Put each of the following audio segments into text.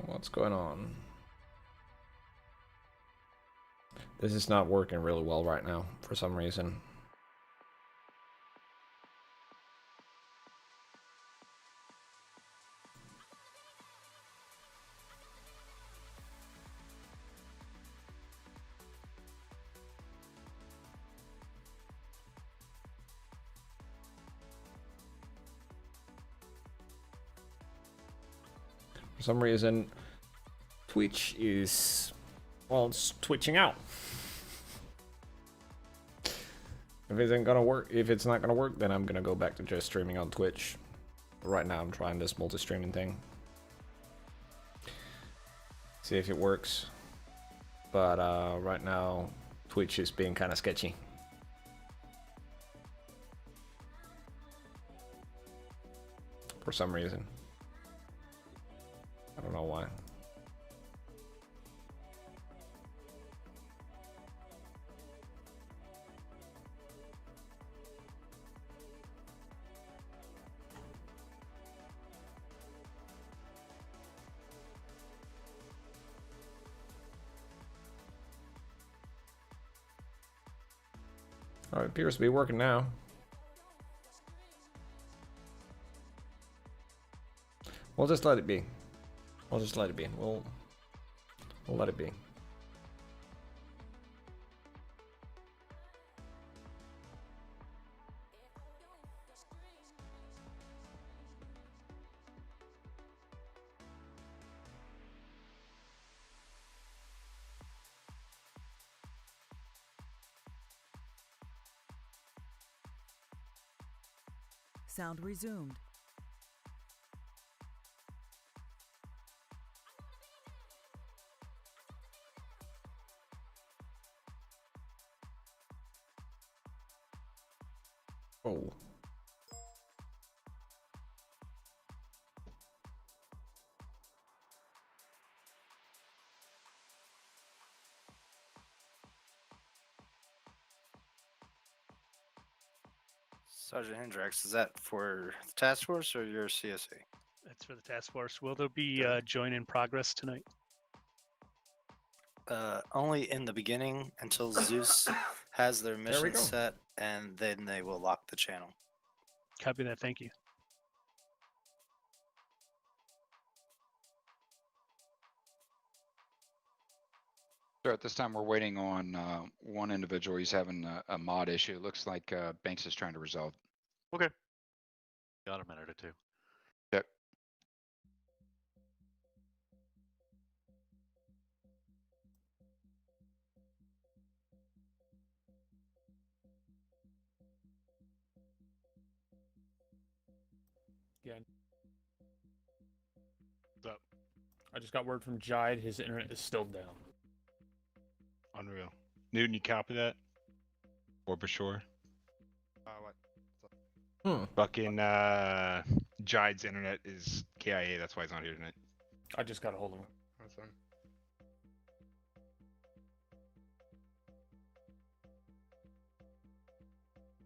What's going on? This is not working really well right now for some reason. For some reason, Twitch is, well, it's twitching out. If it isn't gonna work, if it's not gonna work, then I'm gonna go back to just streaming on Twitch. But right now I'm trying this multi-streaming thing. See if it works. But right now, Twitch is being kind of sketchy. For some reason. I don't know why. Oh, it appears to be working now. We'll just let it be. We'll just let it be. We'll let it be. Sound resumed. Oh. Sergeant Hendricks, is that for the task force or your CSA? That's for the task force. Will there be join in progress tonight? Only in the beginning until Zeus has their mission go. set, and then they will lock the channel. Copy that. Thank you. So at this time, we're waiting on one individual. He's having a mod issue. It looks like Banks is trying to resolve. Okay. Got a minute or two. Yep. Yeah. What's up? I just got word from Jide. His internet is still down. Unreal. Newton, you copy that? Or for sure? Hmm. Fucking Jide's internet is KIA, that's why he's not here tonight. I just got a hold of him.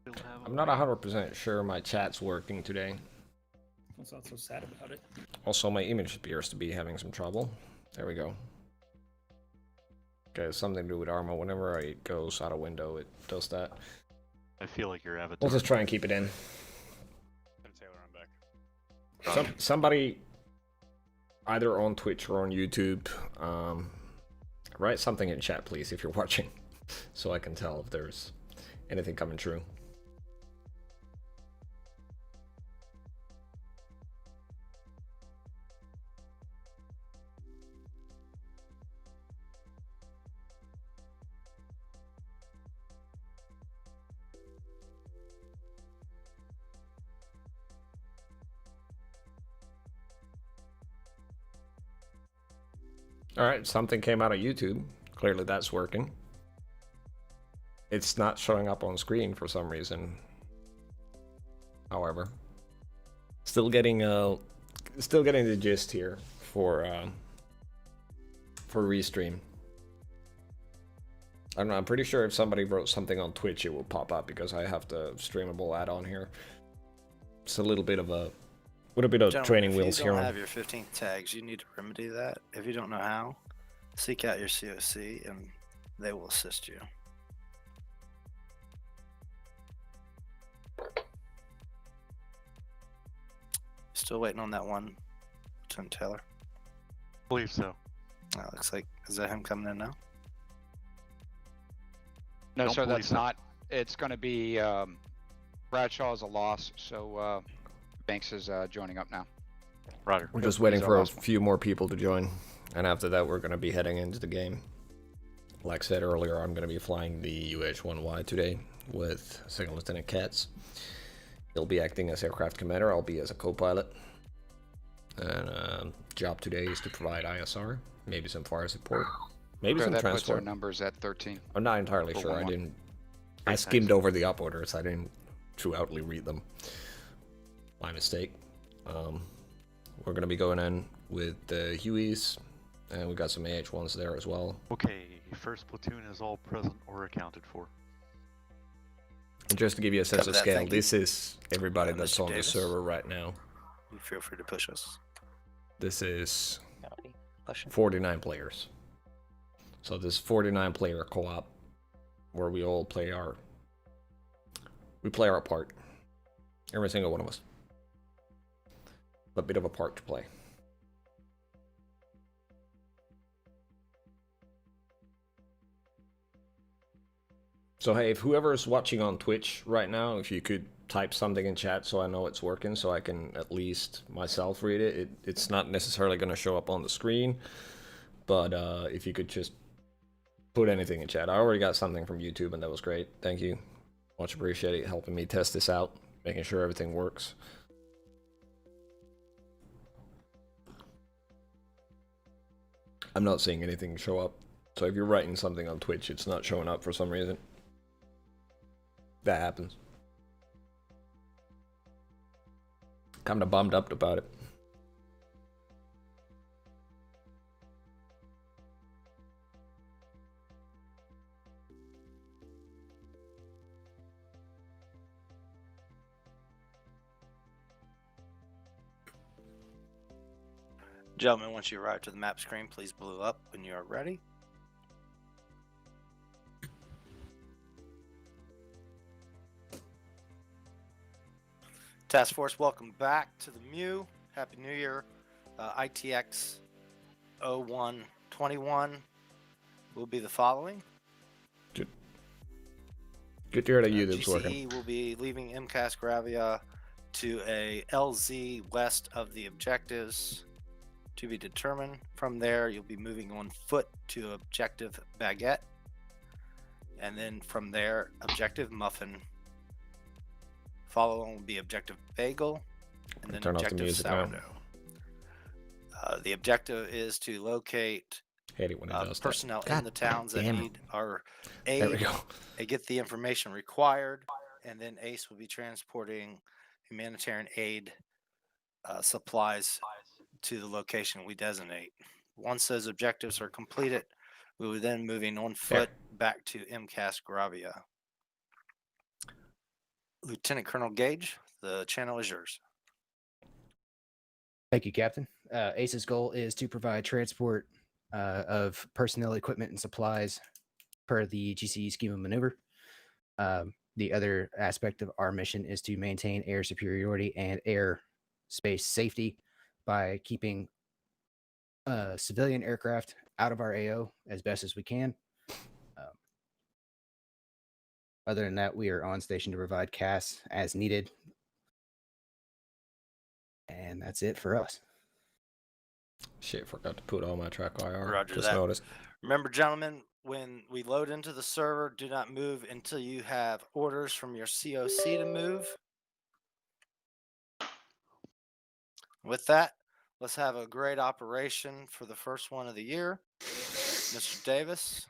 Awesome. I'm not 100% sure my chat's working today. That's not so sad about it. Also, my image appears to be having some trouble. There we go. Okay, something to do with Arma. Whenever it goes out of window, it does that. I feel like your avatar. We'll just try and keep it in. Taylor, I'm back. Somebody, either on Twitch or on YouTube, write something in chat, please, if you're watching, so I can tell if there's anything coming true. Alright, something came out of YouTube. Clearly that's working. It's not showing up on screen for some reason. However. Still getting still getting the gist here for Restream. I don't know. I'm pretty sure if somebody wrote something on Twitch, it will pop up because I have the streamable add-on here. It's a little bit of a Gentlemen, training wheels if you here. don't On. have your 15th tags, you need to remedy that. If you don't know how, seek out your COC and they will assist you. Still waiting on that one, Lieutenant Taylor. Believe so. Looks like, is that him coming in now? No, Don't sir, believe that's so. not. It's going to be Bradshaw is a loss, so Banks is joining up now. Roger. We're Yep, just waiting he's our for a last one. few more people to join, and after that, we're going to be heading into the game. Like I said earlier, I'm going to be flying the UH-1Y today with Second Lieutenant Katz. He'll be acting as aircraft commander. I'll be as a co-pilot. And job today is to provide ISR, maybe some fire support, maybe Sir, some that puts our transport. numbers at 13. I'm not entirely For sure. I 1-1. didn't. I Great, skimmed thanks. over the up orders. I didn't too outly read them. My mistake. We're gonna be going in with the Hueys, and we got some AH-1s there as well. Okay, first platoon is all present or accounted for. And just to give you a sense Copy of that, scale, thank you. this is everybody Mr. that's on Davis? the server right now. You feel free to push us. This is Copy. Question. 49 players. So this 49 player co-op where we all play our part. Every single one of us. A bit of a part to play. So hey, if whoever's watching on Twitch right now, if you could type something in chat so I know it's working, so I can at least myself read it. It's not necessarily going to show up on the screen, but if you could just put anything in chat. I already got something from YouTube and that was great. Thank you. Much appreciated helping me test this out, making sure everything works. I'm not seeing anything show up. So if you're writing something on Twitch, it's not showing up for some reason. That happens. Kinda bummed up about it. Gentlemen, once you arrive to the map screen, please blue up when you are ready. Task Force, welcome back to the MEU. Happy New Year. ITX 0121 will be the following. Good to hear that YouTube's GCE working. will be leaving MCAS Gravia to a LZ west of the objectives to be determined. From there, you'll be moving on foot to objective Baguette. And then from there, objective Muffin. Follow on will be objective Bagel. And then Turn off the objective music now. Sourdough. The objective is to locate Hate it when it does that. personnel in God the towns that damn it. need our There we aid go. and get the information required, and then ACE will be transporting humanitarian aid supplies to the location we designate. Once those objectives are completed, we will then moving on foot back to MCAS Gravia. Lieutenant Colonel Gage, the channel is yours. Thank you, Captain. ACE's goal is to provide transport of personnel, equipment, and supplies per the GCE scheme of maneuver. The other aspect of our mission is to maintain air superiority and air space safety by keeping civilian aircraft out of our AO as best as we can. Other than that, we are on station to provide CAS as needed. And that's it for us. Shit, forgot to put on my track IR. Roger Just that. noticed. Remember, gentlemen, when we load into the server, do not move until you have orders from your COC to move. With that, let's have a great operation for the first one of the year. Mr. Davis,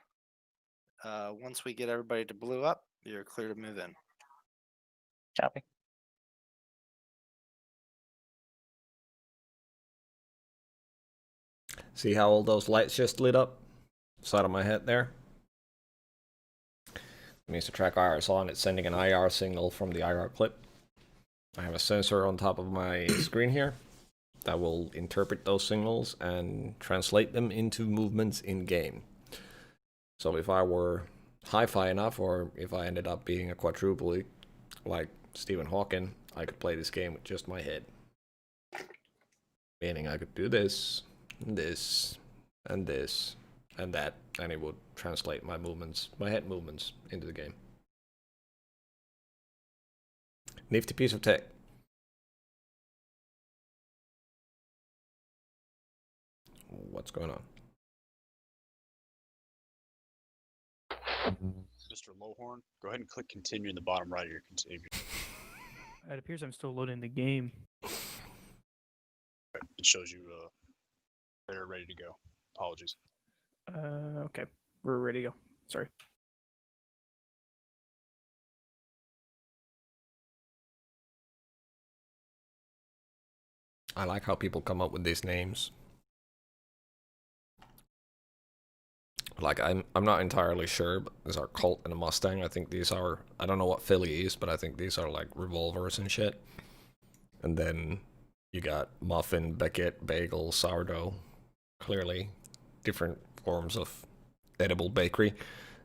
once we get everybody to blue up, you're clear to move in. Copy. See how all those lights just lit up? Side of my head there. It means the track IR is on. It's sending an IR signal from the IR clip. I have a sensor on top of my screen here that will interpret those signals and translate them into movements in game. So if I were hi-fi enough, or if I ended up being a quadruple like Stephen Hawking, I could play this game with just my head. Meaning I could do this, and this, and this, and that, and it would translate my movements, my head movements, into the game. Nifty piece of tech. What's going on? Mr. Lowhorn, go ahead and click continue in the bottom right of your continue. It appears I'm still loading the game. It shows you they're ready to go. Apologies. Okay, we're ready to go. Sorry. I like how people come up with these names. Like, I'm not entirely sure, but these are Colt and a Mustang. I think these are, I don't know what Philly is, but I think these are like revolvers and shit. And then you got muffin, Beckett, bagel, sourdough. Clearly different forms of edible bakery.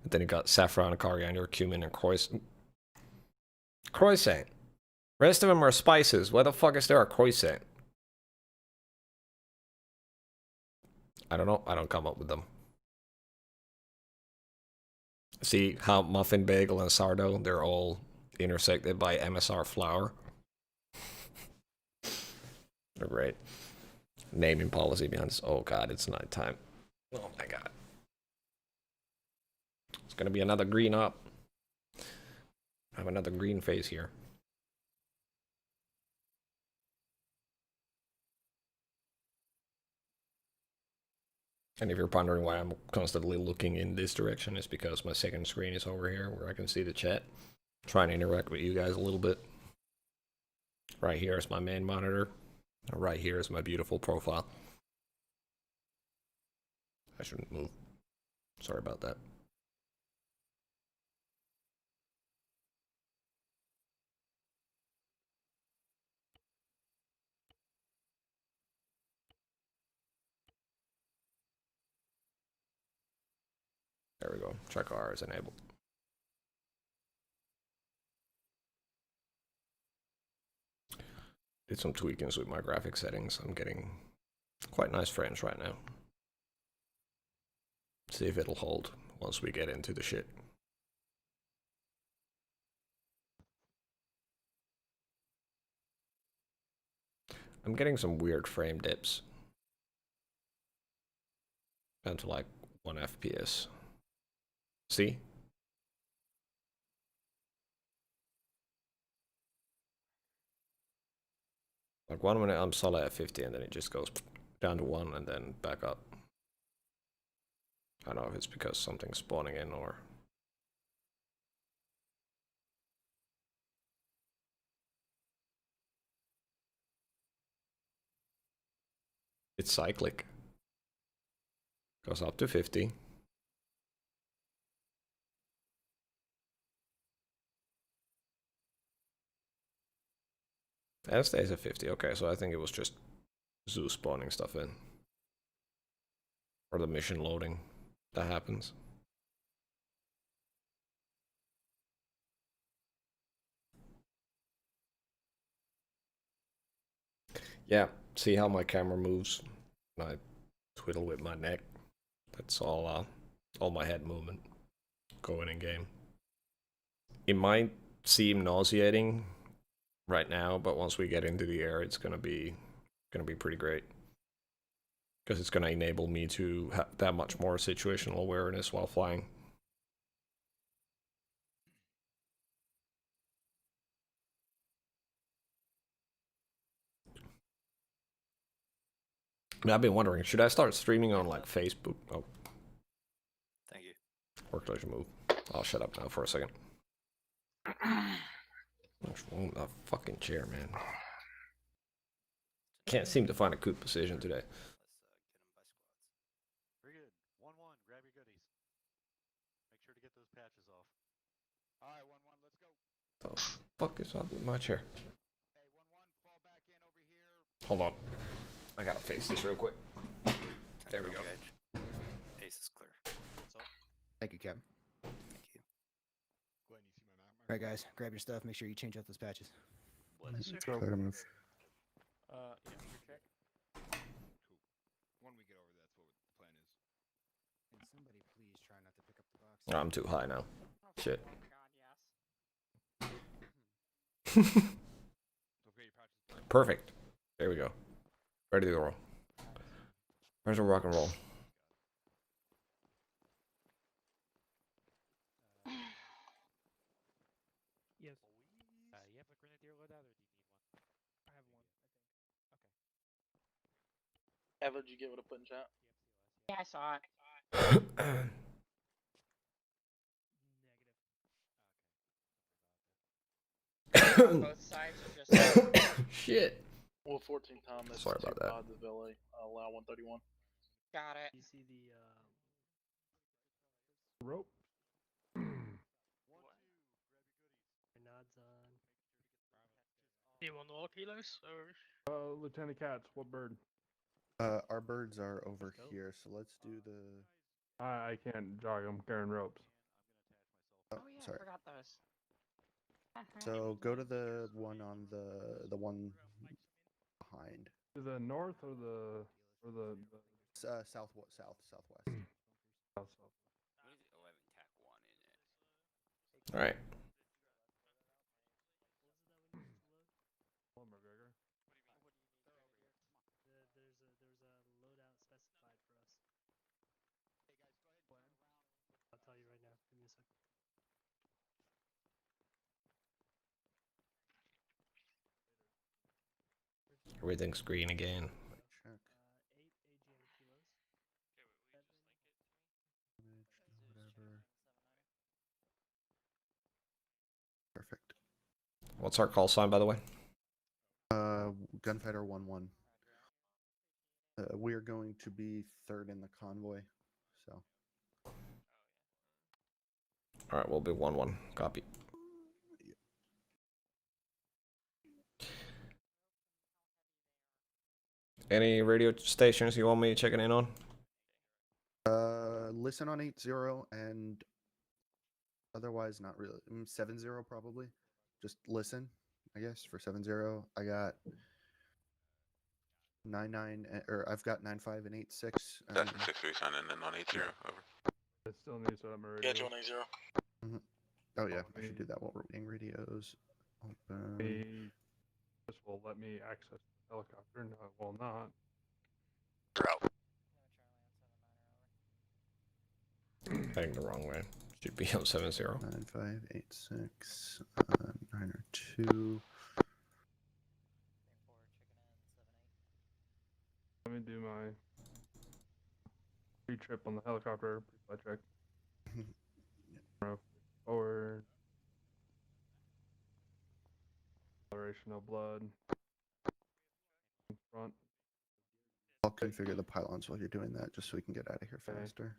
And then you got saffron, coriander, cumin, and croissant. Croissant. Rest of them are spices. Why the fuck is there a croissant? I don't know. I don't come up with them. See how muffin, bagel, and sourdough, they're all intersected by MSR flour. They're great. Naming policy behind this. Oh god, it's nighttime. Oh my god. It's gonna be another green up. I have another green face here. And if you're pondering why I'm constantly looking in this direction, it's because my second screen is over here where I can see the chat. Trying to interact with you guys a little bit. Right here is my main monitor. Right here is my beautiful profile. I shouldn't move. Sorry about that. There we go. Track R is enabled. Did some tweakings with my graphic settings. I'm getting quite nice frames right now. See if it'll hold once we get into the shit. I'm getting some weird frame dips. Down to like 1 FPS. See? Like 1 minute I'm solid at 50 and then it just goes down to 1 and then back up. I don't know if it's because something's spawning in or... It's cyclic. Goes up to 50. And it stays at 50. Okay, so I think it was just zoo spawning stuff in. Or the mission loading that happens. Yeah, see how my camera moves when I twiddle with my neck? That's all my head movement going in game. It might seem nauseating right now, but once we get into the air, it's gonna be pretty great. Because it's gonna enable me to have that much more situational awareness while flying. I mean, I've been wondering, should I start streaming on like Facebook? Oh, Thank you. workload move. I'll shut up now for a second. What's wrong with that fucking chair, man? Can't seem to find a good position today. The fuck is up with my chair? Hold on. I gotta fix this real quick. There we go. Ace is clear. Thank you, Captain. Thank you. Glenn, you see my map? All right, guys, grab your stuff. Make sure you change out those patches. Yes, sir. So, Clear to move. yeah, your check. Cool. When we get over, that's what the plan is. Can somebody please try not to pick up the box? Oh, I'm too high now. Shit. Okay, your patches. Perfect. There we go. Ready to roll. Where's the rock and roll? Yes. You have a grenadier loadout, or do you need one? I have one, I think. Eva, did you give it a put in chat? Yeah, I saw it. Negative. Both sides are just Shit. Well, 14 Thomas. Sorry about that. The Villa, allow 131. got it. You see the Rope. nods on. Do you want all kilos or? Lieutenant Katz, what bird? Our birds are over go. here, so let's do the. I can't jog. I'm carrying ropes. Oh, Oh yeah, I sorry. forgot those. So go to the one on the one behind. To the north or the Southwest. south? All right. Hello, McGregor. There's a loadout specified for us. I'll tell you right now. Give me a second. Everything's green again. Check. 8 AGM kilos. Whatever. Perfect. What's our call sign, by the way? Gunfighter 1-1. We are going to be third in the convoy, so. All right, we'll be 1-1. Copy. Any radio stations you want me checking in on? Listen on 8-0 and otherwise not really. 7-0 probably. Just listen, I guess, for 7-0. I got 9-9 or I've got 9-5 and 8-6. That's the 6-3 sign and then on 8-0. Over. I still need to set up my radio. Yeah, join 80. Oh yeah, I should do that while we're reading radios. Open. This will let me access the helicopter. No, it will not. You're out. Heading the wrong way. Should be on 7-0. 9-5, 8-6, 9 or 2. Let me do my pre-trip on the helicopter. Pre-flight check. Forward. Acceleration, no blood. In front. I'll configure the pylons while you're doing that, just so we can get out of here Okay. faster.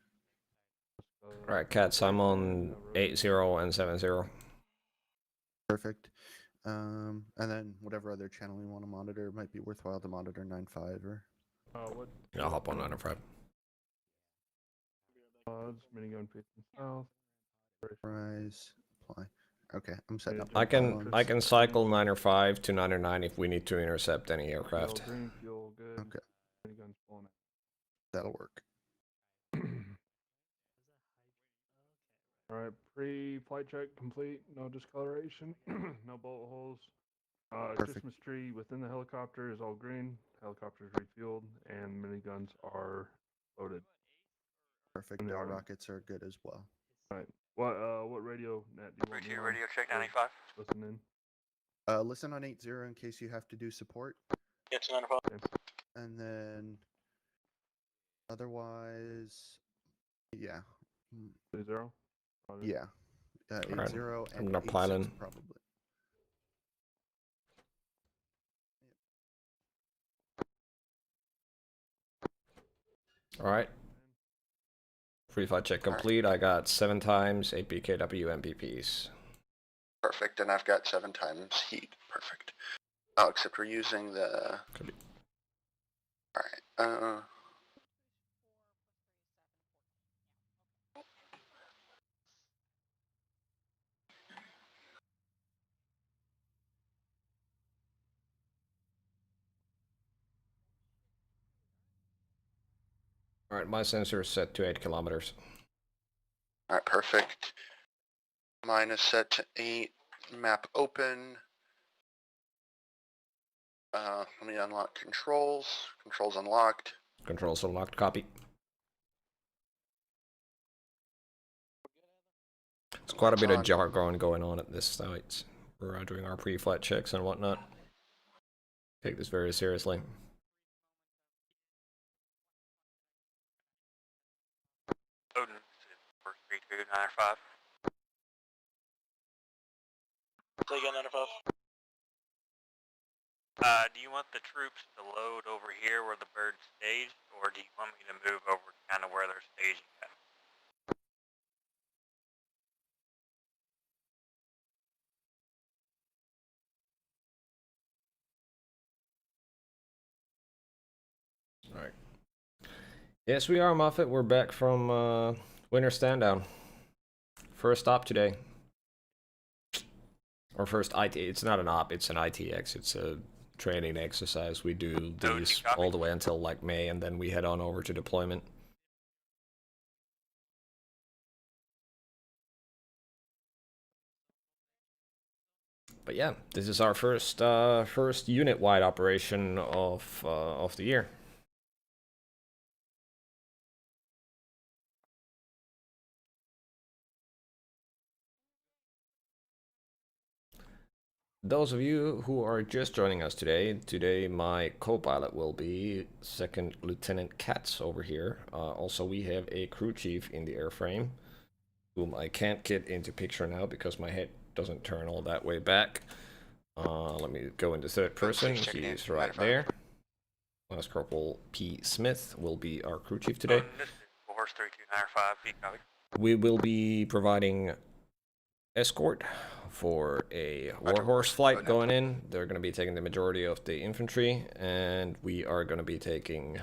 All right, Cats, I'm on 8-0 and 7-0. Perfect. And then whatever other channel we want to monitor, it might be worthwhile to monitor 9-5 or. What? I'll hop on 9-5. Pods, minigun facing south. Rise. Apply. Okay, I'm setting up. I pylons. can cycle 9-5 to 9-9 if we need to intercept any aircraft. Fuel, green fuel, good. Okay, Minigun's pulling that'll work. it. Alright, pre-flight check complete. No discoloration. No bullet holes. Perfect. Christmas tree within the helicopter is all green. Helicopter is refueled, and miniguns are loaded. Perfect. And they Our are- rockets are good as well. Alright. What radio net do you want me on? Radio check Or 95. Listen in. Listen on 8-0 in case you have to do support, Yeah, 295. and then otherwise, yeah, 0. Roger. yeah, 8-0 I'm and gonna 8-6 pile in. probably. All right. Pre-flight check complete. I got 7 times 8 BKW MPPs. Perfect. Perfect, and I've got 7 times heat. Perfect. Oh, except we're using the... Alright, Alright, my sensor is set to 8 kilometers. Alright, perfect. Mine is set to 8. Map open. Let me unlock controls. Controls unlocked. Controls unlocked, copy. There's quite a bit of jargon going on at this site. We're doing our pre-flight checks and whatnot. Take this very seriously. Odin, 43295. Say again, 95. Do you want the troops to load over here where the bird's staged, or do you want me to move over kind of where they're staging at? Alright. Yes, we are, Moffat. We're back from Winter Stand-Down. First stop today. Or first IT. It's not an op, it's an ITX. It's a training exercise. We do these all the way until like May, and then we head on over to deployment. But yeah, this is our first unit-wide operation of the year. Those of you who are just joining us today my co-pilot will be Second Lieutenant Katz over here. Also, we have a crew chief in the airframe, whom I can't get into picture now because my head doesn't turn all that way back. Let me go into third person. He's right there. Last Corporal P. Smith will be our crew chief today. This is Horse 3295, We will be providing escort for a Warhorse flight going in. They're going to be taking the majority of the infantry, and we are going to be taking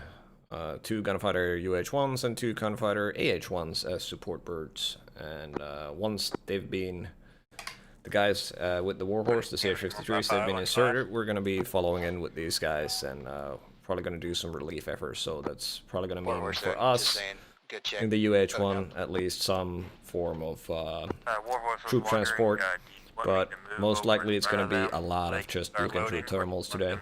2 gunfighter UH-1s and 2 gunfighter AH-1s as support birds. And once they've been, the guys with the Warhorse, the CH-53s, they've been inserted, we're going to be following in with these guys and probably going to do some relief efforts. So that's probably going to mean for us in the UH-1 at least some form of troop transport, but most likely it's going to be a lot of just looking through thermals today.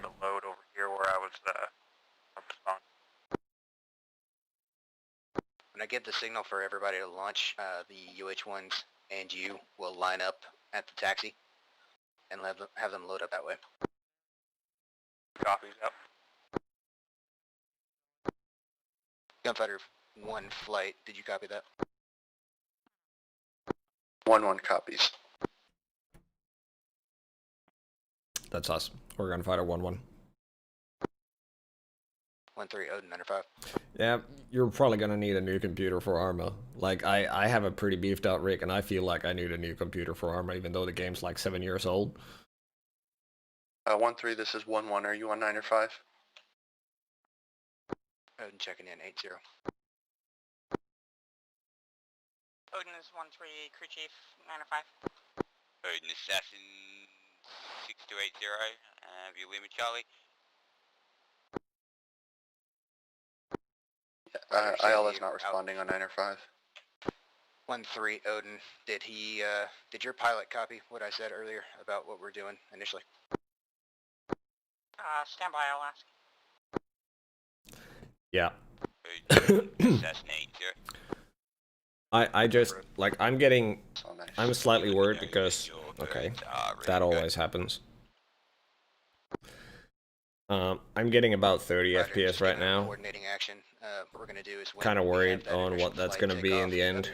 When I get the signal for everybody to launch, the UH-1s and you will line up at the taxi and have them load up that way. Copies up. Gunfighter 1 flight, did you copy that? 1-1 copies. That's us. We're gunfighter 1-1. 1-3 Odin 95. Yeah, you're probably gonna need a new computer for Arma. Like, I have a pretty beefed out rig, and I feel like I need a new computer for Arma, even though the game's like 7 years old. 1-3, this is 1-1. Are you on 9 or 5? Odin checking in 8-0. Odin is 1-3, crew chief, 905. Odin Assassin 6280, view Lima Charlie. IL is not responding on 9 or 5. 1-3 Odin, did your pilot copy what I said earlier about what we're doing initially? Stand by, I'll ask. Yeah. Assassin 80. I just, like, I'm slightly worried because, okay, that always happens. I'm getting about 30 FPS right now. Coordinating action. What we're gonna do is Kind of worried on what that's going to be in the end.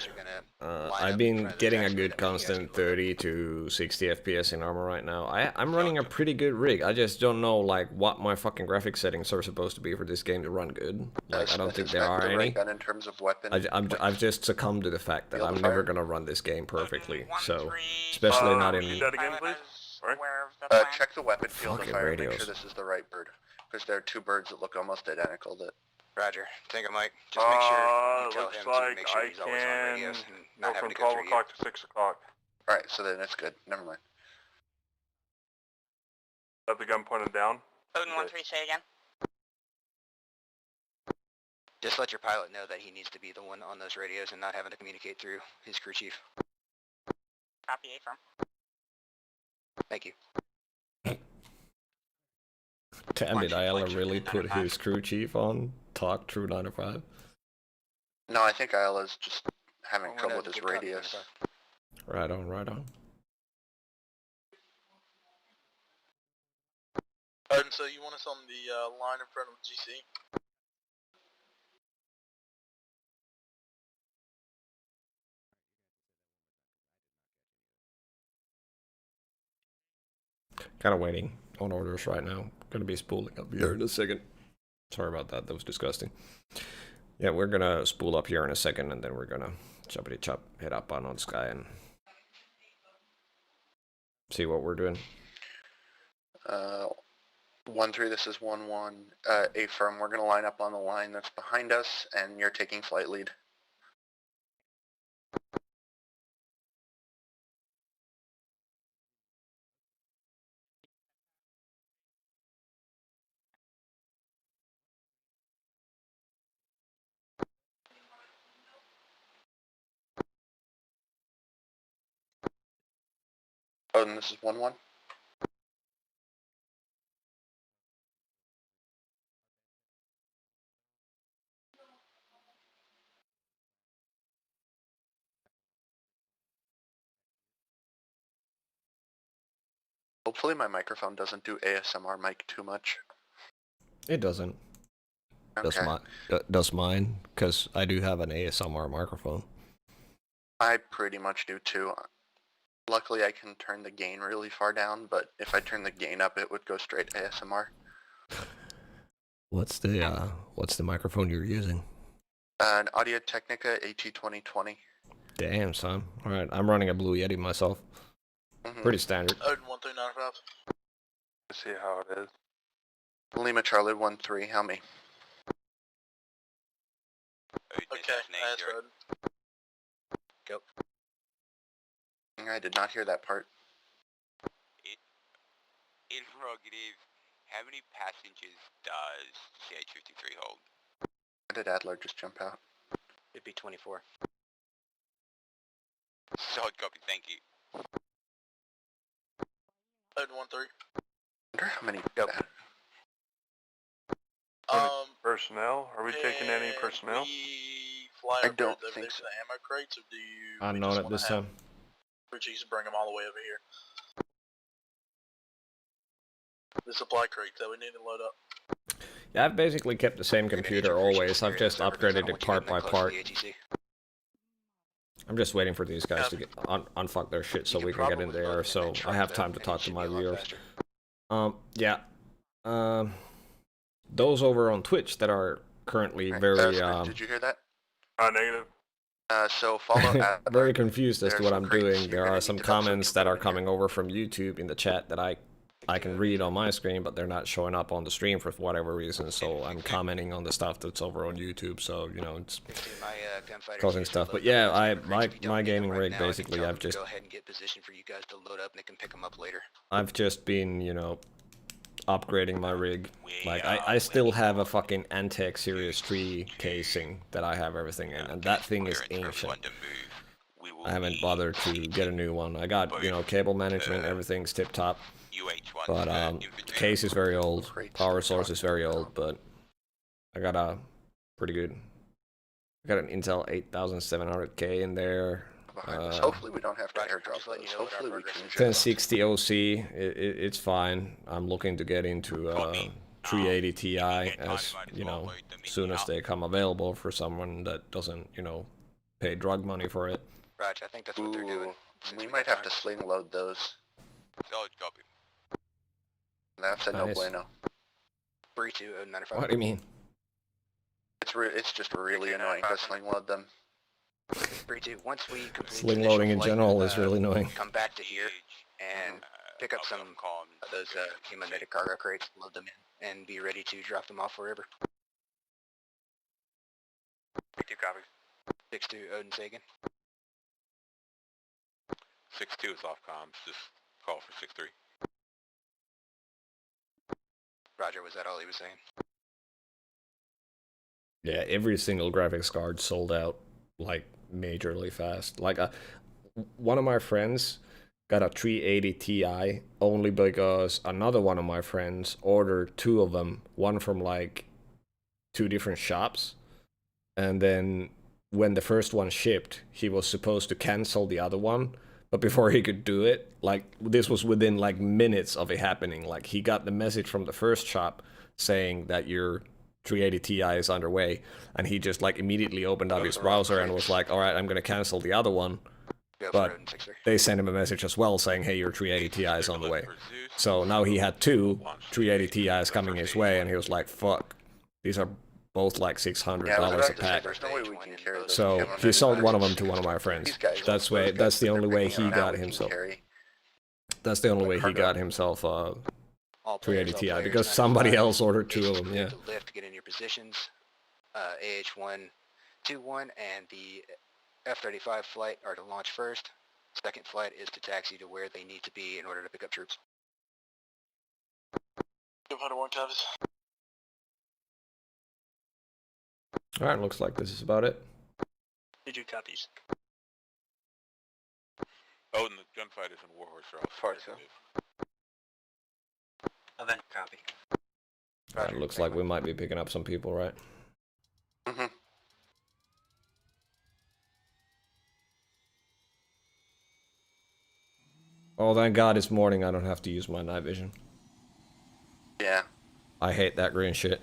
I've been getting a good constant 30 to 60 FPS in armor right now. I'm running a pretty good rig. I just don't know like what my fucking graphics settings are supposed to be for this game to run good. Like I don't think there are any. Gun in terms of weapon. I've just succumbed to the fact that Field I'm of never fire? gonna run this game perfectly. So especially not in Repeat that again, please. Sorry. Check the weapon field of Fucking fire. Make radios. sure this is the right bird. Because there are two birds that look almost identical. That. Roger. Thank you, Mike. Just make sure you tell Looks him to like make sure I he's always on radios can and go not having from to go 12 through you. o'clock to 6 o'clock. Alright, so then it's good. Never mind. Have the gun pointed down. Odin 1-3, say again. Just let your pilot know that he needs to be the one on those radios and not having to communicate through his crew chief. Copy, A firm. Thank you. Damn, did Ayala really put his crew chief on talk through 9 to 5? No, I think Ayala's just having trouble with his radios. Right on, right on. Odin, so you want us on the line in front of GC? Kind of waiting on orders right now. Gonna be spooling up here in a second. Sorry about that. That was disgusting. Yeah, we're gonna spool up here in a second, and then we're gonna choppity chop head up on Sky and see what we're doing. 1-3, this is 1-1. A firm, we're gonna line up on the line that's behind us, and you're taking flight lead. Odin, this is 1-1. Hopefully my microphone doesn't do ASMR mic too much. It doesn't. Okay. Does mine? Because I do have an ASMR microphone. I pretty much do too. Luckily I can turn the gain really far down, but if I turn the gain up it would go straight ASMR. What's the microphone you're using? An Audio Technica AT2020. Damn, son. All right, I'm running a Blue Yeti myself. Pretty standard. Odin 1395. Let's see how it is. Lima Charlie 1-3, how me? Okay, that's Odin. Go. I did not hear that part. Interrogative. How many passengers does CH-53 hold? How did Adler just jump out? It'd be 24. Solid copy, thank you. Odin 1-3. Wonder how many. Um, Personnel? Are we taking any personnel? We fly I over don't over think there so. to the ammo crates, or do you? I'm we not just at wanna this have time. crew chiefs bring them all the way over here. The supply crates that we need to load up. Yeah, I've basically kept the same computer always. I've just upgraded it part by part. I'm just waiting for these guys to get unfuck their shit so we can get in there. So I have time to talk to my viewers. Yeah. Those over on Twitch that are currently very did you hear that? Negative. So follow Adler. very confused as to what I'm doing. You're There gonna are need some to upload comments your that are photo coming over from YouTube in the chat that I can read on my screen, but they're not showing up on the stream for whatever reason. So I'm commenting on the stuff that's over on YouTube. So you know it's causing stuff. But yeah, my gaming rig basically I've just go ahead and get position for you guys to load up, and they can pick them up later. I've just been upgrading my rig. Like I still have a fucking Antec Series 3 casing that I have everything in, and that thing is ancient. I haven't bothered to get a new one. I got cable management, everything's tip top. But the case is very old, power source is very old, but I got a pretty good. I got an Intel 8700K in there. Hopefully we don't have to airdrop those. Hopefully we can. 1060 OC, it's fine. I'm looking to get into 380 Ti as soon as they come available for someone that doesn't pay drug money for it. Roger, I think that's what they're doing. We might have to sling load those. Solid copy. That's a no Nice. bueno. 3-2, 95. What do you mean? It's just really annoying to sling load them. 3-2. Once we complete Sling the initial loading in flight, general is really annoying. come back to here and pick up some of those humanitated cargo crates, load them in, and be ready to drop them off wherever. 3-2 copies. 6-2, Odin Sagan. 6-2 is off comms. Just call for 6-3. Roger, was that all he was saying? Yeah, every single graphics card sold out like majorly fast. Like one of my friends got a 380 Ti only because another one of my friends ordered two of them, one from like 2 different shops, and then when the first one shipped, he was supposed to cancel the other one, but before he could do it, like this was within like minutes of it happening. Like he got the message from the first shop saying that your 380 Ti is underway, and he just like immediately opened up his browser and was like, all right, I'm gonna cancel the other one. But they sent him a message as well saying, hey, your 380 Ti is on the way. So now he had 2 380 Ti's coming his way, and he was like, fuck, these are both like $600 a pack. There's no way we can carry those. So he sold one of them to one of my friends. That's the only way he got himself. That's the only way he got himself 380 Ti, because somebody else ordered 2 of them. Yeah. Lift, get in your positions. AH-121 and the F-35 flight are to launch first. Second flight is to taxi to where they need to be in order to pick up troops. 201 copies. Alright, looks like this is about it. 2 copies. Oh, and the gunfight is in Warhorse Route. Part 2. Event copy. Alright, looks like we might be picking up some people, right? Mm-hmm. Oh, thank God it's morning. I don't have to use my night vision. Yeah. I hate that green shit.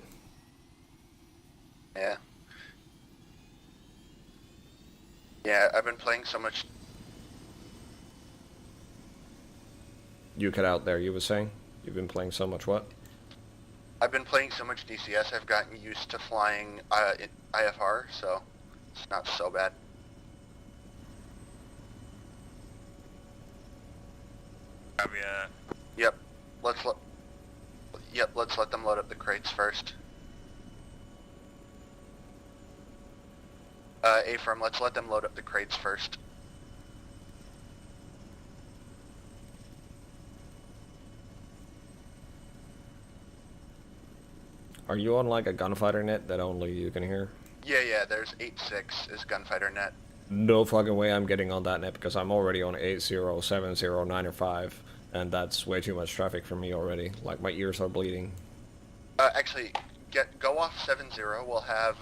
Yeah. Yeah, I've been playing so much. You cut out there, you were saying? You've been playing so much what? I've been playing so much DCS, I've gotten used to flying in IFR, so it's not so bad. Yep. Let's let them load up the crates first. A-firm, let's let them load up the crates first. Are you on like a gunfighter net that only you can hear? Yeah, there's 8.6 is gunfighter net. No fucking way I'm getting on that net, because I'm already on 80, 70, 95, and that's way too much traffic for me already. Like, my ears are bleeding. Actually, go off 70, we'll have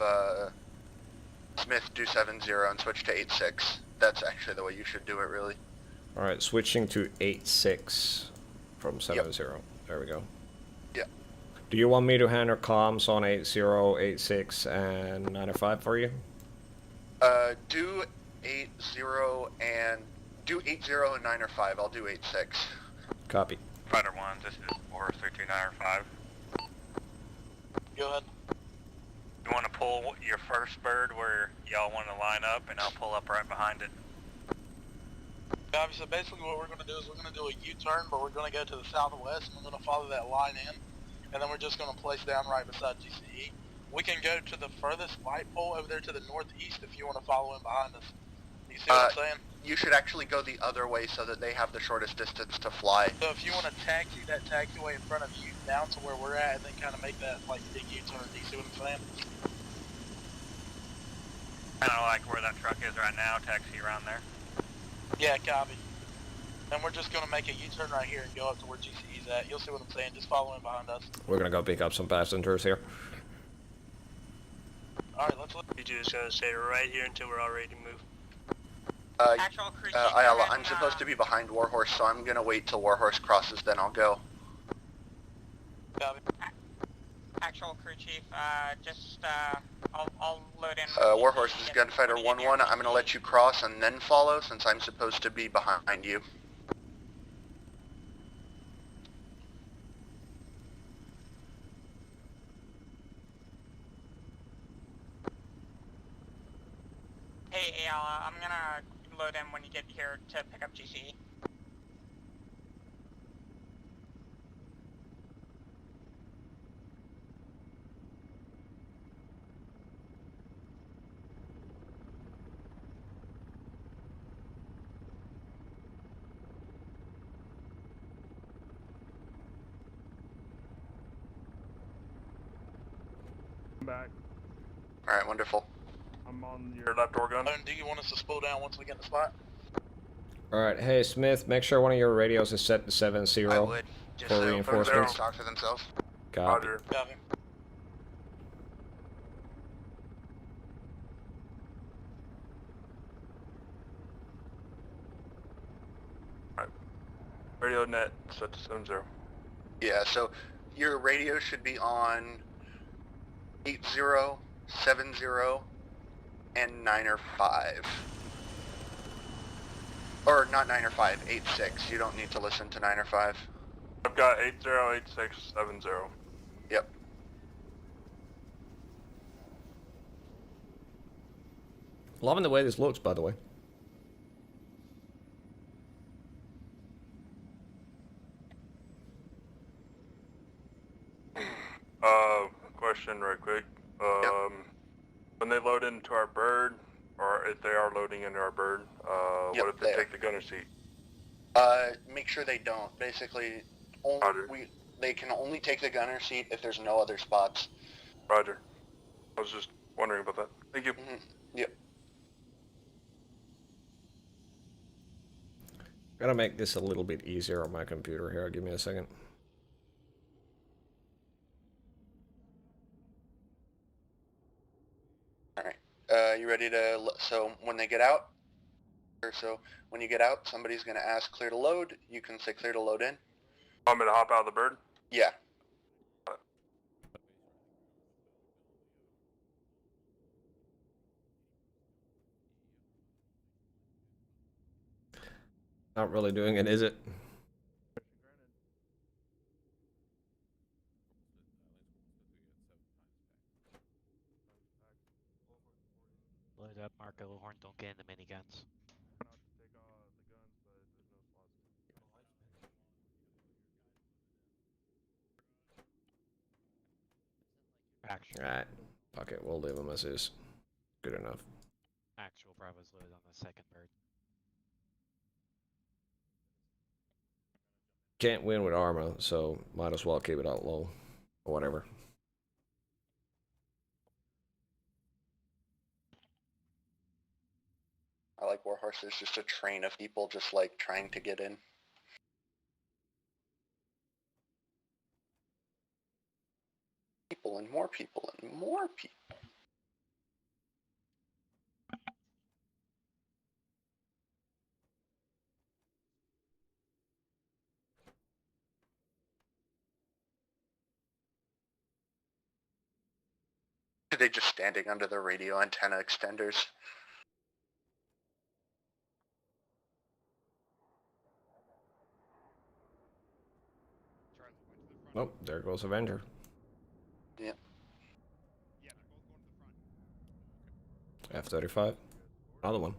Smith do 70 and switch to 8.6. That's actually the way you should do it, really. Alright, switching to 8.6 from 70. There we go. Yeah. Do you want me to handle comms on 80, 86, and 95 for you? Do 80 and 9 or 5. I'll do 8.6. Copy. Fighter 1, this is Warhorse 32905. Go ahead. You want to pull your first bird where y'all want to line up, and I'll pull up right behind it. Copy. So basically what we're going to do is we're going to do a U-turn, but we're going to go to the southwest, and we're going to follow that line in, and then we're just going to place down right beside GCE. We can go to the furthest light pole over there to the northeast if you want to follow in behind us. You see what I'm saying? You should actually go the other way so that they have the shortest distance to fly. So if you want to taxi that taxiway in front of you down to where we're at, and then kind of make that like big U-turn, do you see what I'm saying? Kind of like where that truck is right now, taxi around there. Yeah, copy. And we're just going to make a U-turn right here and go up to where GCE's at. You'll see what I'm saying, just follow in behind us. We're gonna go pick up some passengers here. Alright, let's look. You just gotta stay right here until we're all ready to move. Ayala, I'm supposed to be behind Warhorse, so I'm gonna wait till Warhorse crosses, then I'll go. Copy. Actual crew chief, I'll load load in. Warhorse, this is Gunfighter 1-1. I'm gonna let you cross and then follow since I'm supposed to be behind you. Hey, Ayala, I'm gonna load in when you get here to pick up GC. I'm back. Alright, wonderful. I'm on Your left door gun. Do you want us to spool down once we get in the spot? Alright, hey Smith, make sure one of your radios is set to 7-0 I would. Just for so reinforcements. talk for themselves. Copy. Roger. Copy. Radio net set to 70. Yeah, so your radio should be on 80, 70, and 9 or 5. Or not 9 or 5, 86. You don't need to listen to 9 or 5. I've got 808670. Yep. Loving the way this looks, by the way. Question right quick. Yep. When they load into our bird, or if they are loading into our bird, Yep, what if they take the gunner seat? Make sure they don't. Basically, Roger. they can only take the gunner seat if there's no other spots. Roger. I was just wondering about that. Thank you. Yep. Gotta make this a little bit easier on my computer here. Give me a second. Alright. You ready to... So, when they get out... So, when you get out, somebody's gonna ask clear to load. You can say clear to load in. Want me to hop out of the bird? Yeah. Not really doing it, is it? Load up, Marco Horn, don't get into miniguns. Alright. Fuck it, we'll leave them as is. Good enough. Actual Bravo's loaded on the second bird. Can't win with armor, so might as well keep it out low. Or whatever. I like Warhorse. There's just a train of people just like trying to get in. People and more people and more people. Are they just standing under the radio antenna extenders? Oh, there goes Avenger. Yep. F-35. Another one.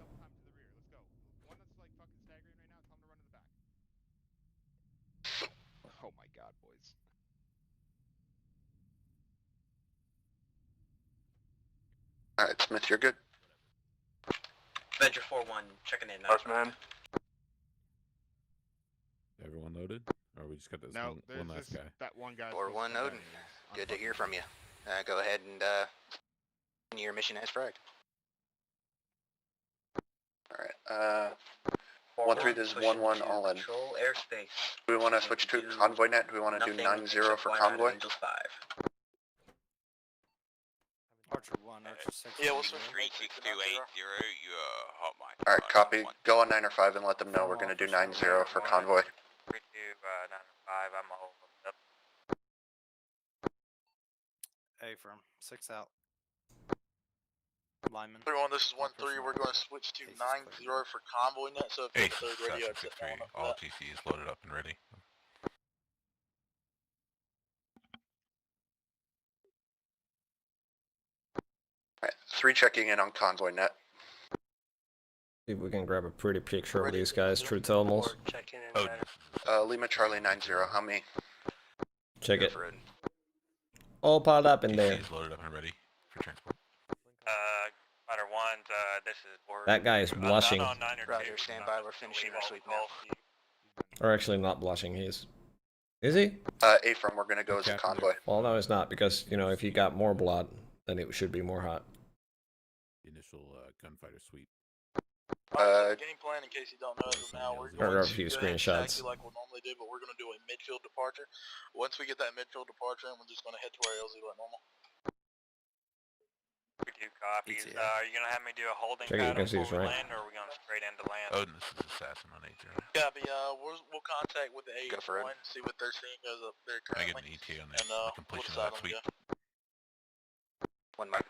Oh my god, boys. Alright, Smith, you're good. Avenger 4-1, checking in now. Last man. Everyone loaded? Or we just got this No, one last guy? That one guy. Or one Odin. Good to hear from you. Go ahead and your mission as fragged. Alright, 1-3, this is 1-1 all in. Control airspace. Do we want to switch to convoy net? Do we want to do 9-0 for convoy? Angels 5. Archer 1, Archer 6. Yeah, we'll switch. 36280, you hot mic. Alright, copy. Go on 9 or 5 and let them know we're going to do 9-0 for convoy. 3-2, 9-5, I'm all up. A firm. 6 out. lineman. 3-1, this is 1-3. We're going to switch to 9-0 for convoy net. So if you have a third radio, I'd set that one up for All that. GC is loaded up and ready. Alright, 3 checking in on convoy net. See if we can grab a pretty picture of these guys, true thermals. Lima Charlie 90, how many? Check it. All piled up in there. GC is loaded up and ready for transport. Spider 1, this is Ward. That guy is blushing. Roger, stand by. We're finishing our sweep now. Or actually not blushing, he is. Is he? A-firm, we're gonna go as a convoy. Well, no, it's not, because, you know, if he got more blood, then it should be more hot. Initial gunfighter sweep. Game plan, in case you don't know as of now, we're There going are a to few go ahead and screenshots. taxi like we'll normally do, but we're going to do a midfield departure. Once we get that midfield departure, we're just going to head to our LZ like normal. We do copies. Are you going to have me do a holding Check it, you pattern can see before his rank. we land, or are we going straight into land? Odin, this is Assassin on 80. Copy, we'll contact with the Go for it. A1, see what they're seeing as up there I get currently. an ETA on And the we'll completion decide of on that the sweep. One mic.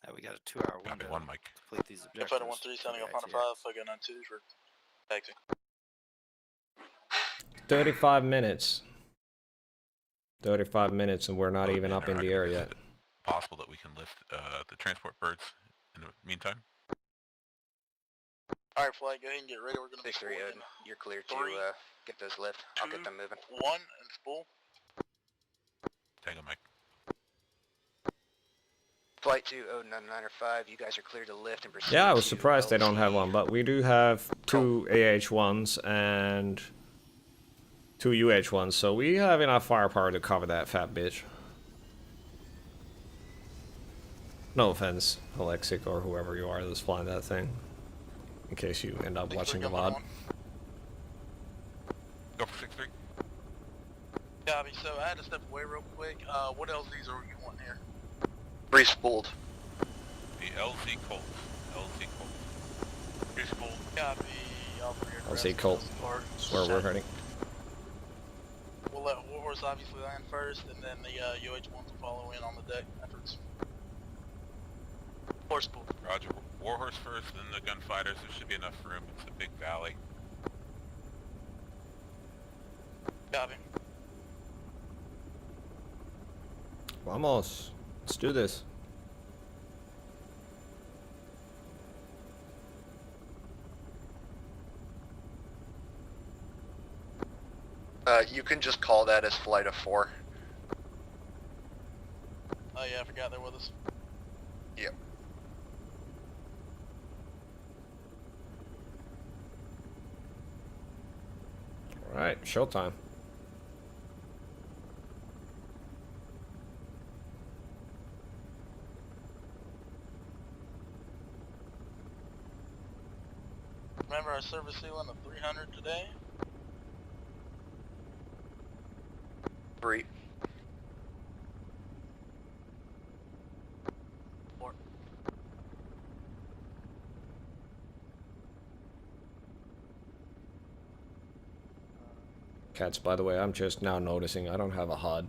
Yeah, we got a 2-hour Copy, window 1 mic. to complete these objectives. Fighter 1-3 sounding off on a 5, Fogo 9-2 for taxi. 35 minutes. 35 minutes and we're not even up in the air yet. Possible that we can lift the transport birds in the meantime? Alright, flight, go ahead and get ready. We're going to be 6-3, spool Odin. You're clear to 3, get those lift. I'll get them moving. 1 and spool. Tango Mike. Flight 2, Odin on 905. You guys are clear to lift and proceed. Yeah, I was to surprised they don't have LZ. one, but we do have 2 AH-1s and 2 UH-1s, so we have enough firepower to cover that fat bitch. No offense, Alexic or whoever you are that's flying that thing. In case you end up watching the VOD. Go for 6-3. Copy, so I had to step away real quick. What LZs are you wanting here? 3 spooled. The LZ Colt. LZ Colt. 3 spool. Copy, all 3 I'll see Colt. That's where we're heading. We'll let Warhorse obviously land first, and then the UH-1s will follow in on the deck afterwards. Horse spool. Roger. Warhorse first, then the gunfighters. There should be enough room. It's a big valley. Copy. Vamos. Let's do this. You can just call that as flight of 4. Oh yeah, I forgot they're with us. Yep. Alright, showtime. Remember our service ceiling of 300 today? 3. 4. Cats, by the way, I'm just now noticing I don't have a HUD.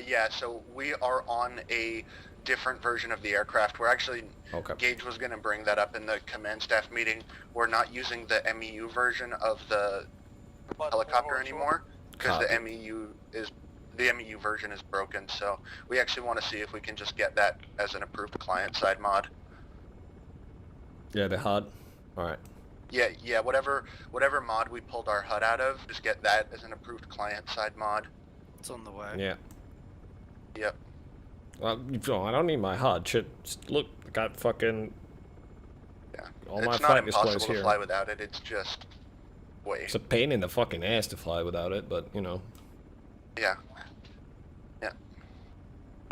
Yeah, so we are on a different version of the aircraft. We're actually, Okay. Gage was going to bring that up in the command staff meeting. We're not using the MEU version of the helicopter anymore because the MEU version is broken. So we actually want to see if we can just get that as an approved client-side mod. Yeah, the HUD. Alright. Yeah, whatever mod we pulled our HUD out of, just get that as an approved client-side mod. It's on the way. Yeah. Yep. Well, I don't need my HUD. Shit, just look, I got fucking... Yeah. All my It's not flight displays impossible here. to fly without it, it's just... Wait. It's a pain in the fucking ass to fly without it, but, you know. Yeah. Yeah.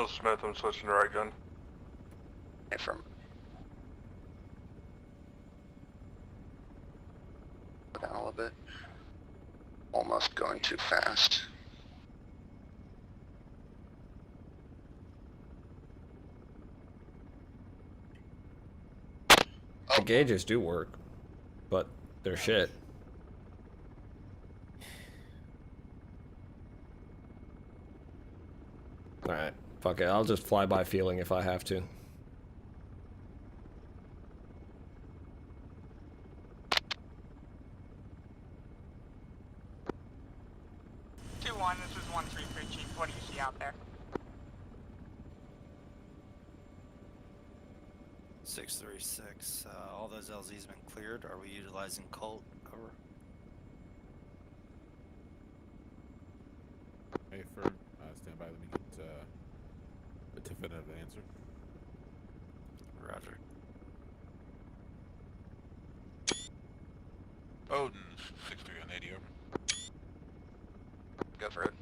Smith, I'm switching to right gun. From down a little bit. Almost going too fast. The gauges do work, but they're shit. Alright, fuck it, I'll just fly by feeling if I have to. 636. All those LZs been cleared. Are we utilizing Colt? Over. Hey, firm. Stand by. Let me get a definitive answer. Roger. Odin 63 on 80 over. Go for it.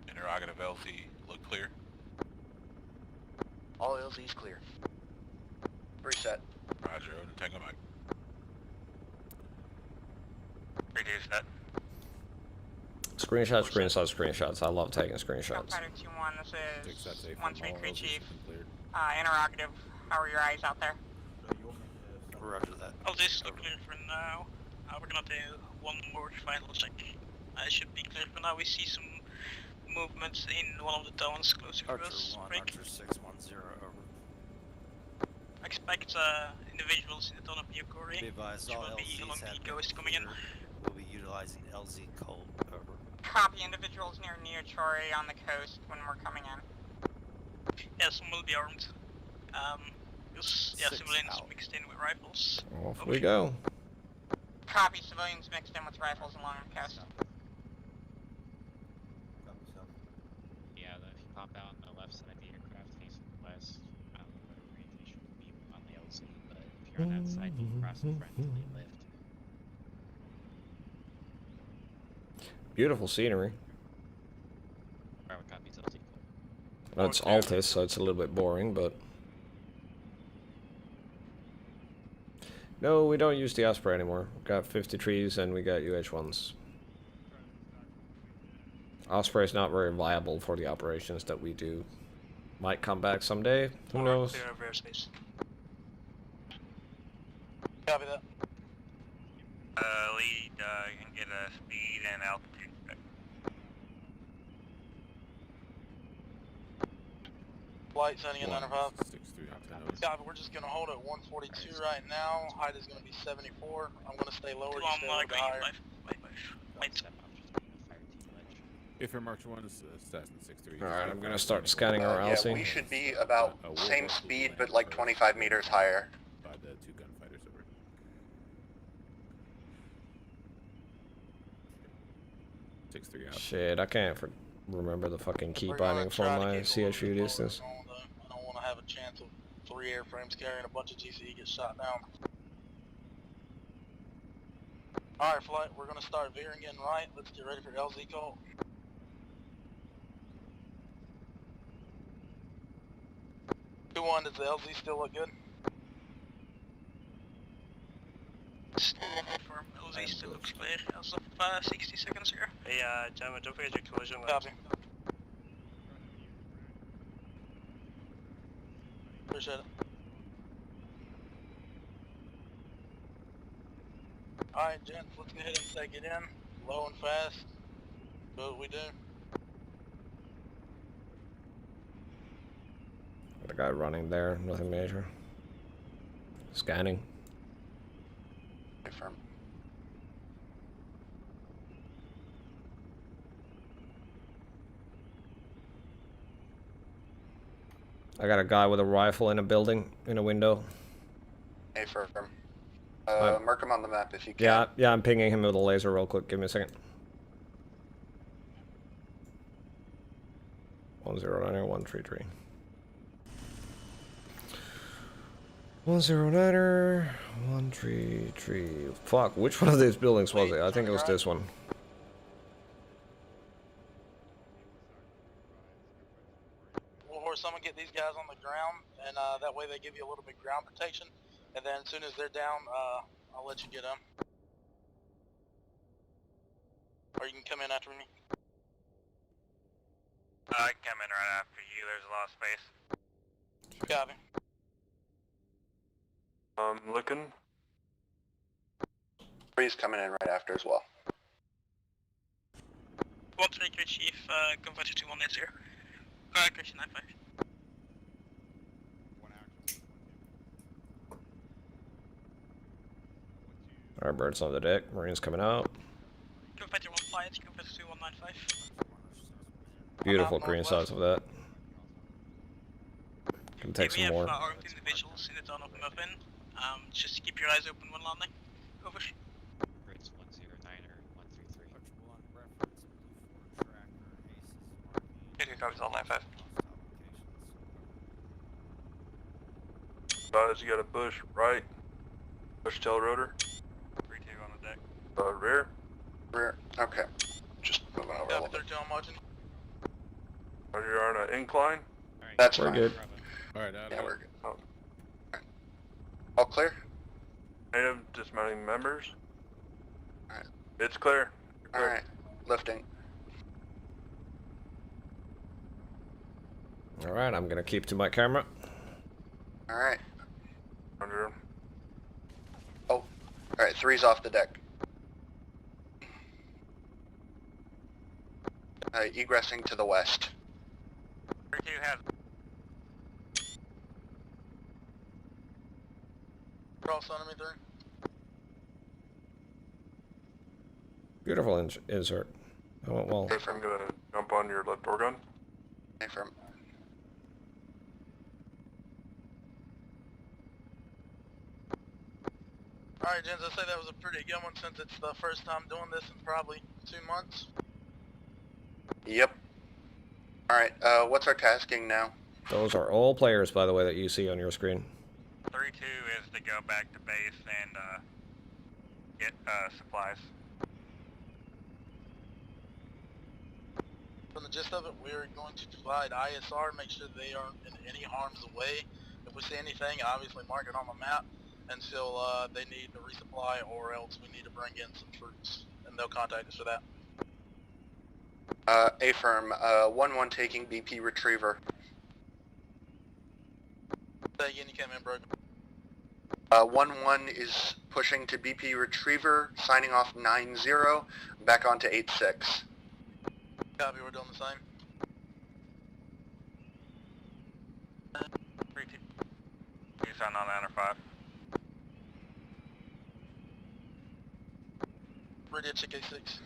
Interrogative LZ, look clear. All LZs clear. Reset. Roger, Odin, Tango Mike. Reduce that. Screenshots, screenshots, screenshots. I love taking screenshots. Gunfighter 2-1, this is safe 1 from Street all Crew LZs Chief. have been cleared. Interrogative, how are your eyes out there? Roger that. Oh, this is clear for now. We're gonna do one more final check. I should be clear for now. We see some movements in one of the towns closer to Archer us. 1, Break. Archer 610 over. Expect individuals in the town of Yokori, Be advised, which all will be LZs along have the been coast coming in. cleared. We'll be utilizing LZ Colt. Over. Copy, individuals near Neochori on the coast when we're coming in. Yeah, some will be armed. Yeah, 6 civilians out. mixed in with rifles. Off we go. Copy, civilians mixed in with rifles along the coast. Yeah, if you pop out on the left side of the aircraft facing west, the orientation will be on the LZ, but if you're on that side, you can cross the front until you lift. Beautiful scenery. Alright, copy to LZ. That's Altus, so it's a little bit boring, but... No, we don't use the Osprey anymore. We've got 50 trees and we got UH-1s. Osprey is not very viable for the operations that we do. Might come back someday. Who knows? Clear of airspace. Copy that. Lead and get a speed and altitude check. Flight sending in 95. 63 on 10 Copy, we're just gonna hold at 142 right now. Height is gonna be 74. I'm gonna stay lower, you stay a little bit higher. If your March 1 is Cessna 63. Alright, I'm gonna start scanning our Yeah, LC. we should be about same speed, but like 25 meters higher. By the 2 gunfighters over. 63 out. Shit, I can't remember the fucking key We're gonna binding for try to my keep a little CHU bit lower distance. on the- I don't want to have a chance of 3 airframes carrying a bunch of GCE get shot down. Alright, flight, we're gonna start veering in right. Let's get ready for LZ Colt. Does the LZ still look good? Confirm LZ still looks clear as of 60 seconds here. Hey, Gemma, don't forget your collision lens. Copy. Appreciate it. Alright, gents, let's go ahead and take it in. Low and fast. Do what we do. Got a guy running there, nothing major. Scanning. Confirm. I got a guy with a rifle in a building, in a window. A firm. Alright. Mark him on the map if you can. Yeah, I'm pinging him with a laser real quick. Give me a second. 109er, 133. 109er, 133. Fuck, which one of these buildings was it? I think it was this one. Or someone get these guys on the ground, and that way they give you a little bit ground protection. And then as soon as they're down, I'll let you get them. Or you can come in after me. I can come in right after you. There's a lot of space. Copy. Looking. Breeze coming in right after as well. 133 Chief, Converter 2180. Christian 95. Alright, birds on the deck. Marines coming out. Converter 1 flight, Converter 2195. Beautiful green sides of that. Can take we some have more. armed individuals in the town of Muffin. Just keep your eyes open when landing. Over. Rates 109 or 133. Copies all 95. You got a bush right, push tail rotor. 3-2 on the deck. Rear. Rear. Okay. Just moving over a little bit. You're on an incline. That's We're fine. good. Alright, Yeah, we're good. All clear? Native dismounting members. Alright. It's clear. Alright. Lifting. Alright, I'm gonna keep to my camera. Alright. Under. Oh. Alright, 3's off the deck. Egressing to the west. 3-2 has. Cross enemy 3. Beautiful insert. I went well. I'm gonna jump on your left door gun. Affirm. Alright, gents, I'd say that was a pretty good one since it's the first time doing this in probably 2 months. Yep. Alright, what's our tasking now? Those are all players, by the way, that you see on your screen. 3-2 is to go back to base and get supplies. From the gist of it, we're going to provide ISR, make sure they aren't in any harm's way. If we see anything, obviously mark it on the map until they need to resupply, or else we need to bring in some troops, and they'll contact us for that. Affirm, 1-1 taking BP retriever. Say again, you came in broken. 1-1 is pushing to BP retriever, signing off 9-0, back onto 8-6. Copy, we're doing the same. 3-2. You sound on 905. Ready to check A6.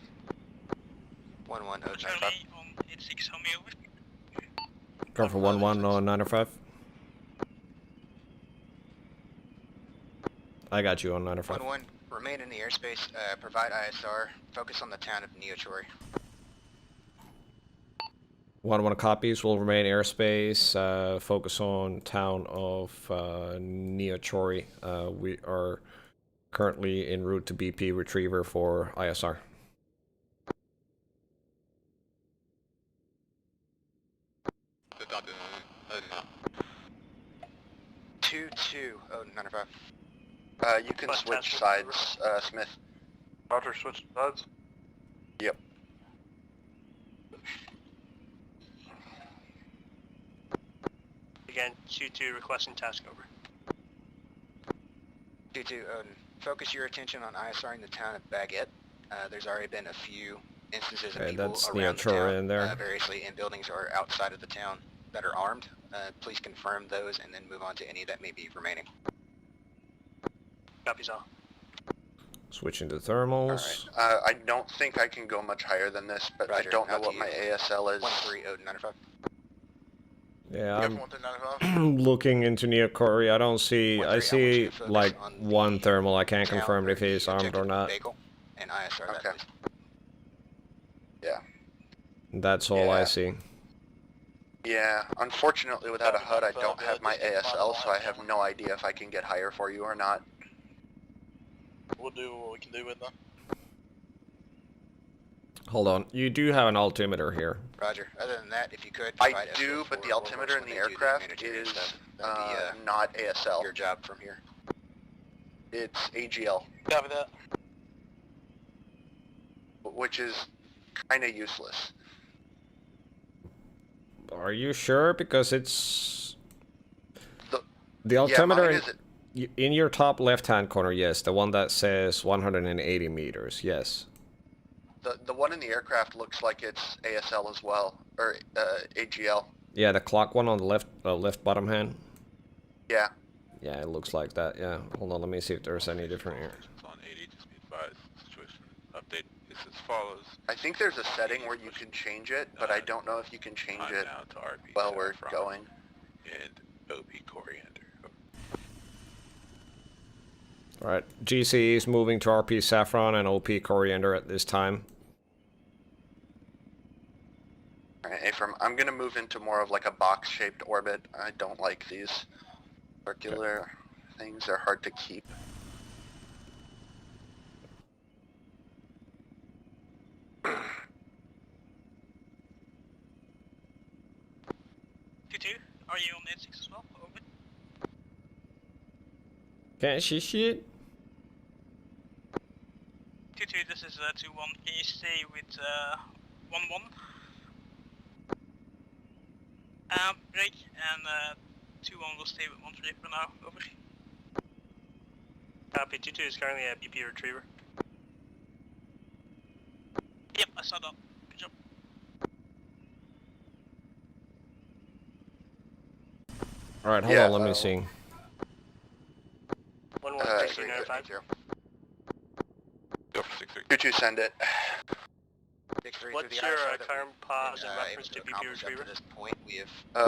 1-1, Charlie on 86, how many over? Go for 1-1 on 905. I got you on 905. 1-1, remain in the airspace, provide ISR, focus on the town of Neochori. 1-1 copies will remain airspace. Focus on town of Neochori. We are currently en route to BP retriever for ISR. Two, 905. You can switch sides, Smith. Roger, switch sides. Yep. Again, 2-2 requesting task over. 2-2, focus your attention on ISRing the town of Baguette. There's already been a few instances of Okay, people that's around the Neochori town, in there. variously in buildings or outside of the town that are armed. Please confirm those and then move on to any that may be remaining. Copies all. Switching to thermals. Alright, I don't think I can go much higher than this, but Roger, I don't know out to what you. my ASL is. 1-3-905. Yeah, You I'm got 1-3-905? looking into Neochori. I don't see. I 1-3, see you to focus like on one the thermal. I can't town confirm where if he's the armed or objective not. vehicle, and ISR that, Okay. please. Yeah. That's all I Yeah. see. Yeah, unfortunately without a HUD I So don't good, have my just keep ASL, so I finalizing. have no idea if I can get higher for you or not. We'll do what we can do with them. Hold on. You do have an altimeter here. Roger. Other than that, if you could, I provide do, escort but the for altimeter in when the they do aircraft humanitarian is stuff. That'd be, not ASL. your job from here. It's AGL, Copy that. which is kind of useless. Are you sure? Because it's the Yeah, altimeter mine is in your top left-hand corner. Yes, the one that says 180 meters. Yes. the one in the aircraft looks like it's ASL as well, or AGL. Yeah, the clock one on the left bottom hand. Yeah. Yeah, it looks like that. Yeah. Hold on, let me see if there's any different here. On 80, just be advised. Situation update is as follows. I think there's a setting where you can change it, but I don't know if you can change it Now to RP while we're going. And OP Coriander. Alright, GC is moving to RP Saffron and OP Coriander at this time. Alright, Ephraim, I'm gonna move into more of like a box-shaped orbit. I don't like these circular things. They're hard to keep. T2, are you on 86 as well? Over. Can't see shit. T2, this is 2-1. Can you stay with 1-1? Break, and 2-1 will stay with 1-3 for now. Over. Copy. 2-2 is currently at BP Retriever. Yep, I saw that. Good job. Alright, hold on, let me see. 1-1-3-3-9-5. Go for 6-3. 2-2, send it. What's your current pause in reference to BP Retriever? At this point,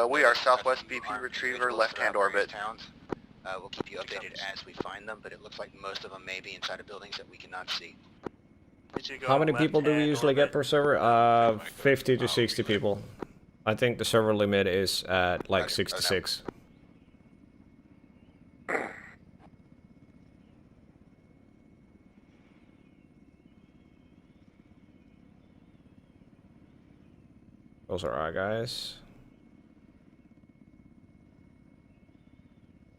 We are southwest BP Retriever, left-hand orbit. We'll keep you updated as we find them, but it looks like most of them may be inside of buildings that we cannot see. How many people do we usually get per server? 50 to 60 people. I think the server limit is at like 66. Those are our guys.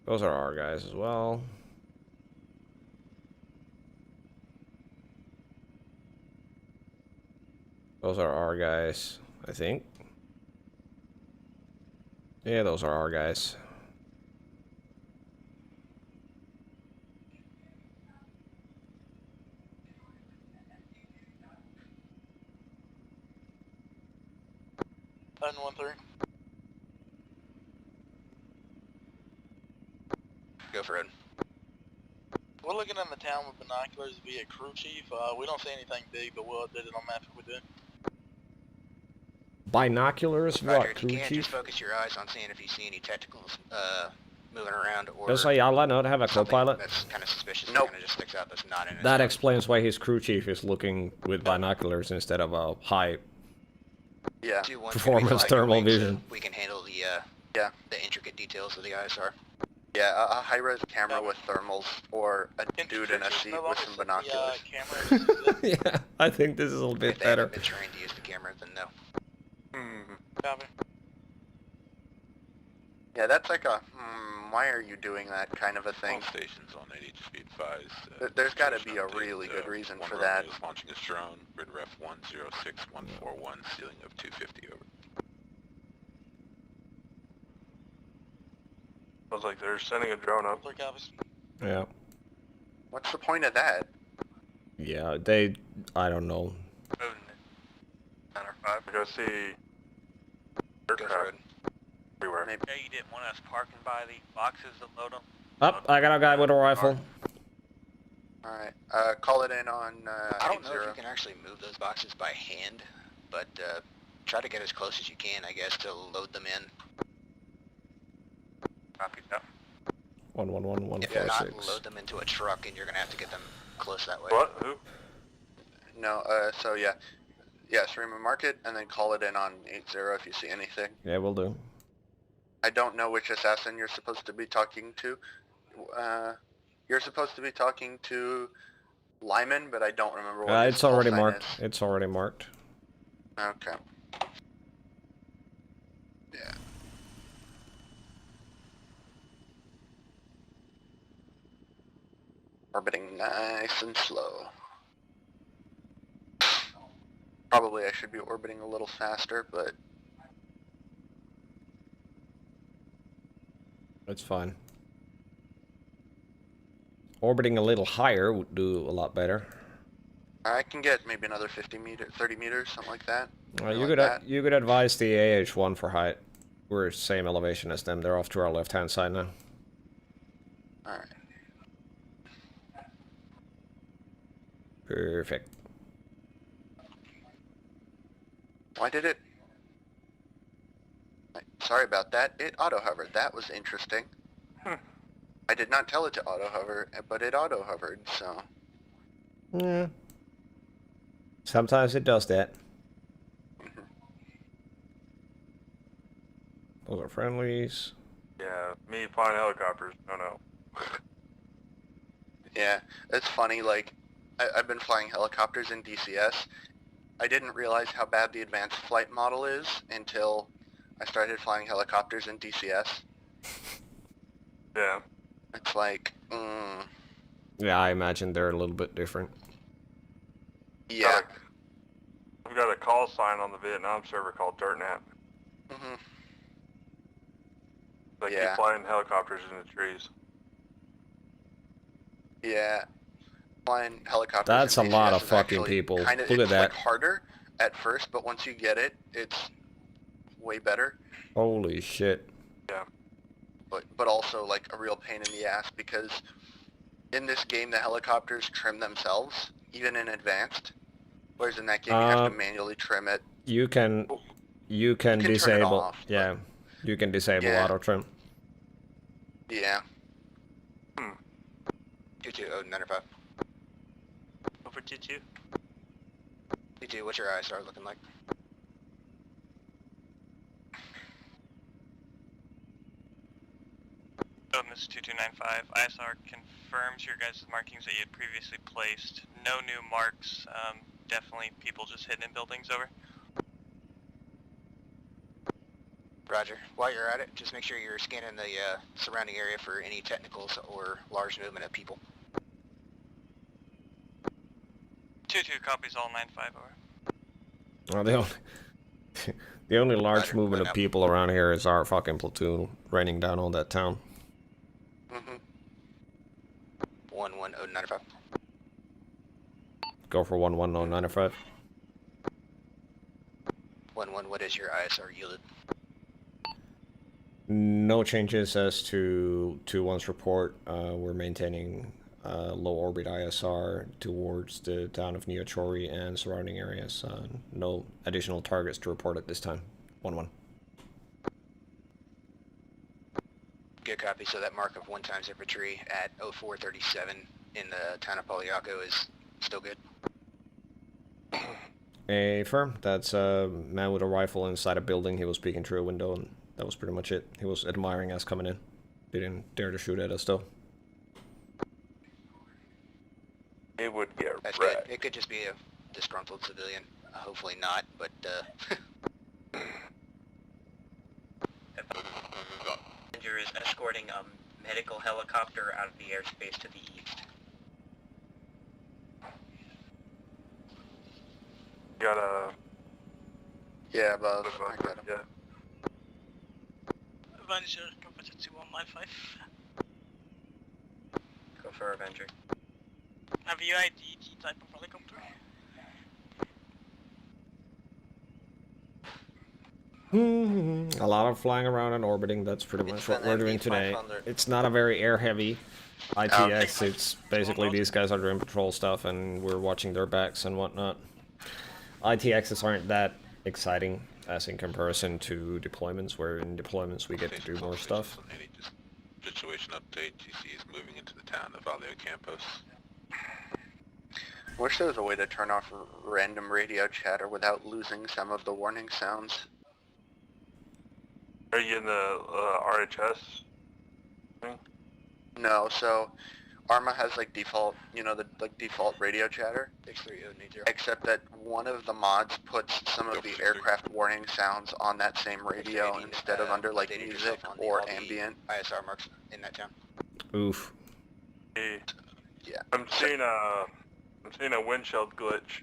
Those are our guys as well. Those are our guys, I think. Yeah, those are our guys. N 1-3. Go for it. We're looking in the town with binoculars via crew chief. We don't see anything big, but we'll update it on map if we do. Binoculars? Roger, What, if crew you can, chief? just focus your eyes on seeing if you see any tacticals moving around or Does Ayala not have a something co-pilot? that's kind of suspicious. Nope. Kind of just sticks out that's not in it. That explains why his crew chief is looking with binoculars instead of a high performance thermal vision. We can handle the the intricate details of the ISR. Yeah, a high-res camera with thermals, or a dude in a seat with some binoculars. Yeah, I think this is a little bit If they better. haven't been trained to use the camera, then no. Copy. Yeah, that's like a, why are you doing that kind of a thing? All stations on 80 speed advised. There's gotta be a really good reason for that. Is launching its drone, grid ref 106141, ceiling of 250 over. Sounds like they're sending a drone up. 3 copies. Yeah. What's the point of that? Yeah, I don't know. 10 or 5. I go see aircraft everywhere. Yeah, you didn't want us parking by the boxes that load them. Up, I got a guy with a rifle. Alright, call it in on, I don't know if 80. you can actually move those boxes by hand, but try to get as close as you can, I guess, to load them in. Copy that. 111 If not, 146. load them into a truck, and you're gonna have to get them close that way. What? Who? No, so yeah. Yeah, Sarima, mark it, and then call it in on 80 if you see anything. Yeah, we'll do. I don't know which assassin you're supposed to be talking to. You're supposed to be talking to Lyman, but I don't remember what his It's already call sign marked. is. It's already marked. Okay. Yeah. Orbiting nice and slow. Probably I should be orbiting a little faster, but It's fine. Orbiting a little higher would do a lot better. I can get maybe another 50 meters, 30 meters, something like that. You could advise the AH-1 for height. We're same elevation as them. They're off to our left-hand side now. Alright. Perfect. Why did it... sorry about that. It auto-hovered. That was interesting. I did not tell it to auto-hover, but it auto-hovered, so... Yeah. Sometimes it does that. Those are friendlies. Yeah, me flying helicopters. No. Yeah, it's funny, like, I've been flying helicopters in DCS. I didn't realize how bad the advanced flight model is until I started flying helicopters in DCS. Yeah. It's like, Yeah, I imagine they're a little bit different. yeah. We've got a call sign on the Vietnam server called DirtNap. They keep flying helicopters in the trees. Yeah. Flying helicopters That's a in lot DCS of is fucking actually people. Kinda, Look at it's that. like harder at first, but once you get it, it's way better. Holy shit. Yeah. But also like a real pain in the ass because in this game the helicopters trim themselves, even in advanced. Whereas in that game you have to manually trim it. You can turn it disable. off, Yeah. You can disable Yeah. auto trim. Yeah. 22095. Over 2-2. 2-2, what's your ISR looking like? Oh, Miss 2295, ISR confirms your guys' markings that you had previously placed. No new marks, definitely people just hidden in buildings, over. Roger. While you're at it, just make sure you're scanning the surrounding area for any technicals or large movement of people. 2-2 copies all 9-5, over. Well, the only large movement of people around here is our fucking platoon raining down on that town. 11095. Go for 11095. 11, what is your ISR yielded? No changes as to 2-1's report. We're maintaining low orbit ISR towards the town of Neochori and surrounding areas. No additional targets to report at this time. 1-1. Good copy. So that mark of 1 times infantry at 0437 in the town of Poliaco is still good? Affirm. That's a man with a rifle inside a building. He was peeking through a window, and that was pretty much it. He was admiring us coming in. He didn't dare to shoot at us, though. It would get That's wrecked. good. It could just be a disgruntled civilian. Hopefully not, but Messenger is escorting a medical helicopter out of the airspace to the east. Got a... Yeah, Buzz. I got him. Yeah. Avenger, over to 2195. Go for Avenger. Have you ID type of helicopter? A lot of flying around and orbiting. That's pretty much what we're doing today. It's not a very air-heavy ITX. It's basically these guys are doing patrol stuff, and we're watching their backs and whatnot. ITXs aren't that exciting as in comparison to deployments, where in deployments we get to do more stuff. Situation update, GC is moving into the town of Valeo Campos. Wish there was a way to turn off random radio chatter without losing some of the warning sounds. Are you in the RHS thing? No, so Arma has like default, you know, the like default radio chatter. 63080. Except that one of the mods puts some of the aircraft warning sounds on that same radio instead of under like music or ambient. ISR marks in that town. Oof. Hey, yeah. I'm seeing a windshield glitch.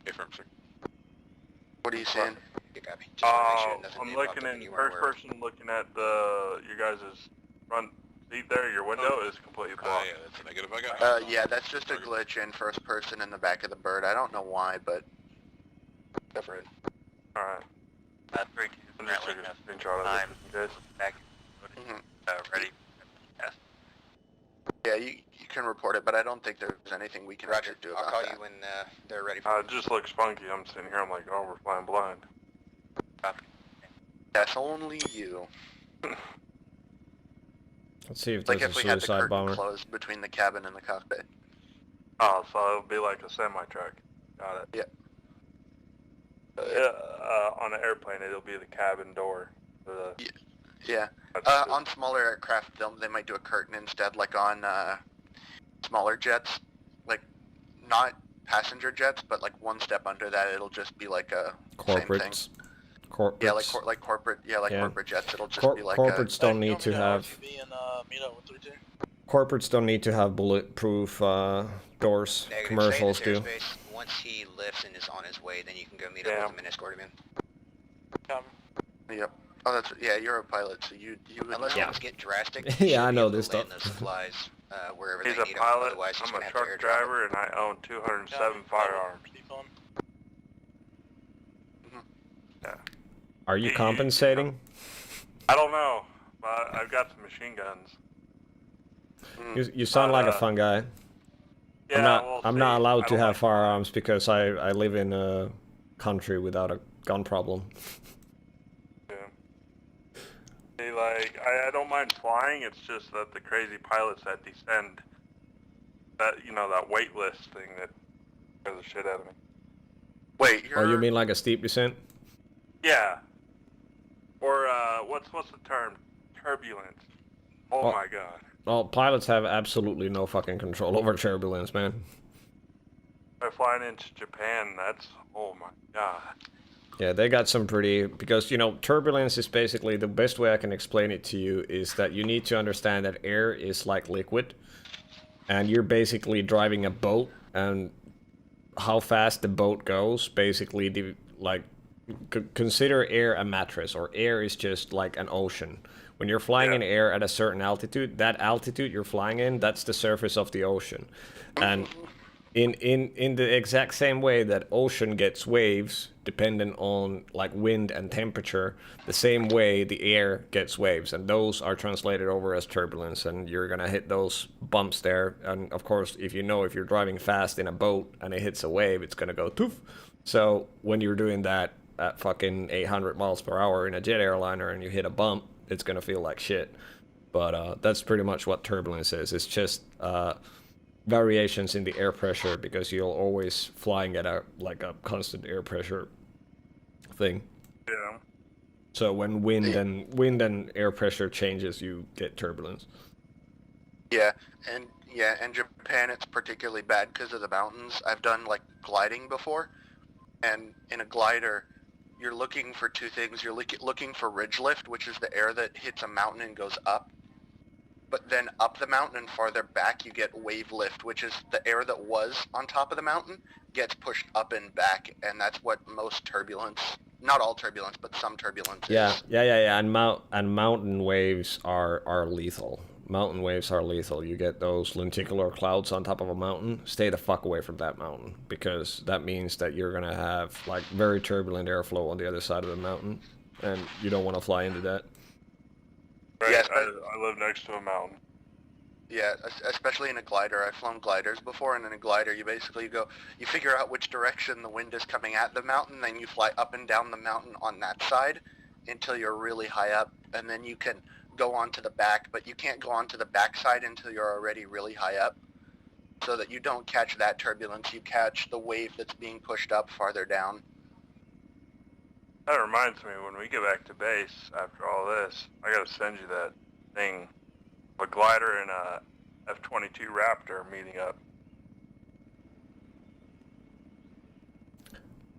What are you seeing? Good copy. I'm looking in first person, looking at you guys' front seat there. Your window is completely blocked. Yeah, that's a negative. I got. Yeah, that's just a glitch in first person in the back of the bird. I don't know why, but. Different. All right. That's pretty I'm just taking a screenshot of it, just in case. Back. Ready. Yes. Yeah, you can report it, but I don't think there's anything we can Roger. do I'll about call that. you when they're ready for It just looks funky. I'm sitting here. I'm like, oh, we're flying blind. That's only you. Let's see if Like there's if a we had the suicide curtain bomber. closed between the cabin and the cockpit. Oh, so it would be like a semi-truck. Got it. Yeah. On an airplane, it'll be the cabin door. Yeah. On smaller aircraft, they might do a curtain instead, like on smaller jets, like not passenger jets, but like one step under that, it'll just be like a Corporates. Corporates. Yeah, like corporate. Yeah, like corporate jets. It'll just be like corporates don't need to have. Corporates don't need to have bulletproof doors. Negative. Commercials Stay in do. this airspace. Once he lifts and is on his way, then you can go meet up with him and escort him in. Yep. Oh, that's you're a pilot, so you would. Unless know. things get drastic. Yeah, I know this stuff. Those supplies wherever He's they a need pilot, them. Otherwise, he's I'm gonna a have to truck air driver, and I own 207 firearms. Yeah. Are you compensating? I don't know, but I've got some machine guns. You sound like a fun guy. Yeah, I'm not allowed to have firearms because I live in a country without a gun problem. See, like, I don't mind flying, it's just that the crazy pilots that descend, that, that wait list thing that scares the shit out of me. Wait, Oh, you mean like a steep descent? Yeah. Or, what's the term? Turbulence. Oh my god. Well, pilots have absolutely no fucking control over turbulence, man. If I'm flying into Japan, that's, oh my god. Yeah, they got some pretty, because, turbulence is basically, the best way I can explain it to you is that you need to understand that air is like liquid, and you're basically driving a boat, and how fast the boat goes, basically, consider air a mattress, or air is just like an ocean. When you're flying in air at a certain altitude, that altitude you're flying in, that's the surface of the ocean. And in the exact same way that ocean gets waves dependent on like wind and temperature, the same way the air gets waves, and those are translated over as turbulence, and you're gonna hit those bumps there. And of course, if you're driving fast in a boat and it hits a wave, it's gonna go toof. So when you're doing that at fucking 800 miles per hour in a jet airliner and you hit a bump, it's gonna feel like shit. But that's pretty much what turbulence is. It's just variations in the air pressure, because you're always flying at a constant air pressure thing. Yeah. So when wind and air pressure changes, you get turbulence. Yeah, and Japan it's particularly bad because of the mountains. I've done like gliding before, and in a glider, you're looking for two things. You're looking for ridge lift, which is the air that hits a mountain and goes up. But then up the mountain and farther back, you get wave lift, which is the air that was on top of the mountain gets pushed up and back, and that's what most turbulence, not all turbulence, but some turbulence is. Yeah. And mountain waves are lethal. Mountain waves are lethal. You get those lenticular clouds on top of a mountain. Stay the fuck away from that mountain, because that means that you're gonna have like very turbulent airflow on the other side of the mountain, and you don't want to fly into that. Right, Yes, I live next to a mountain. Yeah, especially in a glider. I've flown gliders before, and in a glider, you basically you figure out which direction the wind is coming at the mountain, then you fly up and down the mountain on that side until you're really high up, and then you can go onto the back, but you can't go onto the back side until you're already really high up, so that you don't catch that turbulence. You catch the wave that's being pushed up farther down. That reminds me, when we get back to base after all this, I gotta send you that thing. A glider and a F-22 Raptor meeting up.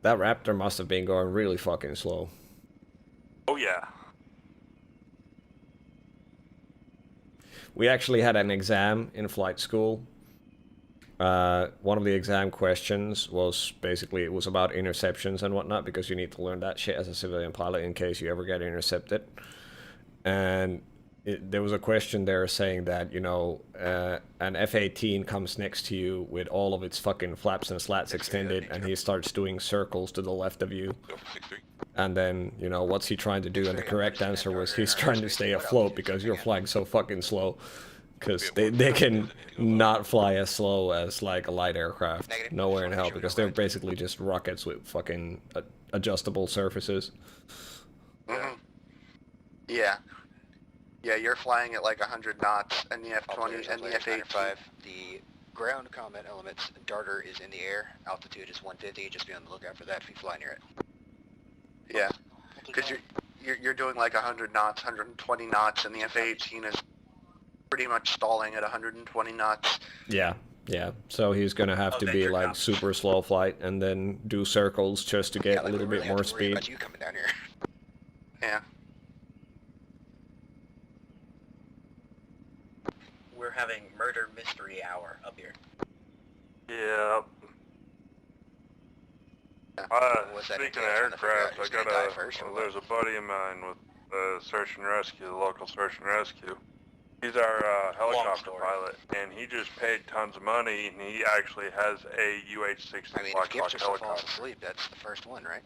That Raptor must have been going really fucking slow. Oh yeah. We actually had an exam in flight school. One of the exam questions was basically, it was about interceptions and whatnot, because you need to learn that shit as a civilian pilot in case you ever get intercepted. And there was a question there saying that, an F-18 comes next to you with all of its fucking flaps and slats extended, and he starts doing circles to the left of you. And then, what's he trying to do? And the correct answer was he's trying to stay afloat because you're flying so fucking slow. Because they can not fly as slow as like a light aircraft. Nowhere in hell, because they're basically just rockets with fucking adjustable surfaces. Mm-hmm. Yeah. Yeah, you're flying at like 100 knots, and the All F-20 players, and the players, F-18. 5. The ground combat element's darter is in the air. Altitude is 150. Just be on the lookout for that if you fly near it. Yeah, because you're doing like 100 knots, 120 knots, and the F-18 is pretty much stalling at 120 knots. Yeah, yeah. So he's gonna have to be like super slow flight and then do circles just to get a little bit more speed. About you coming down here. Yeah. We're having murder mystery hour up here. Yeah. Speaking of aircraft, I got there's a buddy of mine with search and rescue, the local search and rescue. He's our helicopter pilot, and he just paid tons of money, and he actually has a UH-60 I mean, if Gipster falls asleep, that's the first one, right?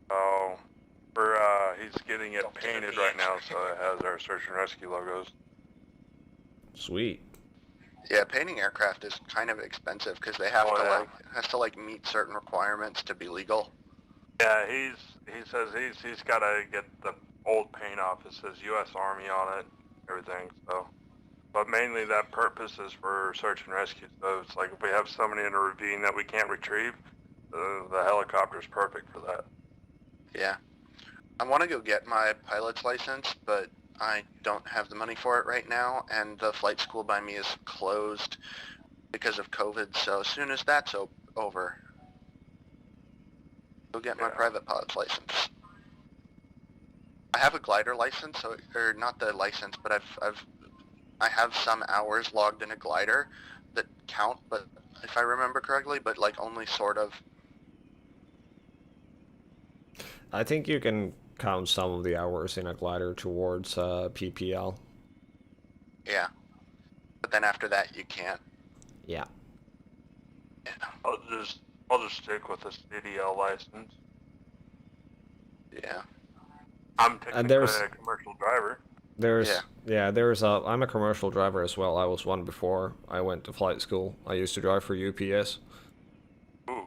So, he's getting it painted right now, so it has our search and rescue logos. Sweet. Yeah, painting aircraft is kind of expensive because they have to like meet certain requirements to be legal. Yeah, he says he's got to get the old paint off. It says U.S. Army on it, everything. So, but mainly that purpose is for search and rescue. So it's like if we have somebody in a ravine that we can't retrieve, the helicopter's perfect for that. Yeah, I want to go get my pilot's license, but I don't have the money for it right now, and the flight school by me is closed because of COVID. So as soon as that's over, go get my private pilot's license. I have a glider license, or not the license, but I have some hours logged in a glider that count, but if I remember correctly, but like only sort of. I think you can count some of the hours in a glider towards PPL. Yeah, but then after that you can't. Yeah. I'll just stick with the CDL license. Yeah. I'm technically a commercial driver. I'm a commercial driver as well. I was one before I went to flight school. I used to drive for UPS. Ooh.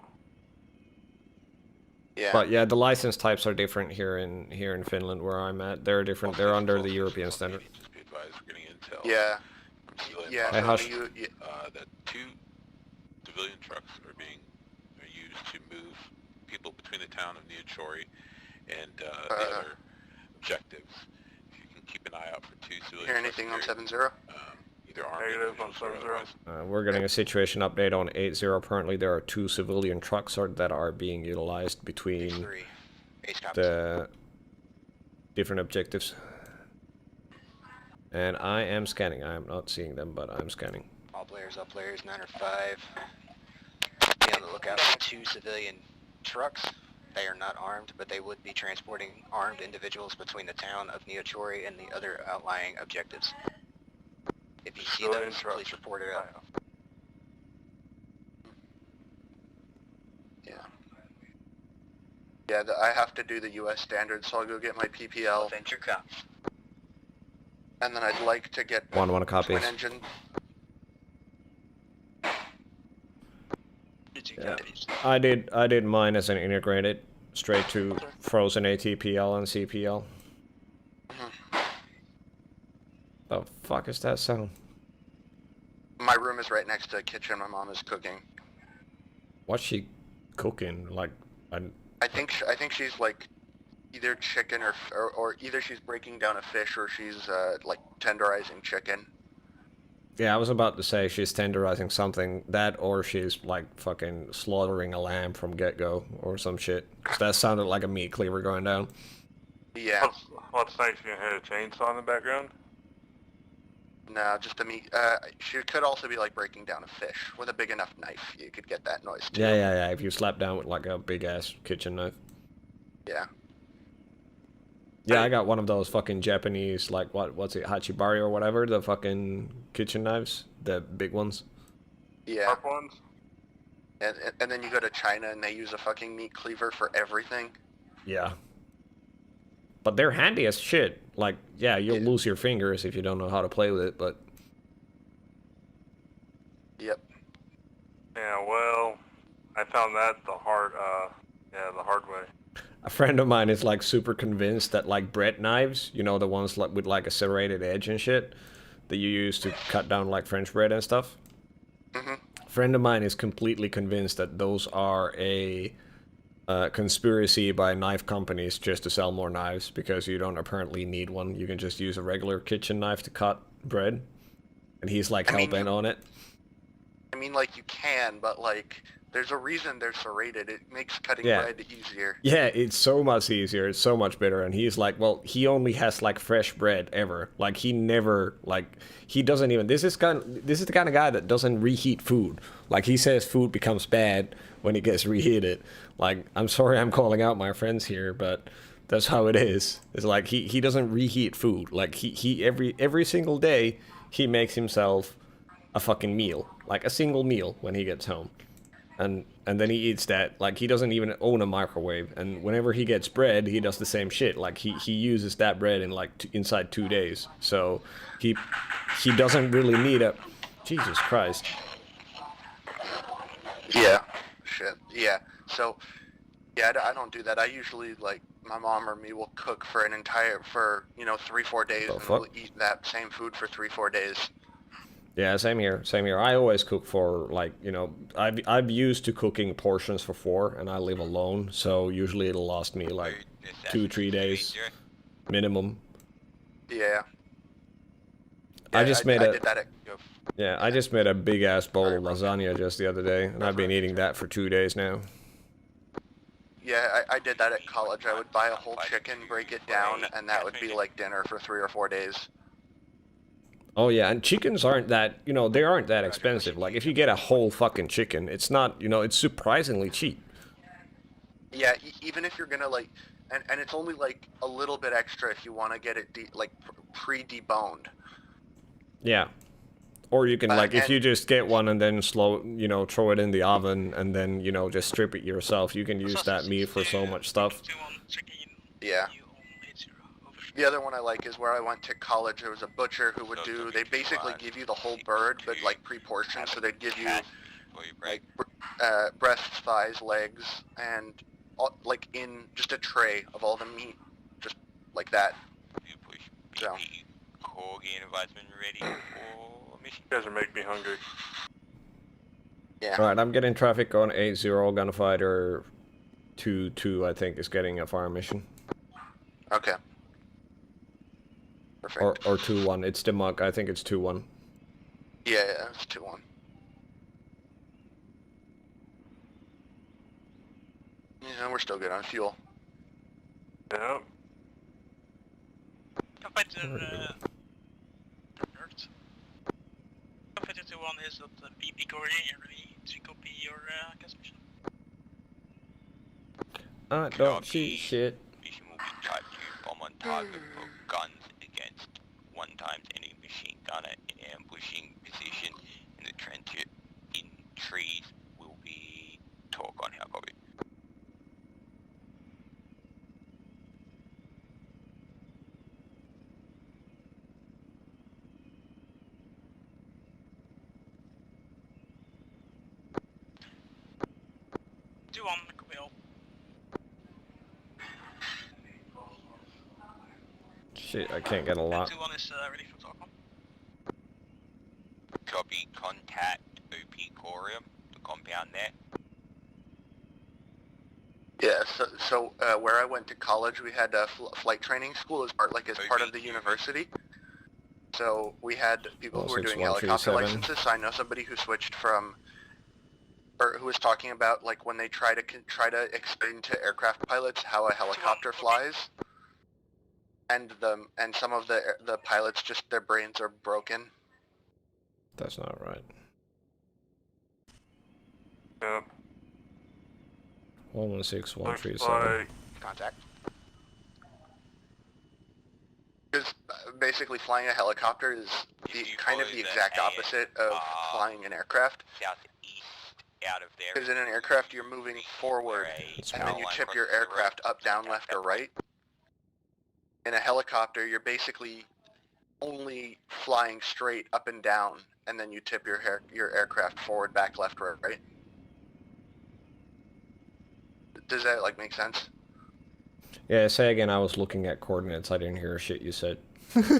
Yeah. But yeah, the license types are different here in Finland where I'm at. They're different. They're under the European standard. Yeah. Yeah. Hey, Hush. That 2 civilian trucks are used to move people between the town of Neochori and the other objectives. If you can keep an eye out for 2 civilian Hear anything on 7-0? Either armed individuals or otherwise. We're getting a situation update on 8-0. Apparently there are 2 civilian trucks that are being utilized between the different objectives. And I am scanning. I am not seeing them, but I'm scanning. All players, 9 or 5. Be on the lookout for 2 civilian trucks. They are not armed, but they would be transporting armed individuals between the town of Neochori and the other outlying objectives. If you see those, please report it out. Yeah. Yeah, I have to do the U.S. standard, so I'll go get my PPL. Venture cop. And then I'd like to get one copy. twin engine. Yeah. I did mine as an integrated, straight to frozen ATPL and CPL. The fuck is that sound? My room is right next to the kitchen. My mom is cooking. What's she cooking? Like, I think she's like either chicken or either she's breaking down a fish or she's like tenderizing chicken. yeah, I was about to say she's tenderizing something, that or she's like fucking slaughtering a lamb from get-go or some shit. 'Cause that sounded like a meat cleaver going down. Yeah. What's nice, you can hear a chainsaw in the background? No, just a meat. She could also be like breaking down a fish with a big enough knife. You could get that noise too. Yeah. If you slap down with like a big ass kitchen knife. Yeah. Yeah, I got one of those fucking Japanese, like what's it, Hachibari or whatever, the fucking kitchen knives, the big ones. Yeah. Sharp ones? And then you go to China and they use a fucking meat cleaver for everything. Yeah. But they're handy as shit. Like, yeah, you'll lose your fingers if you don't know how to play with it, but... Yep. Yeah, well, I found that the hard way. A friend of mine is like super convinced that like bread knives, you know, the ones like with like a serrated edge and shit that you use to cut down like French bread and stuff. Mm-hmm. A friend of mine is completely convinced that those are a conspiracy by knife companies just to sell more knives because you don't apparently need one. You can just use a regular kitchen knife to cut bread. And he's like hell-bent on it. I mean, like, you can, but, like, there's a reason they're serrated. It makes cutting Yeah. bread easier. Yeah, it's so much easier. It's so much better. And he's like, well, he only has like fresh bread ever. Like he never he doesn't even. This is the kind of guy that doesn't reheat food. Like he says, food becomes bad when it gets reheated. Like I'm sorry, I'm calling out my friends here, but that's how it is. It's like he doesn't reheat food. Like he every single day he makes himself a fucking meal, like a single meal when he gets home. And then he eats that. Like he doesn't even own a microwave. And whenever he gets bread, he does the same shit. Like he uses that bread in like inside 2 days. So he doesn't really need a. Jesus Christ. Yeah. Shit. Yeah. So, yeah, I don't do that. I usually, like, my mom or me will cook for 3-4 days, and we'll eat that same food for 3-4 days. Yeah, same here. Same here. I always cook for like, you know, I'm used to cooking portions for 4, and I live alone, so usually it'll last me like 2-3 days minimum. Yeah. I just made did that I just made a big ass bowl of lasagna just the other day, and I've been eating that for 2 days now. Yeah, I did that at college. I would buy a whole chicken, break it down, and that would be like dinner for 3 or 4 days. Oh yeah, and chickens aren't that, you know, they aren't that expensive. Like if you get a whole fucking chicken, it's not, you know, it's surprisingly cheap. Yeah, even if you're gonna like, and it's only like a little bit extra if you want to get it pre-deboned. Yeah. Or you can like, if you just get one and then throw it in the oven and then, you know, just strip it yourself, you can use that meat for so much stuff. Yeah. The other one I like is where I went to college. There was a butcher who would they basically give you the whole bird, but like pre-portioned. So they'd give you like breasts, thighs, legs, and like in just a tray of all the meat, just like that. So. You guys are making me hungry. Yeah. Alright, I'm getting traffic on 80 Gunfighter 2-2, I think, is getting a fire mission. Okay. Perfect. Or 2-1. It's the mug. I think it's 2-1. Yeah, it's 2-1. Yeah, we're still good on fuel. Yep. Competitor 2-1 is at the PP coordinator, ready to copy your cast mission. I don't see shit. Mission will be type 2, bomb on target for guns against 1 times enemy machine gunner in ambushing position in the trench in trees will be talk on how copy. Shit, I can't get a lot. 2-1 is ready for talk on. Copy, contact OP Corium, the compound there. Yeah, so where I went to college, we had a flight training school as part of the university. So we had people who were doing helicopter licenses. So I know somebody who switched from, or who was talking about like when they try to explain to aircraft pilots how a helicopter flies, and some of the pilots just their brains are broken. That's not right. Yep. 116137. Contact. Because basically flying a helicopter is kind of the exact opposite of flying an aircraft. Because in an aircraft you're moving forward, and then you tip your aircraft up, down, left, or right. In a helicopter, you're basically only flying straight up and down, and then you tip your aircraft forward, back, left, right. Does that make sense? Yeah, say again. I was looking at coordinates. I didn't hear shit you said.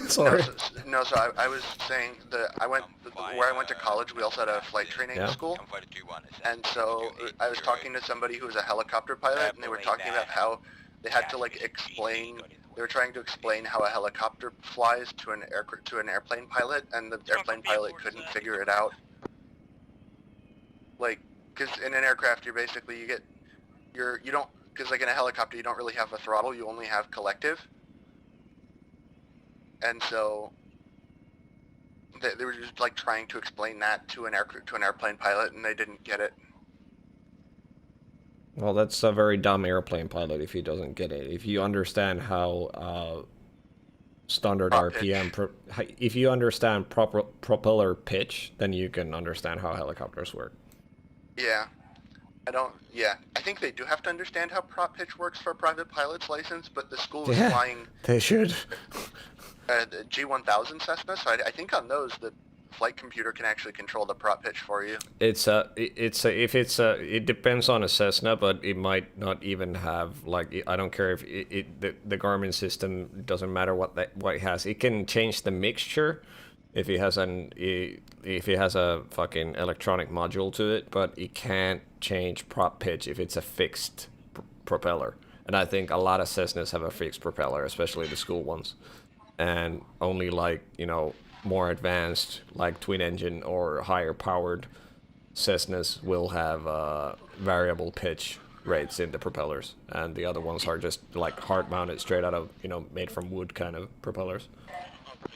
Sorry. So I was saying where I went to college, we also had a flight training school, and so I was talking to somebody who was a helicopter pilot, and they were talking about how they had to like explain. They were trying to explain how a helicopter flies to an airplane pilot, and the airplane pilot couldn't figure it out. Like, because in an aircraft, you're basically you don't because like in a helicopter, you don't really have a throttle. You only have collective. And so they were just like trying to explain that to an airplane pilot, and they didn't get it. Well, that's a very dumb airplane pilot if he doesn't get it. If you understand how standard RPM, if you understand proper propeller pitch, then you can understand how helicopters work. Yeah, I think they do have to understand how prop pitch works for a private pilot's license, but the school is flying. They should. The G1000 Cessna, so I think on those the flight computer can actually control the prop pitch for you. It depends on a Cessna, but it might not even have like I don't care if the Garmin system doesn't matter what it has. It can change the mixture if it has a fucking electronic module to it, but it can't change prop pitch if it's a fixed propeller. And I think a lot of Cessnas have a fixed propeller, especially the school ones. And only like, you know, more advanced like twin engine or higher powered Cessnas will have variable pitch rates in the propellers, and the other ones are just like hard mounted straight out of, you know, made from wood kind of propellers.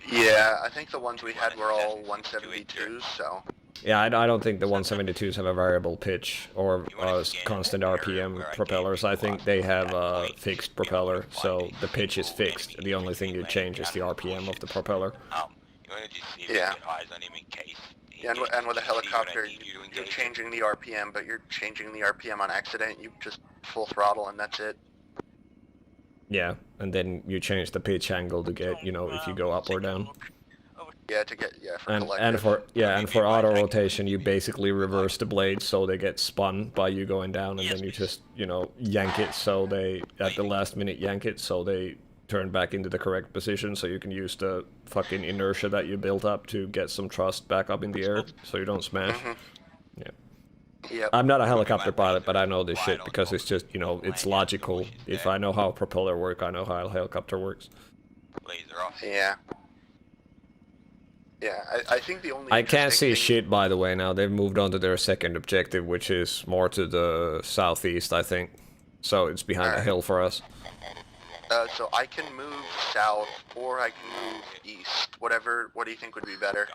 Yeah, I think the ones we had were all 172s, so yeah, I don't think the 172s have a variable pitch or constant RPM propellers. I think they have a fixed propeller, so the pitch is fixed. The only thing you change is the RPM of the propeller. Yeah. Yeah, and with a helicopter, you're changing the RPM, but you're changing the RPM on accident. You just full throttle, and that's it. Yeah, and then you change the pitch angle to get, you know, if you go up or down. Yeah, for and for auto rotation, you basically reverse the blades so they get spun by you going down, and then you just, you know, yank it so they at the last minute yank it so they turn back into the correct position, so you can use the fucking inertia that you built up to get some thrust back up in the air so you don't smash. Yeah. Yep. I'm not a helicopter pilot, but I know this shit because it's just, you know, it's logical. If I know how a propeller works, I know how a helicopter works. Yeah. Yeah, I think the only... I can't see shit, by the way, now. They've moved on to their second objective, which is more to the southeast, I think. So it's behind a hill for us. So I can move south, or I can move east. Whatever, what do you think would be better?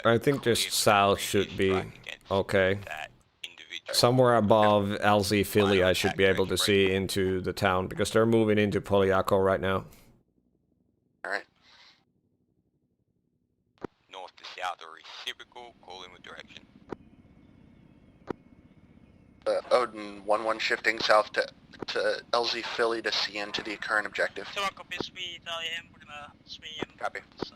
I think just south should be okay. Somewhere above LZ Philly, I should be able to see into the town, because they're moving into Poliaco right now. Alright. North to south or reciprocal, call in with direction. Odin 1-1 shifting south to LZ Philly to CN to the current objective. So copy, speed, IM, we're gonna speed in. Copy. So.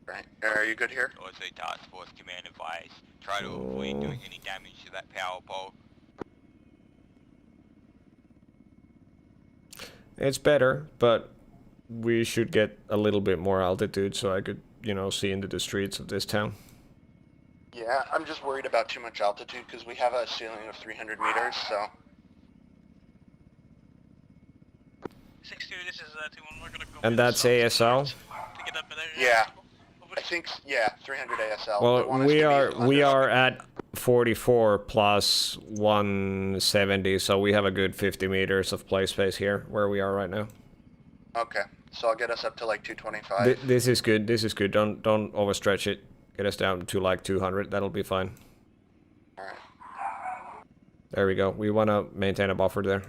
Right, are you good here? Also task force command advise, try to avoid doing any damage to that power pole. It's better, but we should get a little bit more altitude so I could, you know, see into the streets of this town. Yeah, I'm just worried about too much altitude because we have a ceiling of 300 meters, so... 6-2, this is 2-1, we're gonna go... And that's ASL? Yeah. I think, yeah, 300 ASL. Well, we are at 44 plus 170, so we have a good 50 meters of play space here, where we are right now. Okay, so I'll get us up to like 225. This is good, this is good. Don't overstretch it. Get us down to like 200, that'll be fine. Alright. There we go. We want to maintain a buffer there.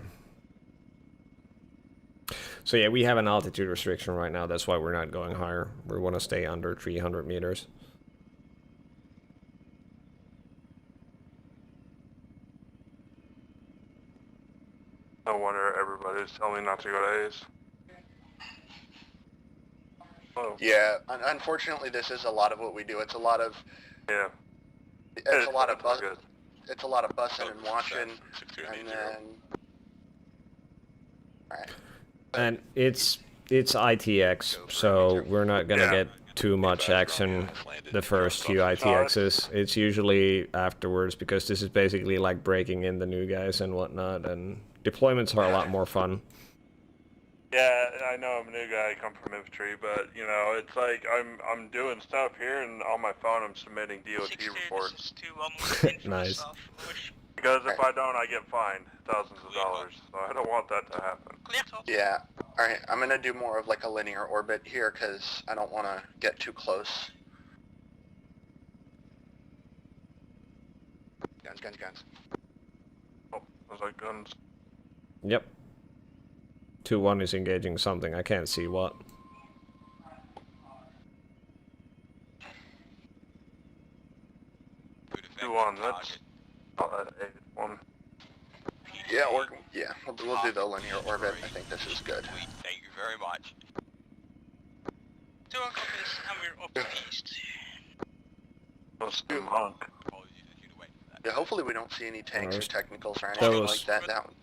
So yeah, we have an altitude restriction right now, that's why we're not going higher. We want to stay under 300 meters. No wonder everybody's telling me not to go to A's. Yeah, unfortunately, this is a lot of what we do. It's a lot of it's a lot of bus. It's a lot of bussing and watching, and then. Alright. And it's ITX, so we're not gonna get too much action the first few ITXs. It's usually afterwards, because this is basically like breaking in the new guys and whatnot, and deployments are a lot more fun. Yeah, I know I'm a new guy, I come from infantry, but you know, it's like I'm doing stuff here, and on my phone I'm submitting DOT reports. Nice. Because if I don't, I get fined thousands of dollars, so I don't want that to happen. Yeah. Alright, I'm gonna do more of like a linear orbit here, because I don't want to get too close. Guns. Oh, those are guns. Yep. 2-1 is engaging something. I can't see what. Two on. That's not that 8-1. Yeah, we'll do the linear orbit. I think this is good. Thank you very much. 2-1 copies, and we're up east. Yeah, hopefully we don't see any tanks or technicals or That anything was- like that. That one.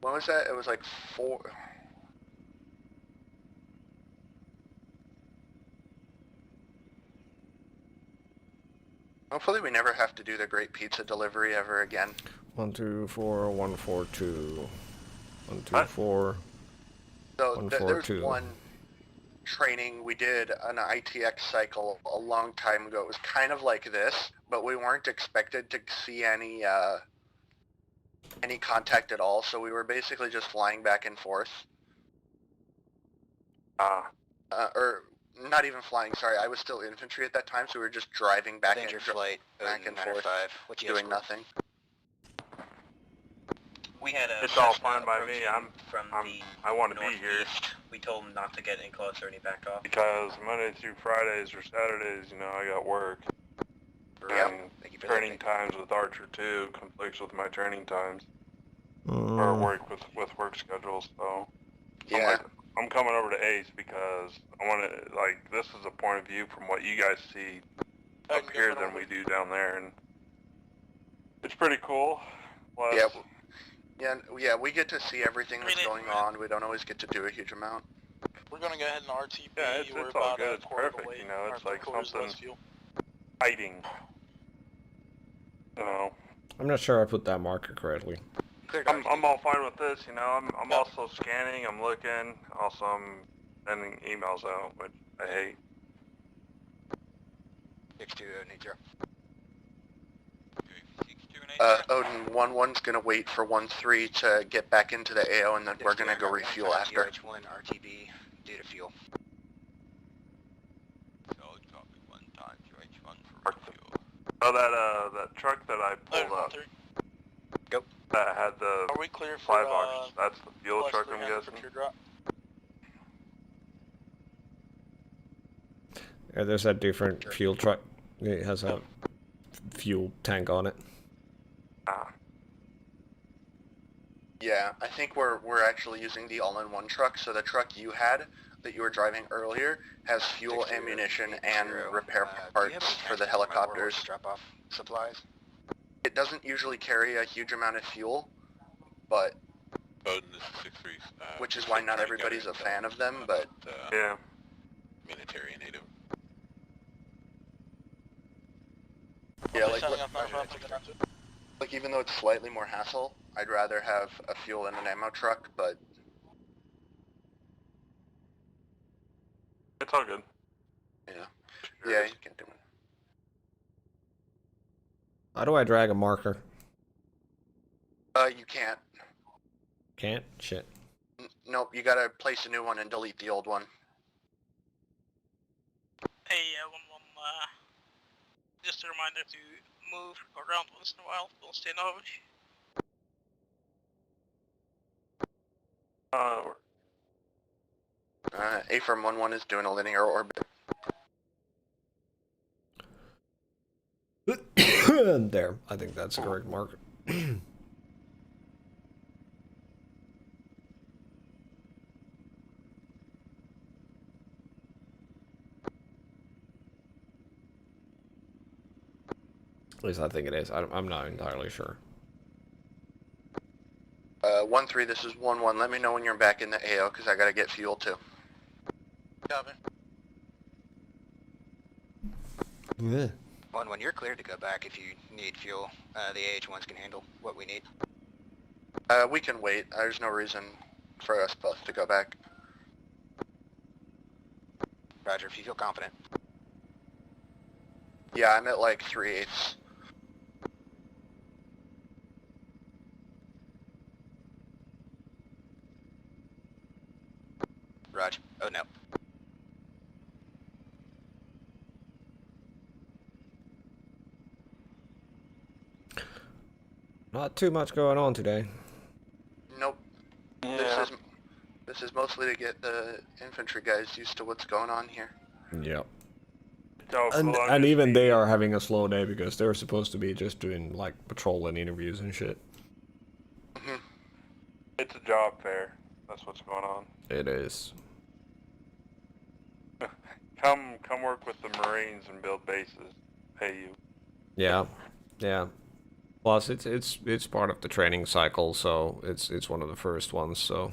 What was that? It was like 4. Hopefully we never have to do the great pizza delivery ever again. 1, 2, 4, 1, 4, 2. 1, 2, 4. So 1, there's 4, 2. one training we did an ITX cycle a long time ago. It was kind of like this, but we weren't expected to see any contact at all, so we were basically just flying back and forth. Or not even flying, sorry, I was still infantry at that time, so we were just driving back and flight, back and forth, What's doing nothing. We had a It's all Cessna fine by me. approaching from I want to the be here northeast. We told him not to get any closer, and he backed off. because Monday through Fridays or Saturdays, you know, I got work. And training times with Archer 2 conflicts with my training times. Or work with work schedules, so. Yeah. I'm coming over to Ace because I want to, like, this is a point of view from what you guys see up here than we do down there, and it's pretty cool. Plus, Yeah, we get to see everything that's going on. We don't always get to do a huge amount. We're gonna go ahead and RTP. Yeah, it's We're all about good. a It's quarter of the perfect, way, you know, or it's like 3/4 something less fuel. hiding. You know. I'm not sure I put that marker correctly. I'm all fine with this, you know. I'm also scanning, I'm looking, also I'm sending emails out, which I hate. 6280. Odin, 1-1's gonna wait for 1-3 to get back into the AO, and then we're gonna go refuel after. UH-1 RTB due to fuel. Oh, that truck that I pulled up. Go. That had the Are we clear for, fly box. That's the fuel plus truck, I'm 300 guessing. for teardrop? Yeah, there's a different fuel truck. It has a fuel tank on it. Yeah, I think we're actually using the all-in-one truck. So the truck you had that you were driving earlier has fuel, ammunition, and repair parts for the helicopters. Drop off supplies. It doesn't usually carry a huge amount of fuel, but Odin, this is 6-3. which is why not everybody's a fan of them. But yeah, military native. yeah, like even though it's slightly more hassle, I'd rather have a fuel and an ammo truck. But it's all good. Yeah, you can't do it. How do I drag a marker? You can't. Can't? Shit. Nope, you gotta place a new one and delete the old one. Hey, 1-1, just a reminder to move around once in a while. Don't stay in a hush. A firm 1-1 is doing a linear orbit. There. I think that's the correct marker. At least I think it is. I'm not entirely sure. 1-3, this is 1-1. Let me know when you're back in the AO, because I gotta get fuel too. Copy. 1-1, you're cleared to go back if you need fuel. The AH-1s can handle what we need. We can wait. There's no reason for us both to go back. Roger, if you feel confident. Yeah, I'm at like 3/8. Roger. Oh no. Not too much going on today. Nope. Yeah. This is mostly to get the infantry guys used to what's going on here. Yep. So, And even they are having a slow day because they're supposed to be just doing like patrol and interviews and shit. It's a job fair. That's what's going on. It is. Come work with the Marines and build bases. Pay you. Yeah, yeah. Plus, it's part of the training cycle, so it's one of the first ones. So.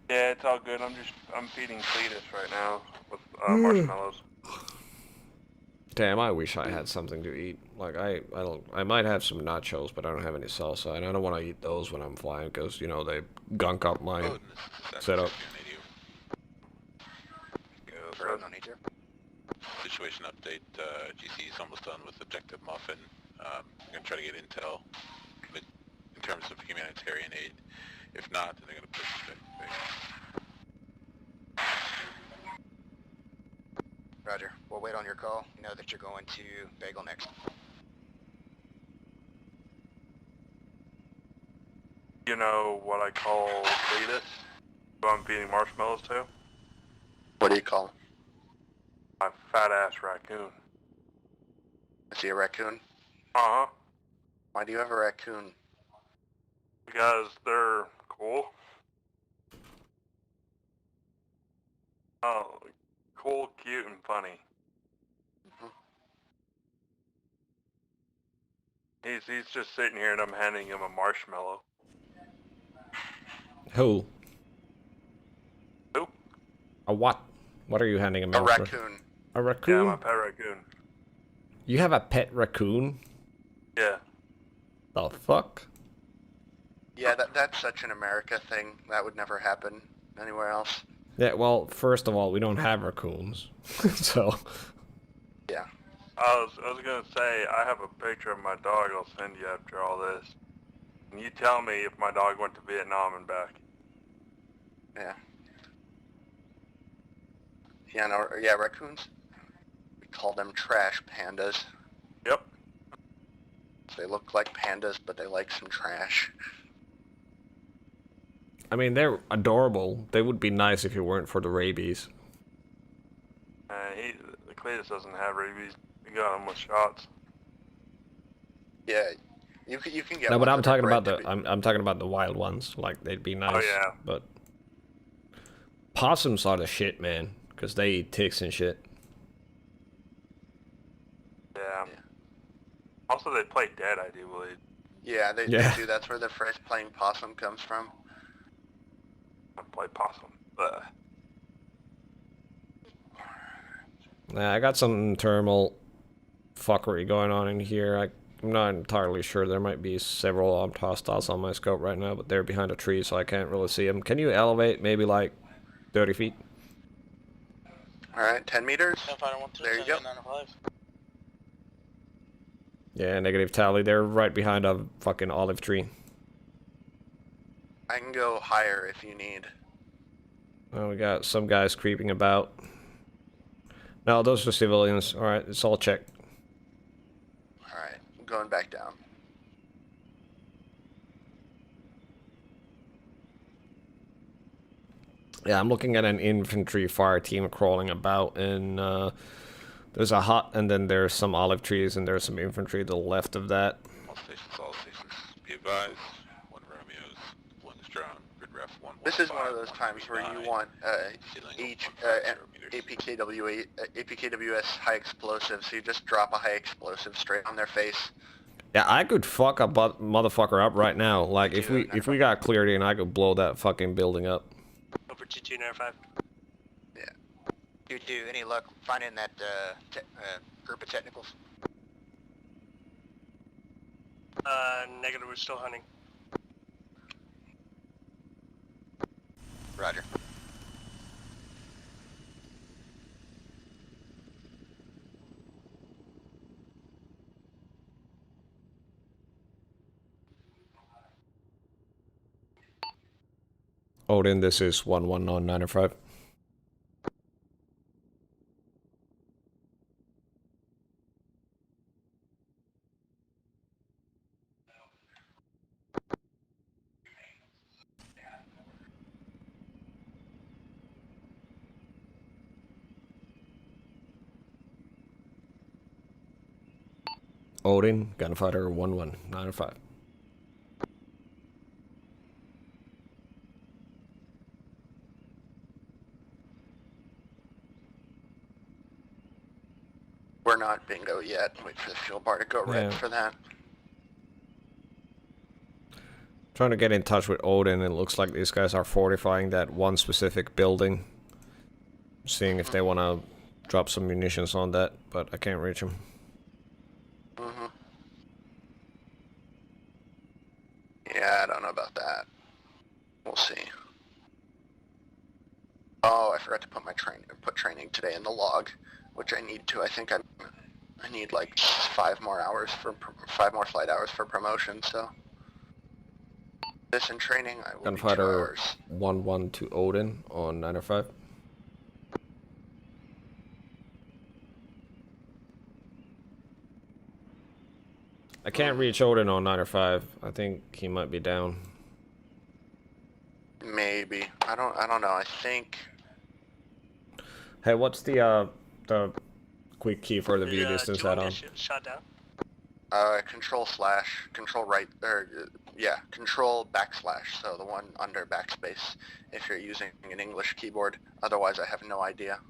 Yeah, it's all good. I'm feeding Cletus right now with marshmallows. Damn, I wish I had something to eat. Like I might have some nachos, but I don't have any salsa, and I don't want to eat those when I'm flying because you know they gunk up my setup. Situation update, GC is almost done with Objective Muffin. I'm going to try to get intel in terms of humanitarian aid. If not, then they're going to push it. Roger. We'll wait on your call. You know that you're going to Bagel next. You know what I call Cletus? Who I'm feeding marshmallows to? What do you call him? My fat ass raccoon. Is he a raccoon? Uh-huh. Why do you have a raccoon? Because they're cool. Oh, cool, cute, and funny. He's just sitting here and I'm handing him a marshmallow. Who? Who? A what? What are you handing him? A raccoon. A raccoon? Yeah, my pet raccoon. You have a pet raccoon? Yeah. The fuck? Yeah, that's such an America thing. That would never happen anywhere else. Yeah, well, first of all, we don't have raccoons, so. Yeah. I was gonna say, I have a picture of my dog I'll send you after all this. And you tell me if my dog went to Vietnam and back. Yeah. Yeah, no, yeah, raccoons. We call them trash pandas. Yep. They look like pandas, but they like some trash. I mean, they're adorable. They would be nice if it weren't for the rabies. The Cletus doesn't have rabies. We got him with shots. Yeah, you can get. No, but ones I'm that are talking bred about to the be- I'm talking about the wild ones. Like they'd be nice. Oh yeah. But possums are the shit, man, because they eat ticks and shit. Yeah. Also, they play dead, I do believe. Yeah, they do. That's where the phrase "playing possum" comes from. I play possum. Ugh. I got some thermal fuckery going on in here. I'm not entirely sure. There might be several armed hostiles on my scope right now, but they're behind a tree, so I can't really see them. Can you elevate maybe like 30 feet? All right, 10 meters. There you go. Yeah, negative tally. They're right behind a fucking olive tree. I can go higher if you need. Oh, we got some guys creeping about. No, those are civilians. Alright, it's all checked. Alright, I'm going back down. Yeah, I'm looking at an infantry fire team crawling about, and there's a hut, and then there's some olive trees, and there's some infantry to the left of that. All stations, be advised. 1 Romeo's, 1 is drawn, grid ref 1-1. This is one of those times where you want each APKWS high explosive, so you just drop a high explosive straight on their face. Yeah, I could fuck a motherfucker up right now. Like, if we got clarity, and I could blow that fucking building up. Over 2295. Yeah. Do any luck finding that group of technicals? Negative, we're still hunting. Roger. Odin, this is 11995. Odin, gunfighter 1195. We're not bingo yet. Wait for the fuel bar to go red for that. Trying to get in touch with Odin, and it looks like these guys are fortifying that one specific building. Seeing if they want to drop some munitions on that, but I can't reach them. Yeah, I don't know about that. We'll see. Oh, I forgot to put my training today in the log, which I need to. I think I need like 5 more flight hours for promotion. So this in training, I will Gunfighter 1-1 to Odin on 905. I can't reach Odin on 905. I think he might be down. Maybe. I don't know. I think. Hey, what's the quick key for the view distance add-on? Shot down. Control right, or yeah, control backslash. So the one under backspace if you're using an English keyboard. Otherwise, I have no idea.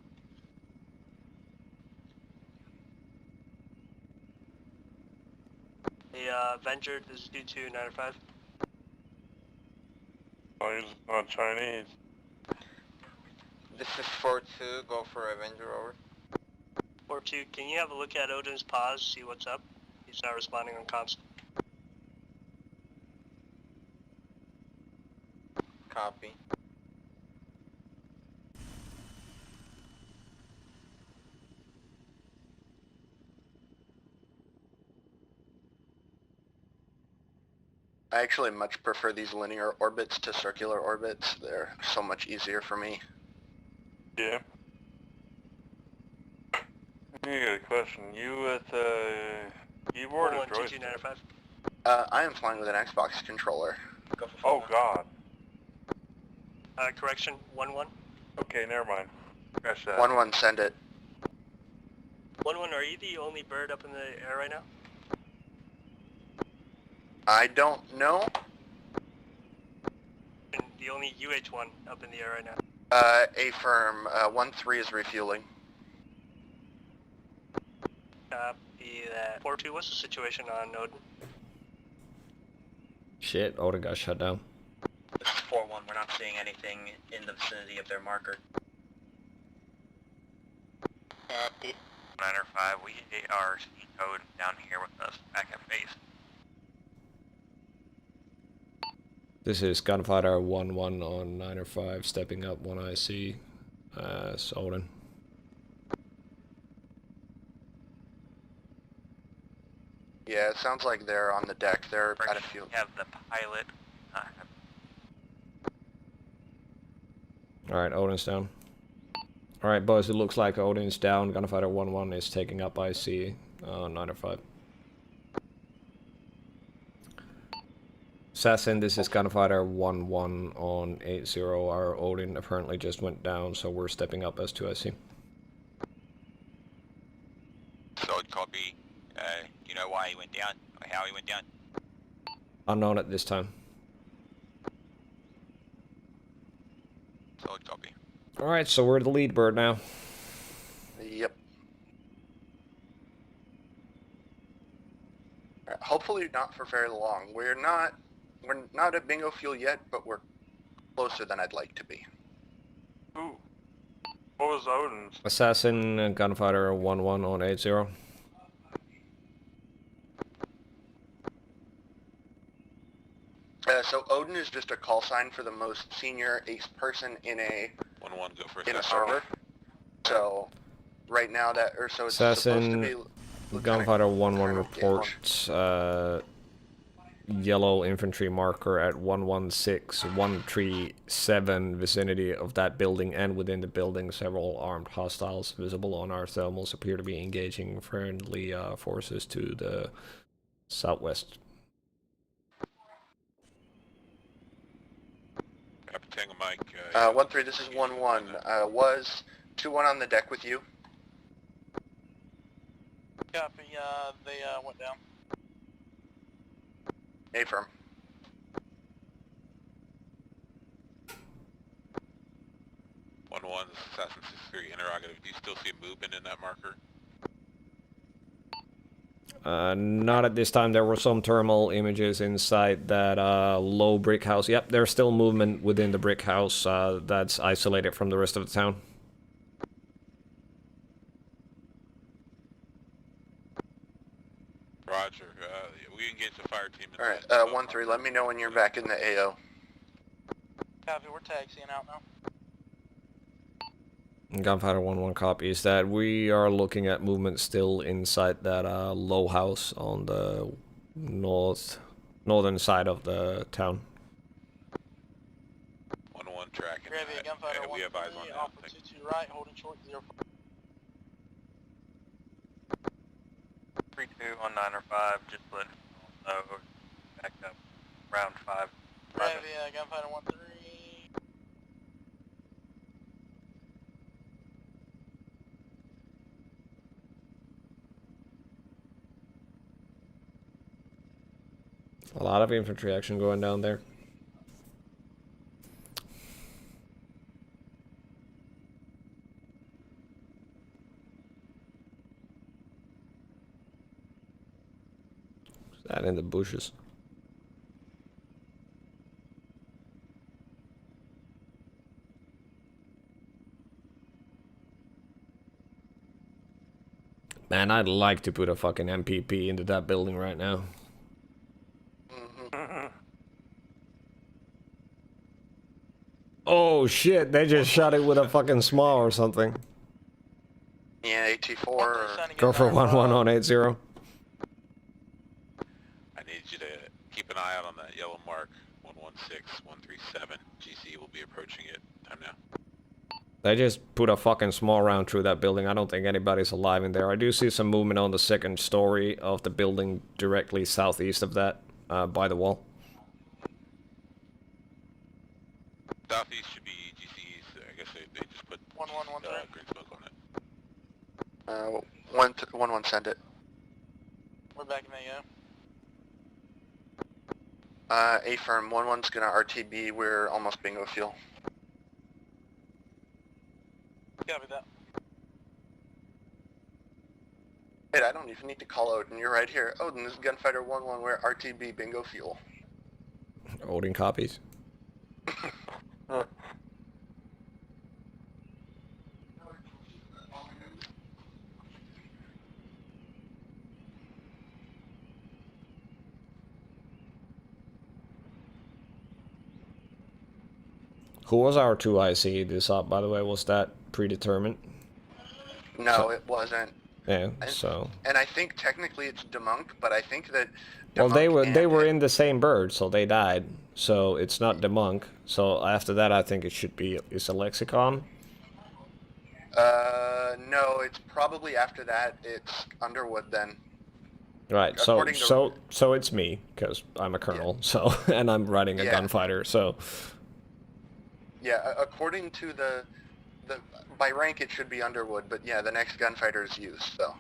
The Avenger, this is D295. Oh, he's not Chinese. This is 4-2, go for Avenger, over. 4-2, can you have a look at Odin's pause, see what's up? He's not responding on comms. Copy. I actually much prefer these linear orbits to circular orbits. They're so much easier for me. Yeah. I got a question. You with keyboard or joystick? 2295. I am flying with an Xbox controller. Oh God. Correction, 1-1. Okay, never mind. Scratch that. 1-1, send it. 1-1, are you the only bird up in the air right now? I don't know. And the only UH-1 up in the air right now. A-firm, 1-3 is refueling. Copy that. 4-2, what's the situation on Odin? Shit, Odin got shut down. This is 4-1, we're not seeing anything in the vicinity of their marker. 905, we are C code down here with us, back at base. This is Gunfighter 1-1 on 905, stepping up 1 IC. Odin. Yeah, it sounds like they're on the deck. They're at a few. We have the pilot. Alright, Odin's down. Alright, boys, it looks like Odin's down. Gunfighter 1-1 is taking up IC on 905. Assassin, this is Gunfighter 1-1 on 80. Our Odin apparently just went down, so we're stepping up as 2 IC. Solid copy. Do you know why he went down, or how he went down? Unknown at this time. Alright, so we're the lead bird now. Yep. Hopefully not for very long. We're not at bingo fuel yet, but we're closer than I'd like to be. Ooh. What was Odin's? Assassin, gunfighter 1-1 on 8-0. So Odin is just a call sign for the most senior ace person in a 1-1, go for in a assassin. server. So right now it's Assassin, supposed to be gunfighter 1-1 reports yellow infantry marker at 116-137 vicinity of that building, and within the building several armed hostiles visible on our thermals appear to be engaging friendly forces to the southwest. Tango Mike. 1-3, this is 1-1. Was 2-1 on the deck with you? Copy, they went down. Affirm. Assassin 6-3 interrogative. Do you still see movement in that marker? Not at this time. There were some thermal images inside that low brick house. Yep, there's still movement within the brick house that's isolated from the rest of the town. Roger. We engage the fire team. Alright, 1-3, let me know when you're back in the AO. Copy, we're taxiing out now. Gunfighter 1-1 copies that. We are looking at movement still inside that low house on the northern side of the town. 1-1 tracking. Gravy, gunfighter we have eyes on that. Alpha 2-2 right, holding short 0. 3-2 on 9 or 5, just let know. Back up. Round 5. Gravy, gunfighter 1-3. A lot of infantry action going down there. What's that in the bushes? Man, I'd like to put a fucking MPP into that building right now. Oh shit, they just shot it with a fucking small or something. Yeah, AT4. Go for 1-1 on 8-0. I need you to keep an eye out on that yellow mark. 116-137. GC will be approaching it. Time now. They just put a fucking small round through that building. I don't think anybody's alive in there. I do see some movement on the second story of the building directly southeast of that, by the wall. Southeast should be GC's. I guess they just put 1-1-1-3. green smoke on it. 1-1, send it. We're back in AO. Affirm, 1-1's gonna RTB, we're almost bingo fuel. Copy that. Wait, I don't even need to call Odin, you're right here. Odin, this is Gunfighter 1-1, we're RTB, bingo fuel. Odin copies. Who was our 2IC this up, by the way? Was that predetermined? No, it wasn't. Yeah, so... And I think technically it's Demunk, but I think that... Well, they were in the same bird, so they died. So it's not Demunk. So after that, I think it should be... Is a Lexicon? No, it's probably after that, it's Underwood then. Right, so it's me, because I'm a colonel, so... And I'm riding a gunfighter, so... Yeah, according to the by rank it should be Underwood, but yeah, the next gunfighter is you, so.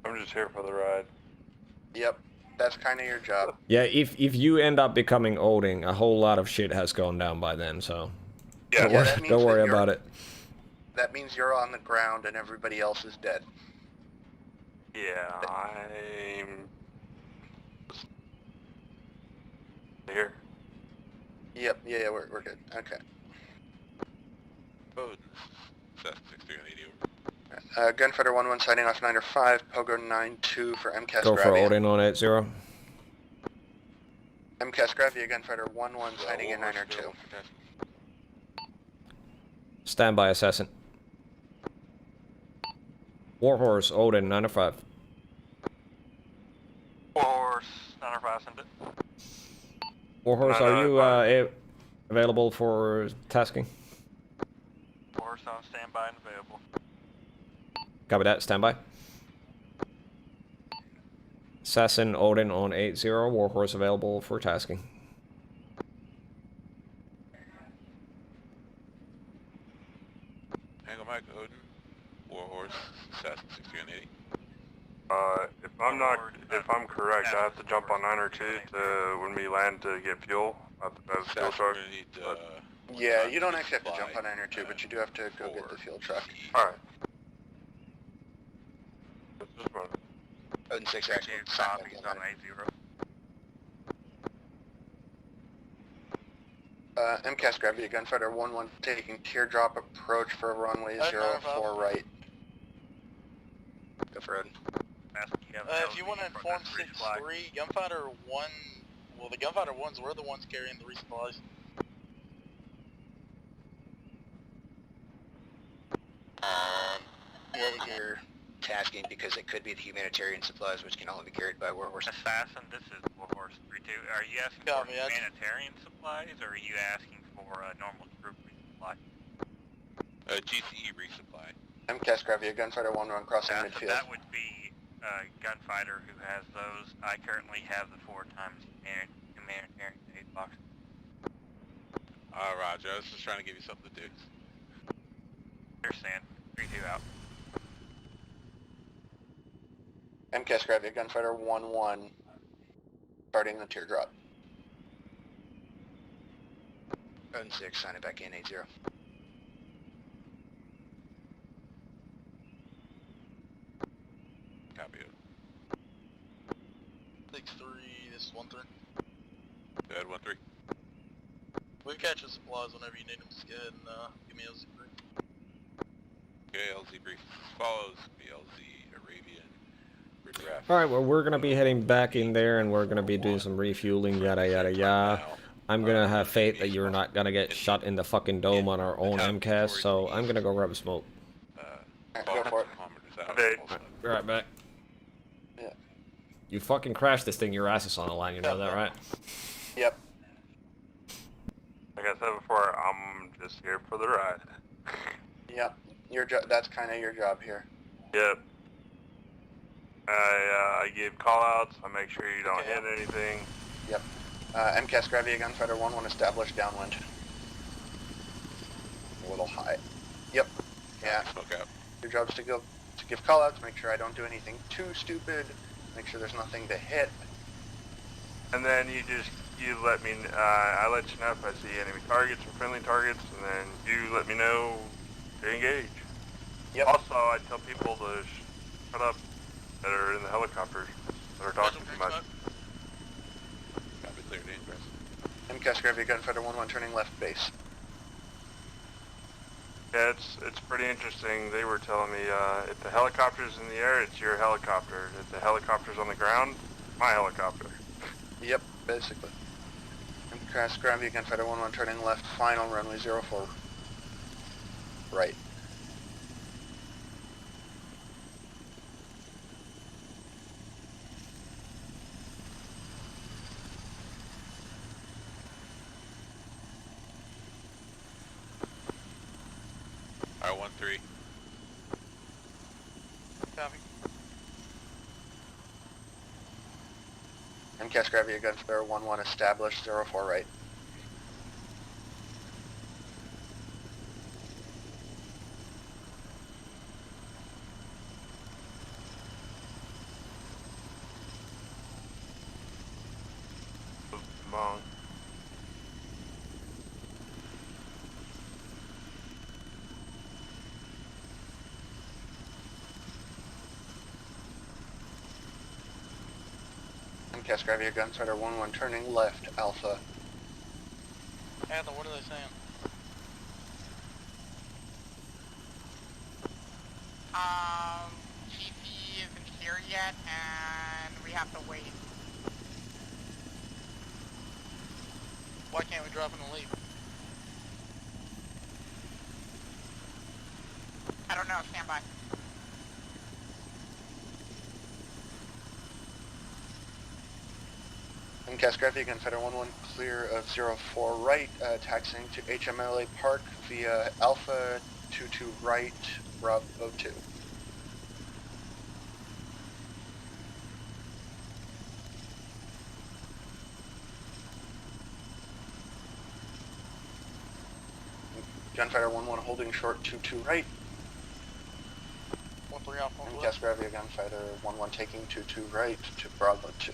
I'm just here for the ride. Yep. That's kind of your job. Yeah, if you end up becoming Odin, a whole lot of shit has gone down by then, so Yeah, don't worry about it. That means you're on the ground and everybody else is dead. Yeah, I'm here. Yep, yeah, we're good. Okay. Oh, that's 6380 over. Gunfighter 1-1 signing off 9 or 5, Pogo 9-2 for MCAS Go for Gravia. Odin on 8-0. MCAS Gravia, Gunfighter 1-1 signing in 9 or 2. Stand by, Assassin. Warhorse, Odin, 9 or 5. Warhorse, 9 or 5, send it. Warhorse, are you available for tasking? Warhorse on standby and available. Copy that, standby. Assassin, Odin on 8-0, Warhorse available for tasking. Hang on, Mike, Odin, Warhorse, Assassin 6380. If I'm correct, I have to jump on 9 or 2 to when we land to get fuel at the fuel truck. Yeah, you don't actually have to jump on 9 or 2, but you do have to go get the fuel truck. Alright. Odin 6 actually copies on 8-0. MCAS Gravity, Gunfighter 1-1 taking teardrop approach for runway 04 right. Go for Odin. If you want to inform 6-3, Gunfighter 1, well, the Gunfighter 1s were the ones carrying the resupplies. What you're tasking, because it could be the humanitarian supplies, which can only be carried by Warhorse. Assassin, this is Warhorse 3-2. Are you asking for humanitarian supplies, or are you asking for normal troop resupply? GCE resupply. MCAS Gravity, Gunfighter 1-1 crossing So midfield. that would be Gunfighter who has those. I currently have the 4 times humanitarian aid box. Roger, I was just trying to give you something to do. Understand. 3-2 out. MCAS Gravity, Gunfighter 1-1 starting the teardrop. Odin 6, sign it back in 8-0. Copy it. 6-3, this is 1-3. Go ahead, 1-3. We catch the supplies whenever you need them. Just go ahead and give me a LZ brief. Okay, LZ brief follows. BLZ Arabian. Ridraff. Alright, well, we're gonna be heading back in there and we're gonna be doing some refueling, yada yada yada. I'm gonna have faith that you're not gonna get shot in the fucking dome on our own MCAS, so I'm gonna go grab a smoke. Go for it. Be right back. Yeah. You fucking crashed this thing, your ass is on the line, you know that, right? Yep. Like I said before, I'm just here for the ride. Yep. That's kind of your job here. Yep. I give call-outs, I make sure you don't hit anything. Yep. MCAS Gravity, Gunfighter 1-1 established downwind. A little high. Yep. Yeah. Your job is to give call-outs, make sure I don't do anything too stupid, make sure there's nothing to hit. And then you let me, I let you know if I see enemy targets or friendly targets, and then you let me know to engage. Yep. Also, I tell people to shut up that are in the helicopters that are talking too much. Copy, clear, dangerous. MCAS Gravity, Gunfighter 1-1 turning left base. Yeah, it's pretty interesting. They were telling me if the helicopter's in the air, it's your helicopter. If the helicopter's on the ground, my helicopter. Yep, basically. MCAS Gravity, Gunfighter 1-1 turning left, final runway 04 right. R13. Copy. MCAS Gravity, Gunfighter 1-1 established 04 right. phone. MCAS, grab your gunfighter 1-1 turning left, Alpha. Anthem, what are they saying? GC isn't here yet, and we have to wait. Why can't we drop in and leave? I don't know, stand by. MCAS, grab your gunfighter 1-1 clear of 04 right, taxiing to HMLA Park via Alpha 22 right, Bravo 2. Gunfighter 1-1 holding short 22 right. 1-3 off. MCAS, grab your gunfighter 1-1 taking 22 right to Bravo 2.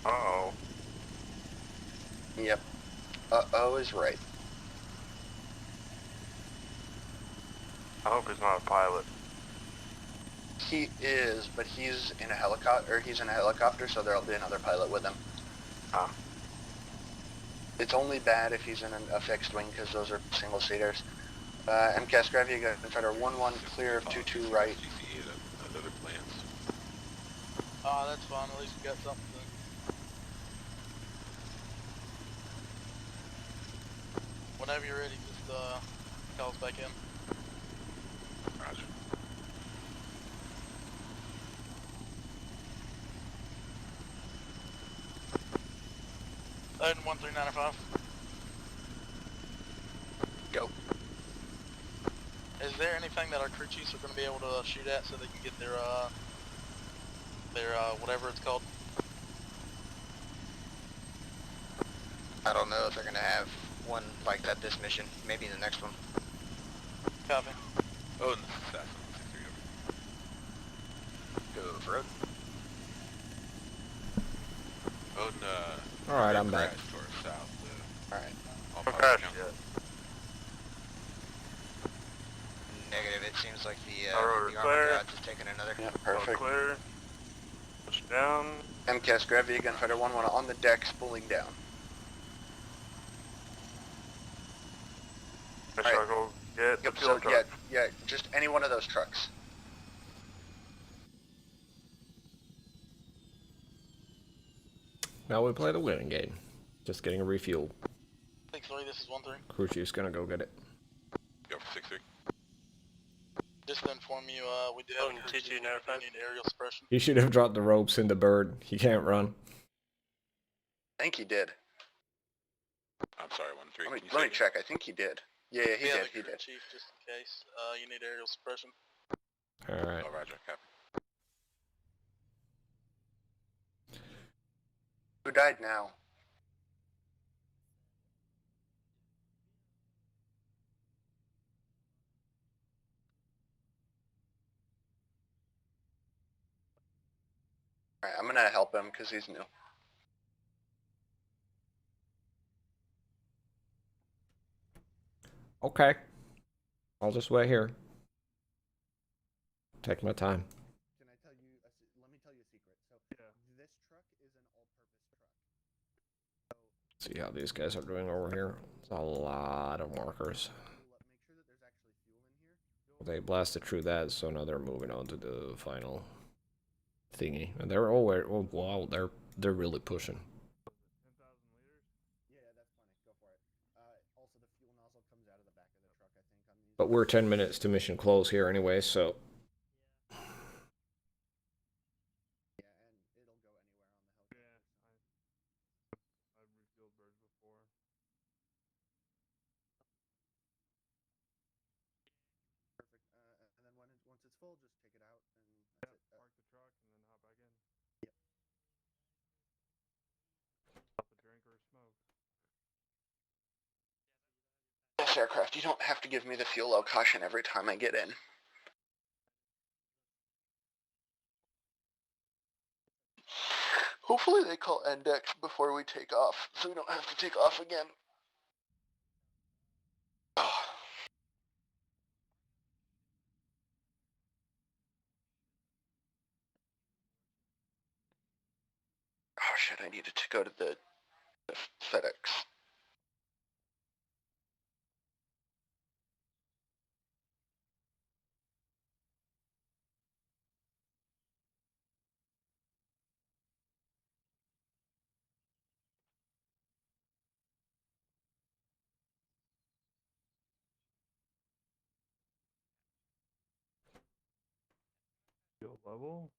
Uh-oh. Yep. Uh-oh is right. I hope he's not a pilot. He is, but he's in a helicopter, so there'll be another pilot with him. Ah. It's only bad if he's in a fixed wing, because those are single-seaters. MCAS, grab you gunfighter 1-1 clear of 22 right. GCE at other plans. That's fine, at least we got something. Whenever you're ready, just call us back in. Roger. Odin 1395. Go. Is there anything that our crew chiefs are going to be able to shoot at so they can get their whatever it's called? I don't know if they're gonna have one like that this mission. Maybe the next one. Copy. Oh, and this is Assassin 63 over. Go for it. Odin, Alright, I'm back. to our south. Alright. All Don't power crash count. yet. Negative. It seems like the Alright, armor clear. gods is taking another. Yeah, All perfect. clear. Push down. MCAS, grab your gunfighter 1-1 on the deck, spooling down. I Alright. shall go get the Yep, fuel so truck. yeah, just any one of those trucks. Now we play the winning game. Just getting a refuel. 6-3, this is 1-3. Crew chief's gonna go get it. Go for 6-3. Just to inform you, we do have a crew chief. We need aerial suppression. He should have dropped the ropes in the bird. He can't run. I think he did. I'm sorry, 1-3. Let me check. I think he did. Yeah, he We have did. a He crew did. chief just in case. You need aerial suppression. Alright. Oh, Roger. Copy. Who died now? Alright, I'm gonna help him because he's new. Okay. I'll just wait here. Take my time. Can I tell you? Let me tell you a secret. So this truck is an all-purpose truck. See how these guys are doing over here. It's a lot of markers. Make sure that there's actually fuel in here. They blasted through that, so now they're moving on to the final thingy. And they're all oh wow, they're really pushing. Yeah, that's plenty. Go for it. Also, the fuel nozzle comes out of the back of the truck, I think. On these. But we're 10 minutes to mission close here anyway, so Yeah, and it'll go anywhere on the helicopter. I've refueled birds before. Perfect. And then once it's full, just take it out and that's it. Park the truck and then hop back in. Yep. Yes, aircraft, you don't have to give me the fuel low caution every time I get in. Hopefully they call index before we take off, so we don't have to take off again. Oh shit, I needed to go to the FedEx. Field level.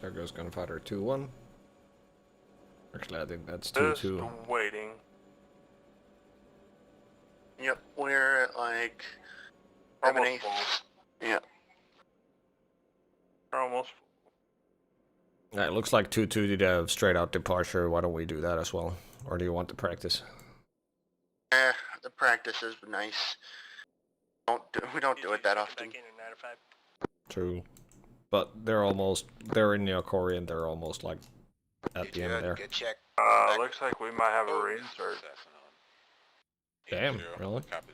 There goes Gunfighter 2-1. Actually, I think that's Just 2-2. waiting. Yep, we're at like Almost 7/8. full. Yeah. We're almost Yeah, it looks like 2-2 did a straight out departure. Why don't we do that as well? Or do you want the practice? The practice is nice. We don't do it that often. True. But they're in Neokori and they're almost like at the end there. Good check. Looks like we might have a reinsert. Damn, really? Copy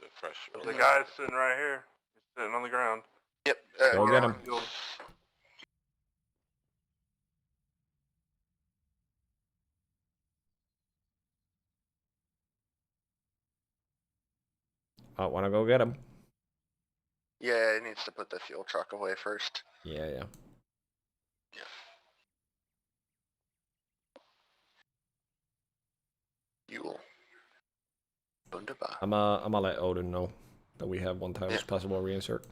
the fresh. The guy's sitting right here. He's sitting on the ground. Yep. Go get him. I want to go get him. Yeah, it needs to put the fuel truck away first. Yeah. Fuel. Wunderbar. I'm gonna let Odin know that we have one times possible reinsert.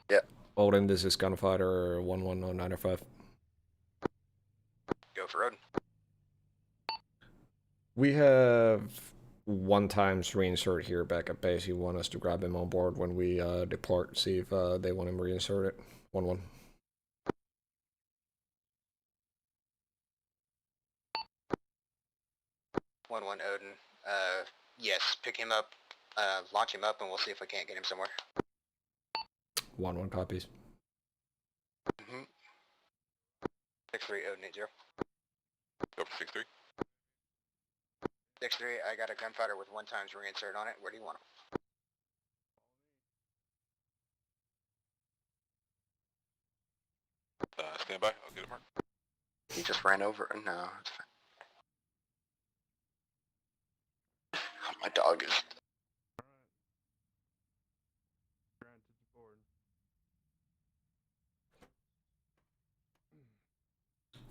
Yeah. Odin, this is Gunfighter 11095. Go for Odin. We have one times reinsert here back at base. You want us to grab him on board when we depart, see if they want him reinserted. 1-1. Odin. Yes, pick him up, launch him up, and we'll see if we can't get him somewhere. 1-1 copies. 6-3, Odin 80. Go for 6-3. 6-3, I got a gunfighter with one times reinsert on it. Where do you want him? Stand by. I'll get him marked. He just ran over. No, it's fine. My dog is.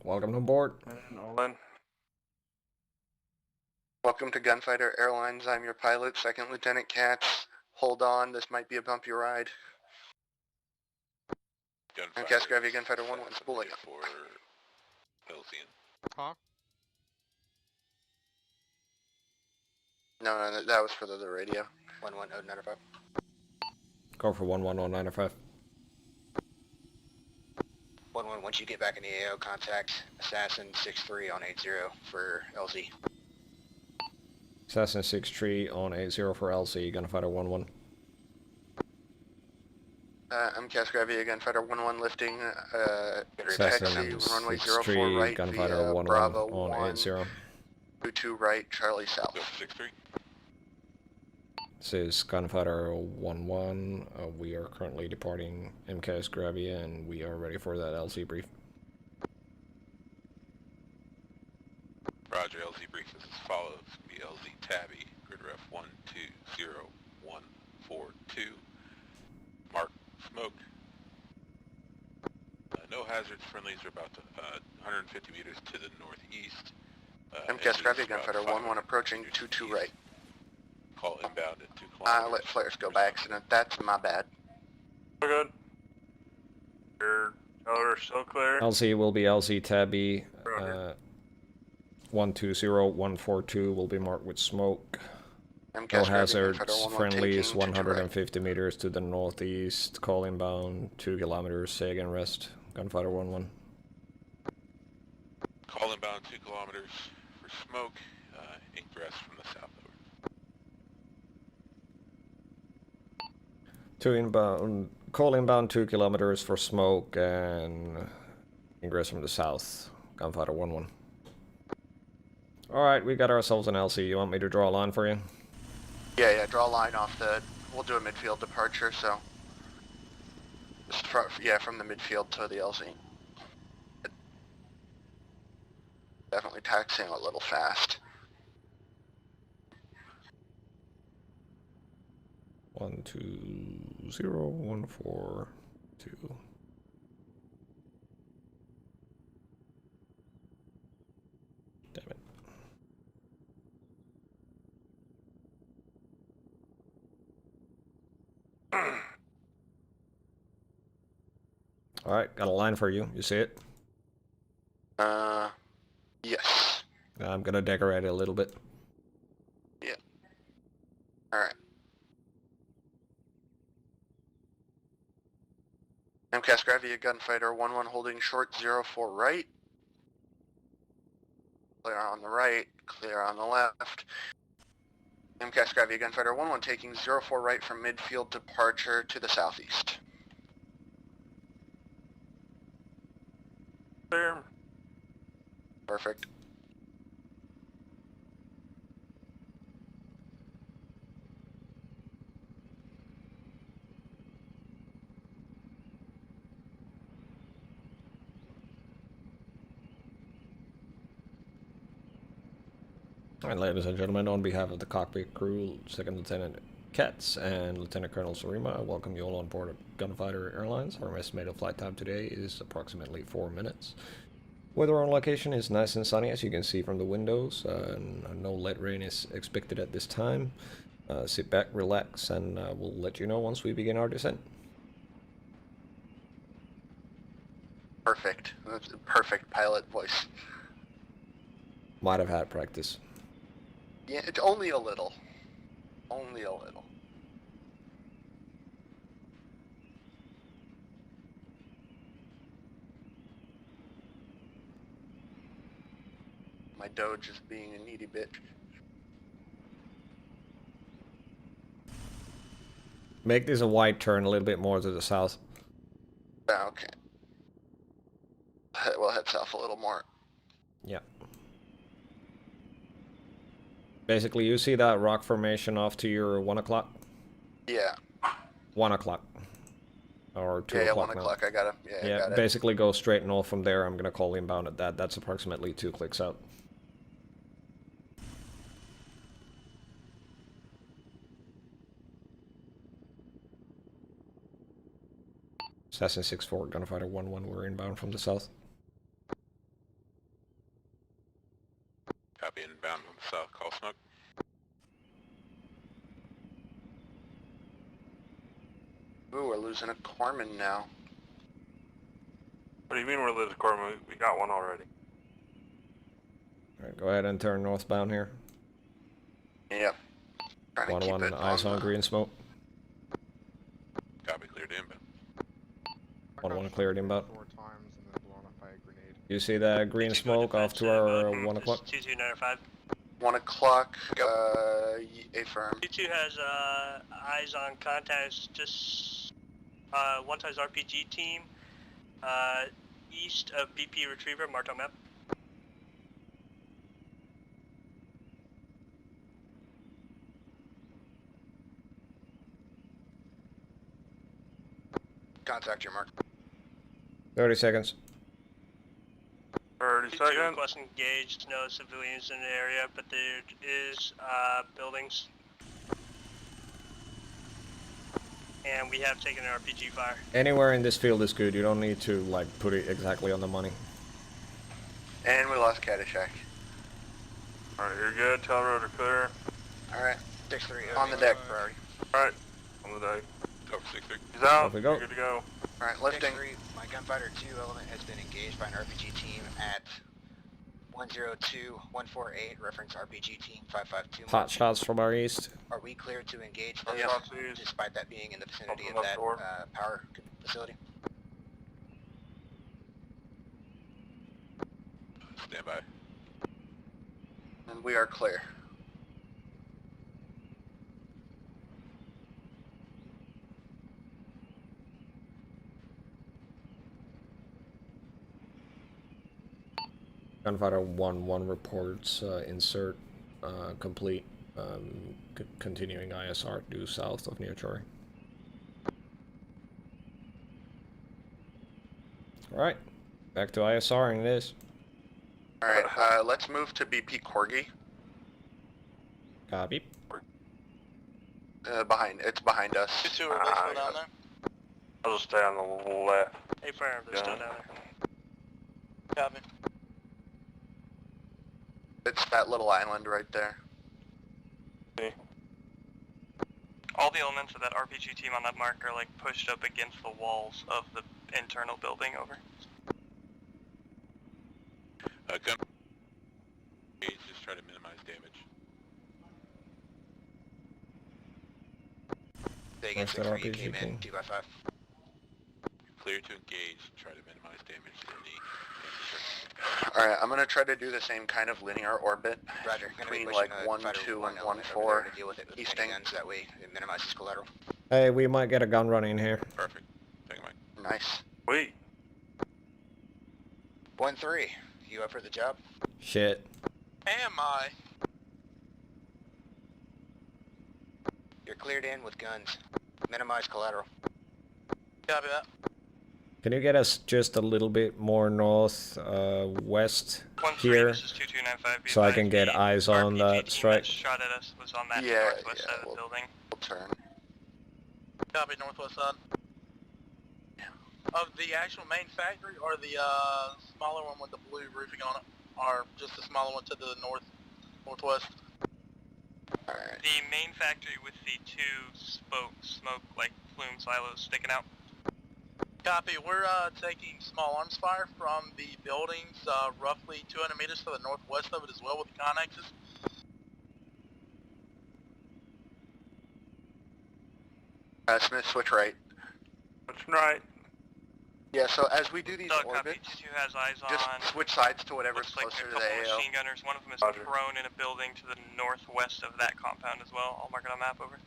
Welcome on board. Welcome to Gunfighter Airlines. I'm your pilot, Second Lieutenant Katz. Hold on, this might be a bumpy ride. I'm Katz Gravy Gunfighter 1-1 spooling up. For Elsian. Talk. No, that was for the radio. 1-1, Odin 95. Go for 1-1 on 95. 1-1, once you get back in the AO, contact Assassin 6-3 on 80 for LZ. Assassin 6-3 on 80 for LC. Gunfighter 1-1. I'm Katz Gravy Gunfighter 1-1 lifting. Assassin taxi runway 04 6-3 right Gunfighter via 1-1 Bravo on 1. 80. 22 right, Charlie South. Go for 6-3. This is Gunfighter 1-1. We are currently departing MKS Gravia and we are ready for that LC brief. Roger, LZ brief is as follows. Be LZ Tabby, grid ref 120142. Mark, smoke. No no hazards. Friendlies are about 150 meters to the northeast. MCAS Gravity Gunfighter 1-1 approaching 2-2 right. Call inbound at 2 kilometers. I let flares go by accident. That's my bad. We're good. Your color still clear. LZ will be LZ Tabby. 120-142 will be marked with smoke. No hazards. Friendlies 150 meters to the northeast. Call inbound 2 kilometers. Say again, rest. Gunfighter 1-1. Call inbound 2 kilometers for smoke. Ingress from the south. Call inbound 2 kilometers for smoke and ingress from the south. Gunfighter 1-1. Alright, we got ourselves an LC. You want me to draw a line for you? Yeah, draw a line off the... We'll do a midfield departure, so... Just from the midfield to the LZ. Definitely taxiing a little fast. 120-142. Damn it. Alright, got a line for you. You see it? Yes. I'm gonna decorate it a little bit. Yeah. Alright. MCAS Gravity Gunfighter 1-1 holding short 04 right. Clear on the right, clear on the left. MCAS Gravity Gunfighter 1-1 taking 04 right from midfield departure to the southeast. Clear. Perfect. And ladies and gentlemen, on behalf of the cockpit crew, Second Lieutenant Katz and Lieutenant Colonel Sarima, I welcome you all on board of Gunfighter Airlines. Our estimated flight time today is approximately 4 minutes. Weather on location is nice and sunny, as you can see from the windows. No light rain is expected at this time. Sit back, relax, and we'll let you know once we begin our descent. Perfect. That's a perfect pilot voice. Might have had practice. Yeah, it's only a little. Only a little. My Doge is being a needy bitch. Make this a wide turn a little bit more to the south. Okay. We'll head south a little more. Yeah. Basically, you see that rock formation off to your 1 o'clock? Yeah. 1 o'clock. Or 2 Yeah, o'clock 1 now. o'clock, I got it. Yeah, I got it. Basically go straight north from there. I'm going to call inbound at that. That's approximately 2 clicks out. Assassin 6-4, Gunfighter 1-1, we're inbound from the south. Copy inbound from the south. Call smoke. Ooh, we're losing a corpsman now. What do you mean we're losing corpsman? We got one already. Alright, go ahead and turn northbound here. Yep. 1-1, eyes on green smoke. Copy, cleared inbound. 1-1 cleared inbound. You see that green smoke off to our 1 o'clock? 2295. 1 o'clock, affirm. 22 has eyes on contacts, just one size RPG team, east of BP Retriever, marked on map. Contact your mark. 30 seconds. 30 22 seconds. request engaged, no civilians in the area, but there is buildings. And we have taken an RPG fire. Anywhere in this field is good. You don't need to like put it exactly on the money. And we lost Caddyshack. Alright, you're good. Tell road are clear. Alright. 6-3. On the deck. Priority. Alright, on the deck. Over 6-3. He's out. Off we go. You're good to go. Alright, lifting. 6-3. My gunfighter 2 element has been engaged by an RPG team at 102-148. Reference RPG team 552. Hot shots from our east. Are we cleared to engage Hot this, shots east. despite that being in the vicinity Open of left that door. power facility? Stand by. And we are clear. Gunfighter 1-1 reports insert complete. Continuing ISR due south of Neochori. Alright, back to ISR-ing it is. Alright, let's move to BP Corgi. Copy. It's behind us. You two are they still down there? I'll just stay on the left. Hey, fire, they're still down there. Copy. It's that little island right there. All the elements of that RPG team on that mark are like pushed up against the walls of the internal building. Over. Gun. Just try to minimize damage. They against Where's that 6-3, you RPG came in team? 2x5. Clear to engage. Try to minimize damage to the Alright, I'm gonna try to do the same kind of linear orbit Roger. Gonna be between pushing like a 1-2 fighter and 1 element 1-4 over there to deal with it with easting. guns, that way it minimizes collateral. Hey, we might get a gun running here. Perfect. Take mine. Nice. Wait. 1-3, you up for the job? Shit. Am I? You're cleared in with guns. Minimize collateral. Copy that. Can you get us just a little bit more north, west 1-3, here, this is 2295. so I can get eyes on RPG that team strike? shot at us was on that Yeah, northwest yeah, side of the building. We'll turn. Copy, northwest side. Of the actual main factory or the smaller one with the blue roofing on it? Or just the smaller one to the northwest? Alright. The main factory with the two smoke like plume silos sticking out. Copy, we're taking small arms fire from the buildings roughly 200 meters to the northwest of it as well with the connexes. Smith, switch right. Switch right. Yeah, so as we do these Dog copy, orbits, T2 has eyes just on. switch sides to whatever's Looks like closer a to the couple AO. machine gunners. One of them is Roger. prone in a building to the northwest of that compound as well. I'll mark it on map. Over.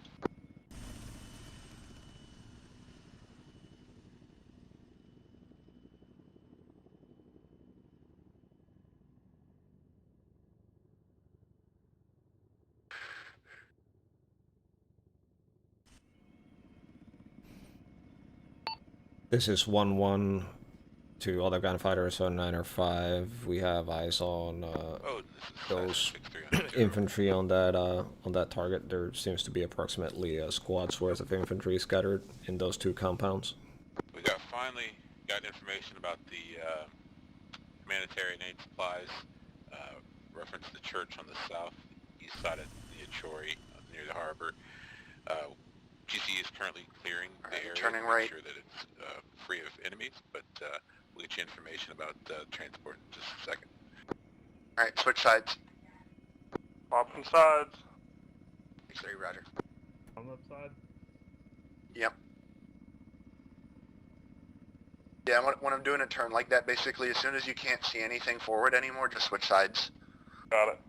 This is 1-1 to other gunfighters on 9 or 5. We have eyes on Oh, those 6-3 infantry on that target. There seems to be approximately a squad's worth of infantry scattered in those two compounds. We finally got information about the humanitarian aid supplies. Reference the church on the southeast side of Neochori, near the harbor. GC is currently clearing the area turning to right. make sure that it's free of enemies, but we'll get you information about transport in just a second. Alright, switch sides. Swapping sides. 6-3, roger. On left side. Yep. Yeah, when I'm doing a turn like that, basically as soon as you can't see anything forward anymore, just switch sides. Got it.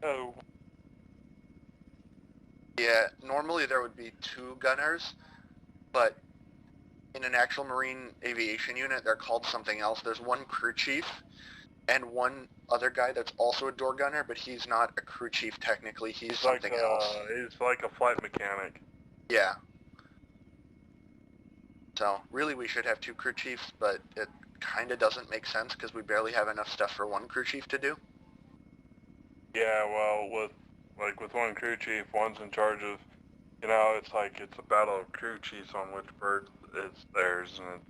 Oh. Yeah, normally there would be 2 gunners, but in an actual Marine aviation unit, they're called something else. There's one crew chief and one other guy that's also a door gunner, but he's not a crew chief technically. He's something else. He's like a flight mechanic. Yeah. So, really we should have 2 crew chiefs, but it kind of doesn't make sense because we barely have enough stuff for 1 crew chief to do. Yeah, well, with one crew chief, one's in charge of You know, it's like it's a battle of crew chiefs on which bird is theirs, and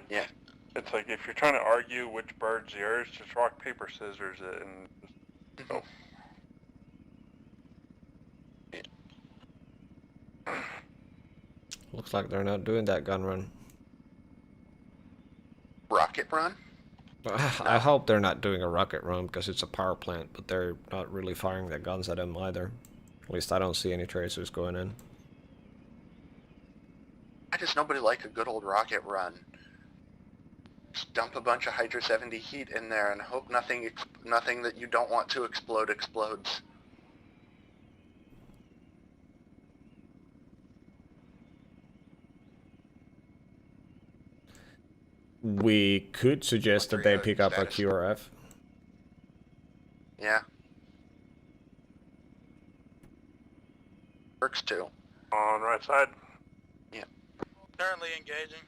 Yeah. it's like if you're trying to argue which bird's yours, just rock paper scissors it and just go. Looks like they're not doing that gun run. Rocket run? I hope they're not doing a rocket run because it's a power plant, but they're not really firing their guns at them either. At least I don't see any tracers going in. Why does nobody like a good old rocket run? Just dump a bunch of Hydra 70 heat in there and hope nothing that you don't want to explode explodes. We could suggest that they pick up a status. QRF. Yeah. Works too. On right side. Yeah. Currently engaging.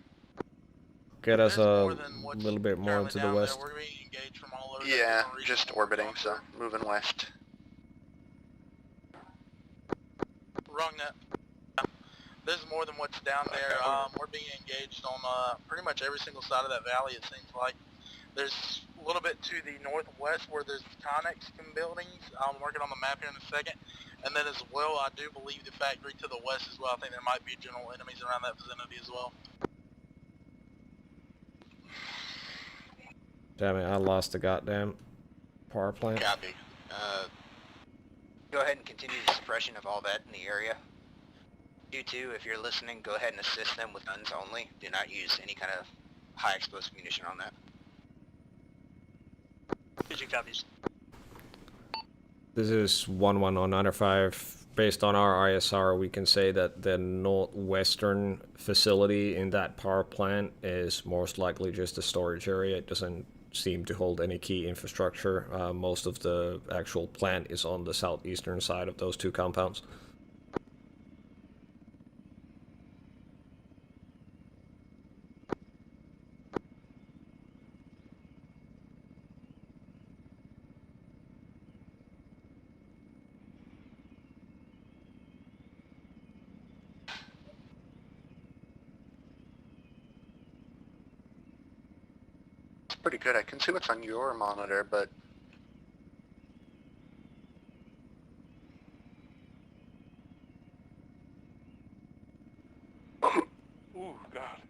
Get us a little bit more to the west. We're being engaged from all over. Yeah, just orbiting, so moving west. Wrong net. There's more than what's down there. We're being engaged on pretty much every single side of that valley, it seems like. There's a little bit to the northwest where there's Connex buildings. I'm working on the map here in a second. And then as well, I do believe the factory to the west as well. I think there might be general enemies around that vicinity as well. Damn it, I lost the goddamn power plant. Copy. Go ahead and continue the suppression of all that in the area. You too, if you're listening, go ahead and assist them with guns only. Do not use any kind of high explosive munition on that. Did you copies? This is 11095. Based on our ISR, we can say that the northwestern facility in that power plant is most likely just a storage area. It doesn't seem to hold any key infrastructure. Most of the actual plant is on the southeastern side of those two compounds. Pretty good. I can see what's on your monitor, but Ooh, God.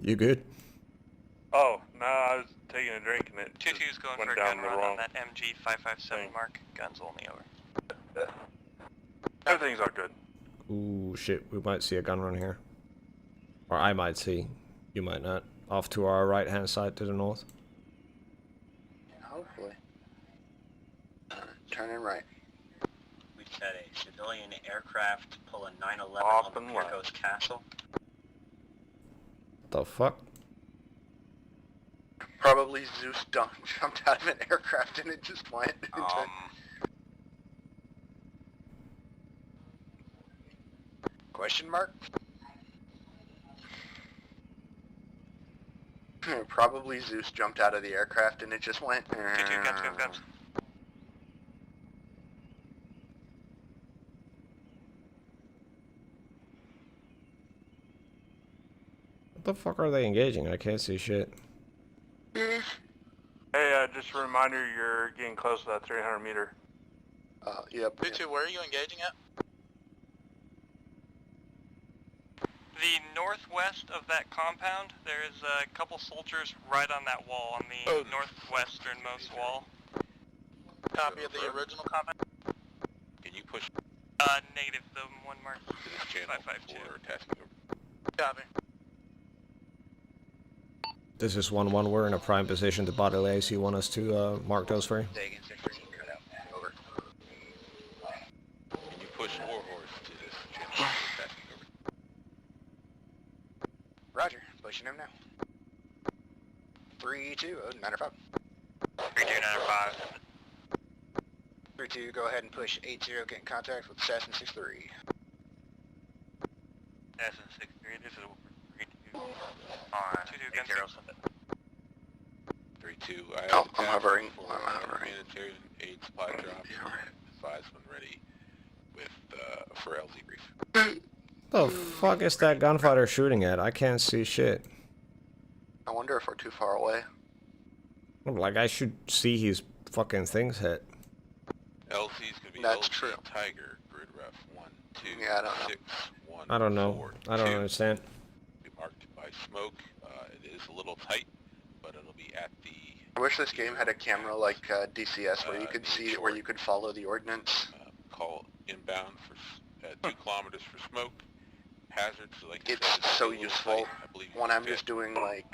You good? Oh, no, I was taking a drink and it 2-2's going went for a down gun the run wrong on that MG557 mark. Guns only over. Everything's all good. Ooh, shit. We might see a gun run here. Or I might see. You might not. Off to our right-hand side to the north. hopefully. Turning right. We've had a civilian aircraft pull a 911 Off on the and Pyrgos Castle. The fuck? Probably Zeus jumped out of an aircraft and it just went into... Question mark? Probably Zeus jumped out of the aircraft and it just went... Guns. What the fuck are they engaging? I can't see shit. Hey, just a reminder, you're getting close to that 300 meter. Yep. B2, where are you engaging at? The northwest of that compound, there's a couple soldiers right on that wall, on the northwesternmost wall. Copy of the original compound? Can you push Negative, the one mark. to this channel 552. for tasking over? Copy. This is 1-1. We're in a prime position to bottle ace. You want us to mark those for you? Over. Can you push Warhorse to this channel for tasking over? Roger, pushing him now. 3-2, Odin, 9-5. 3295. 3-2, go ahead and push 8-0, get in contact with Assassin 6-3. Assassin 6-3, this is 3-2. Alright, 2-2 guns. 3-2, I Oh, have I'm hovering. for I'm hovering. humanitarian aid supply drop. advise when ready with for LZ brief. The fuck is that gunfighter shooting at? I can't see shit. I wonder if we're too far away. Like, I should see his fucking things hit. LZ's gonna be That's LZ true. Tiger, grid ref 1, 2, Yeah, I don't know. 6, 1, I don't know. 4, I don't 2. understand. Be marked by smoke. It is a little tight, but it'll be at the... I wish this game had a camera like DCS where you could see, where you could follow the ordnance. Call inbound for 2 kilometers for smoke. Hazards, like I It's said, so a little useful tight. I believe when you I'm fit. just doing like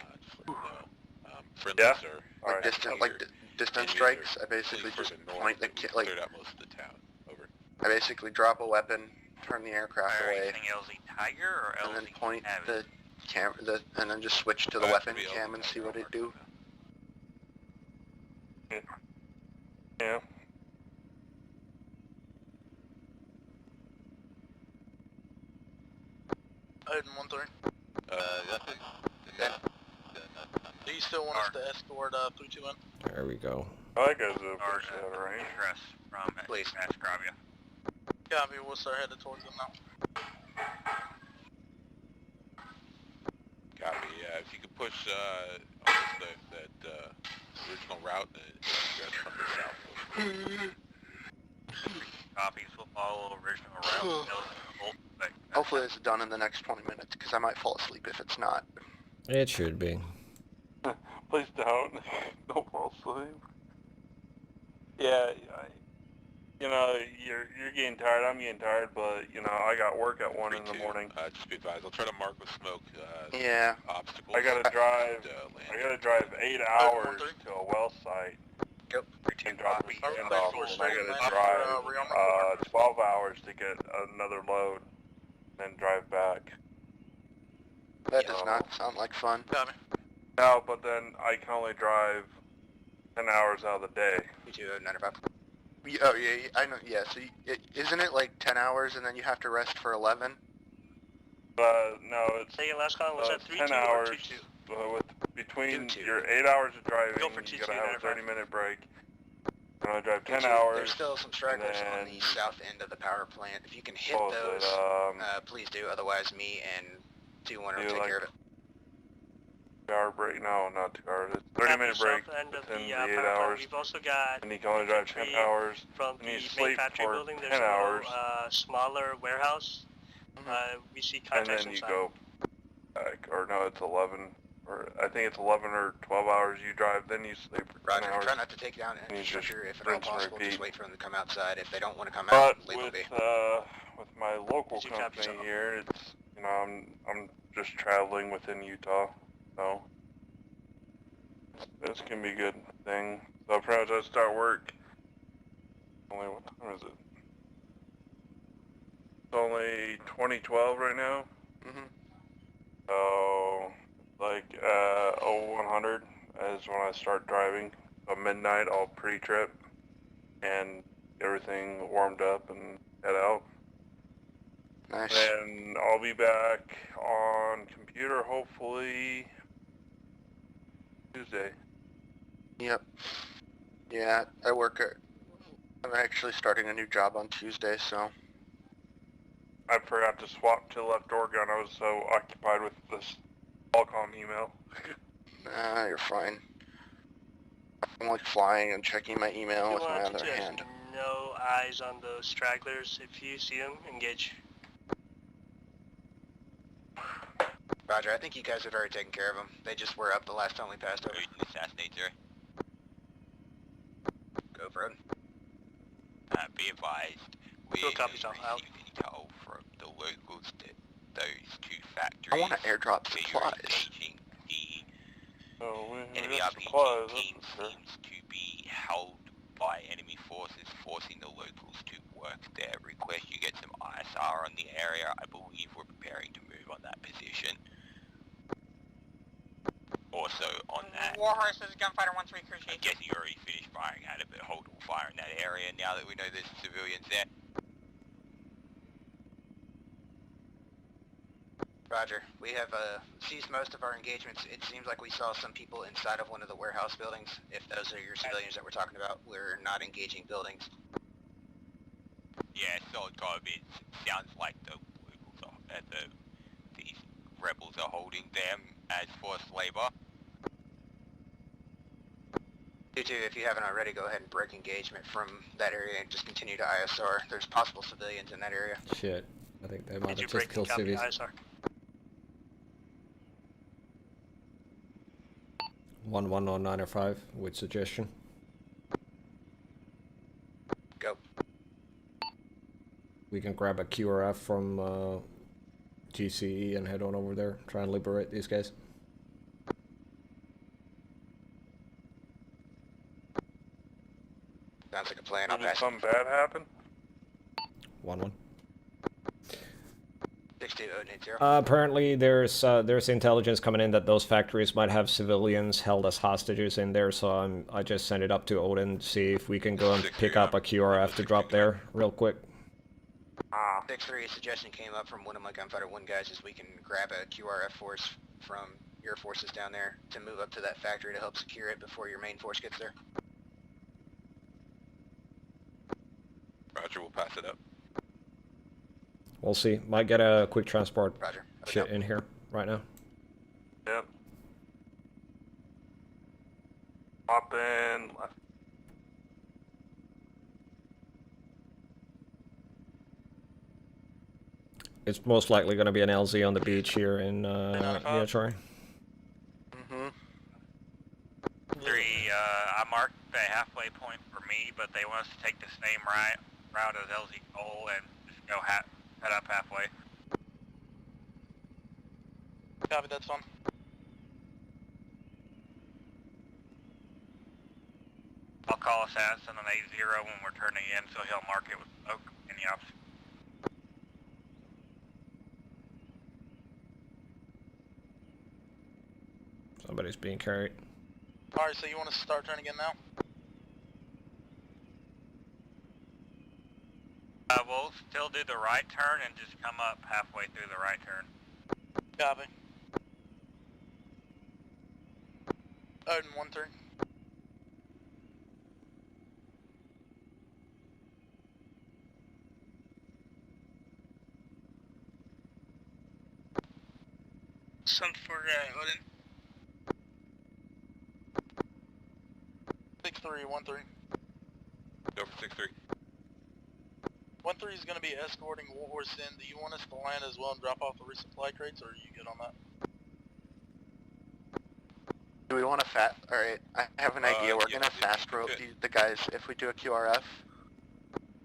Friendlies are like distance strikes. I basically just point the like cleared out most of the town. Over. I basically drop a weapon, turn the aircraft Are you away, saying LZ Tiger or and then LZ point Avid? and then just switch to the weapon cam and see what it do. Yeah. Odin 1-3. Do you still want us to escort 321? There we go. I guess it'll push out of range. Address from Ascravia. Copy, we'll start headed towards them now. Copy. Yeah, if you could push almost that original route, address from the south. Copies will follow original route. Hopefully it's done in the next 20 minutes, because I might fall asleep if it's not. It should be. Please don't. Don't fall asleep. Yeah, you know, you're getting tired. I'm getting tired, but you know, I got work at 1 in the morning. Just be advised. I'll try to mark with smoke. Yeah. Obstacles. I gotta drive. I gotta drive 8 hours to a well site. Yep. And drop a stand off. And I gotta drive 12 hours to get another load, then drive back. That does not sound like fun. No, but then I can only drive 10 hours out of the day. You do 95. Oh yeah, I know. Yeah, so isn't it like 10 hours and then you have to rest for 11? No, it's Say your last call was at 10 3-2 or hours. 2-2? Between your 8 hours of driving, Go for you 2-2, gotta have a 95. 30-minute break. And I drive 10 hours. There's still some stragglers on the south end of the power plant. If you can hit those, please do. Otherwise, me and 2-1 will take care of it. 2 hour break? No, not 2 hours. It's 30-minute break South end of within the the 8 power plant. hours. We've also got And you can only drive 10 hours. from And the you main sleep factory for building. There's 10 hours. smaller warehouse. We see And contacts then you inside. go back. Or no, it's 11. Or I think it's 11 or 12 hours you drive, then you sleep for 10 Roger, hours. try not to take down And you just infrastructure if at all rinse and possible. Just repeat. wait for them to come outside. If they don't want to come But out, leave them be. with my local company here, it's, you know, I'm just traveling within Utah, so this can be a good thing. So pretty much I start work. Only what time is it? It's only 2012 right now. So like 0100 is when I start driving. So midnight I'll pre-trip and get everything warmed up and head out. Nice. And I'll be back on computer hopefully Tuesday. Yep. Yeah, I'm actually starting a new job on Tuesday, so. I forgot to swap to left organ. I was so occupied with this Qualcomm email. Nah, you're fine. I'm like flying and checking my email You with my want other to hand. just no eyes on those stragglers. If you see them, engage. Roger, I think you guys have already taken care of them. They just were up the last time we passed over. Assassinate, sir. Go for it. Be advised, we're receiving intel from the locals that those 2 factories I want to airdrop supplies. engaging the enemy got RPG supplies, team seems to be held by enemy forces, forcing the locals to work there. Request you get some ISR on the area. I believe we're preparing to move on that position. Also on that, Warhorses, Gunfighter 1-3, Crew I'm guessing you already finished firing at it, but hold all fire in that area now that we know there's civilians there. Roger. We have seized most of our engagements. It seems like we saw some people inside of one of the warehouse buildings. If those are your civilians that we're talking about, we're not engaging buildings. Yeah, so garbage. Sounds like the these rebels are holding them as forced labor. 2-2, if you haven't already, go ahead and break engagement from that area and just continue to ISR. There's possible civilians in that area. Shit. I think they might Did you have just break and killed copy civvies. ISR? 11095 with suggestion. Go. We can grab a QRF from GCE and head on over there. Try and liberate these guys. Sounds like a plan. I'll Did pass. something bad happen? 1-1. 62 080. Apparently there's intelligence coming in that those factories might have civilians held as hostages in there, so I just sent it up to Odin to see if we can go and pick up a QRF to drop there real quick. 6-3, a suggestion came up from one of my Gunfighter 1 guys is we can grab a QRF force from your forces down there to move up to that factory to help secure it before your main force gets there. Roger, we'll pass it up. We'll see. Might get a quick transport Roger. shit in here right now. Yep. Hop in. It's most likely going to be an LZ on the beach here in Neochori. Mm-hmm. 3, I marked the halfway point for me, but they want us to take the same route as LZ Cole and just go head up halfway. Copy, that's fine. I'll call Assassin on A0 when we're turning in, so he'll mark it with smoke in the opposite. Somebody's being carried. Alright, so you want to start turning in now? We'll still do the right turn and just come up halfway through the right turn. Copy. Odin, 1-3. Send for Odin. 6-3, 1-3. Go for 6-3. 1-3 is going to be escorting Warhorse in. Do you want us to land as well and drop off the resupply crates, or are you good on that? Do we want to Alright, I have an idea. We're yeah, gonna fast rope the guys if we do a QRF.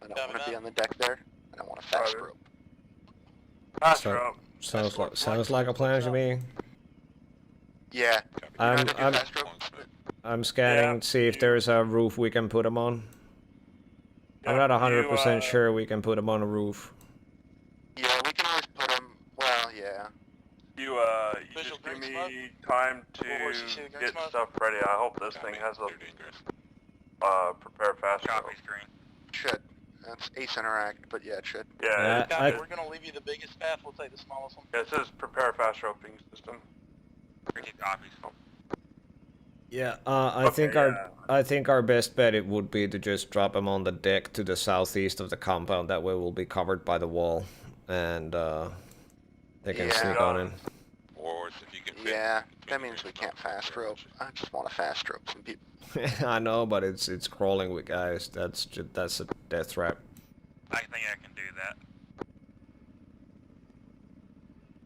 I don't want to be on the deck there. I don't want to fast rope. Fast rope. Sounds like a plan to me. Yeah. I'm scanning to see if there's a roof we can put them on. I'm not 100% sure we can put them on a roof. Yeah, we can always put them. Well, yeah. You just give me time to get stuff ready. I hope this thing has a prepare fast rope. Should. That's Ace Interact, but yeah, it should. Yeah. Copy, we're going to leave you the biggest path. We'll take the smallest one. Yeah, it says prepare fast roping system. Yeah, I think our best bet it would be to just drop them on the deck to the southeast of the compound. That way we'll be covered by the wall, and they can sneak on in. Yeah, that means we can't fast rope. I just want to fast rope some people. I know, but it's crawling with guys. That's a death trap. I think I can do that.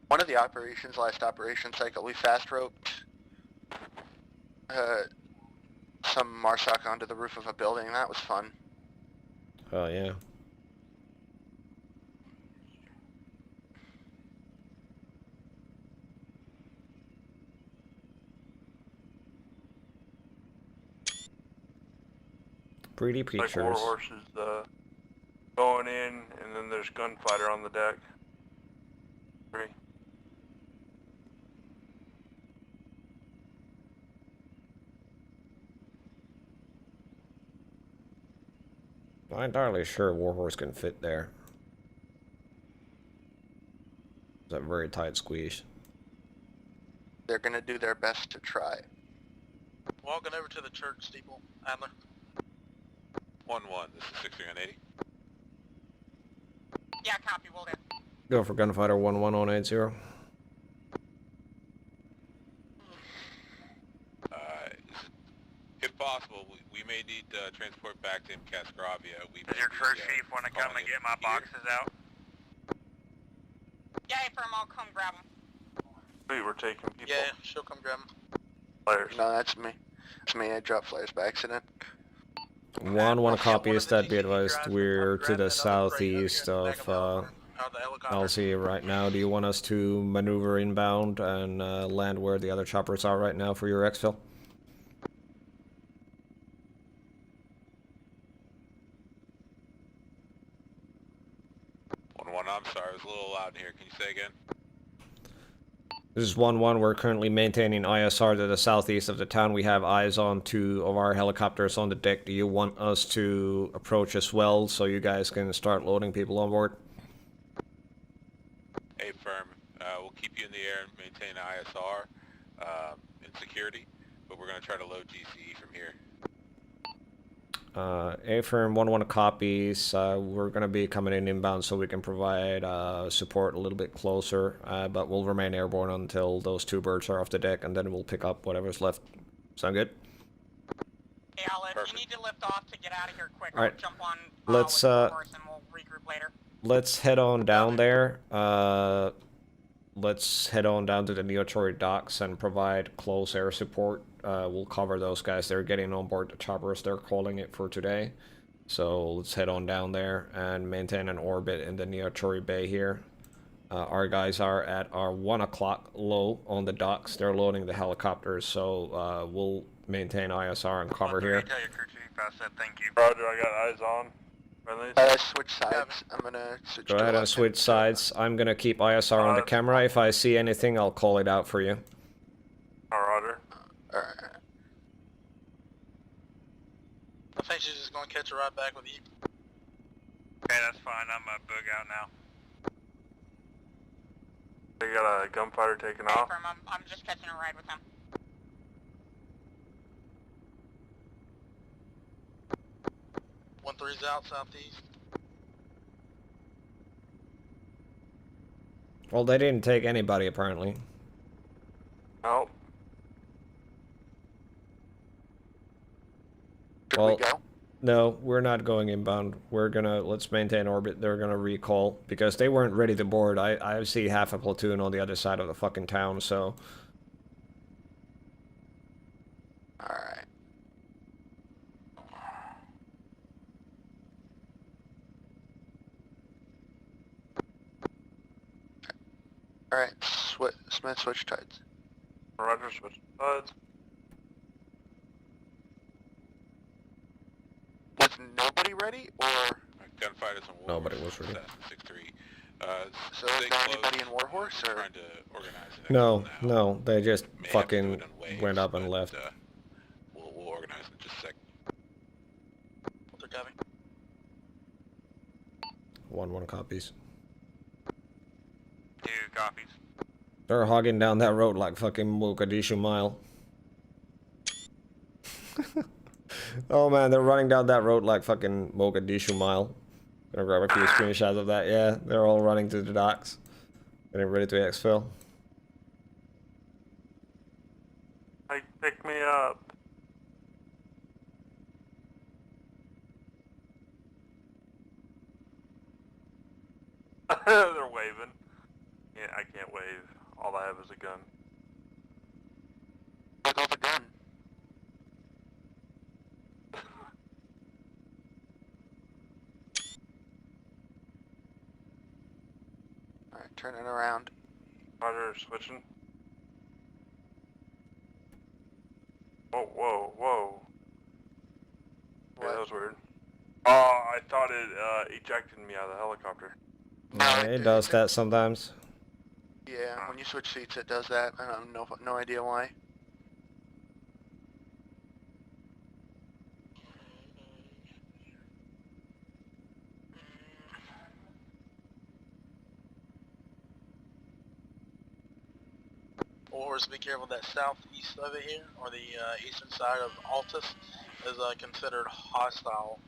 One of the operations, last operation cycle, we fast roped some MARSOC onto the roof of a building. That was fun. Oh yeah. Pretty pictures. Like Warhorses going in, and then there's Gunfighter on the deck. 3. Not entirely sure Warhorse can fit there. It's a very tight squeeze. They're gonna do their best to try. Walking over to the church steeple, Adler. 1-1, this is 6-3 on 80. Yeah, copy, will do. Go for gunfighter 11 on 80. If possible, we may need transport back to Casgravia. Does your crew chief want to come and get my boxes out? Yeah, firm, I'll come grab them. We were taking people. Yeah, she'll come grab them. Players. No, that's me. It's me. I dropped flares by accident. 1 copy is that be advised. We're to the southeast of LZ right now. Do you want us to maneuver inbound and land where the other choppers are right now for your exfil? 1-1, I'm sorry, I was a little loud in here. Can you say again? This is 1-1. We're currently maintaining ISR to the southeast of the town. We have eyes on 2 of our helicopters on the deck. Do you want us to approach as well so you guys can start loading people on board? Hey, firm. We'll keep you in the air and maintain ISR and security, but we're going to try to load GCE from here. A-firm 1-1 copies. We're going to be coming in inbound so we can provide support a little bit closer, but we'll remain airborne until those 2 birds are off the deck, and then we'll pick up whatever's left. Sound good? Hey, Olive, you need to lift off to get out of here quick. All right. I'll jump on Let's with the horse and we'll regroup later. let's head on down there. Let's head on down to the Neotori docks and provide close air support. We'll cover those guys. They're getting on board the choppers. They're calling it for today. So let's head on down there and maintain an orbit in the Neotori Bay here. Our guys are at our 1 o'clock low on the docks. They're loading the helicopters, so we'll maintain ISR and cover here. Tell your crew chief I said thank you. Roger, I got eyes on. Switch sides. I'm gonna switch. Go ahead and switch sides. I'm gonna keep ISR on the camera. If I see anything, I'll call it out for you. Roger. Alright. I think she's just gonna catch a ride back with you. Okay, that's fine. I'm gonna boog out now. They got a gunfighter taking off. Firm, I'm just catching a ride with him. One three's out southeast. Well, they didn't take anybody, apparently. Nope. Well, no, we're not going inbound. We're gonna, let's maintain orbit. They're gonna recall, because they weren't ready to board. I see half a platoon on the other side of the fucking town, so... Alright. Alright, Smith, switch sides. Roger, switch sides. Was nobody ready, or? Gunfighters and Nobody was ready. 6-3. So is there anybody in Warhorse, or? Trying to organize it. No, they just fucking went up and left. We'll organize in just a sec. They're coming. 1-1 copies. 2 copies. They're hogging down that road like fucking Mogadishu Mile. Oh man, they're running down that road like fucking Mogadishu Mile. Gonna grab a few screenshots of that. Yeah, they're all running to the docks. Getting ready to exfil. Hey, pick me up. They're waving. Yeah, I can't wave. All I have is a gun. Pick up a gun. Alright, turn it around. Roger, switching. Whoa. Yeah, that was weird. Oh, I thought it ejected me out of the helicopter. Yeah, it does that sometimes. Yeah, when you switch seats, it does that. I have no idea why. Warhorse, be careful that southeast of it here, or the eastern side of Altus, is considered hostile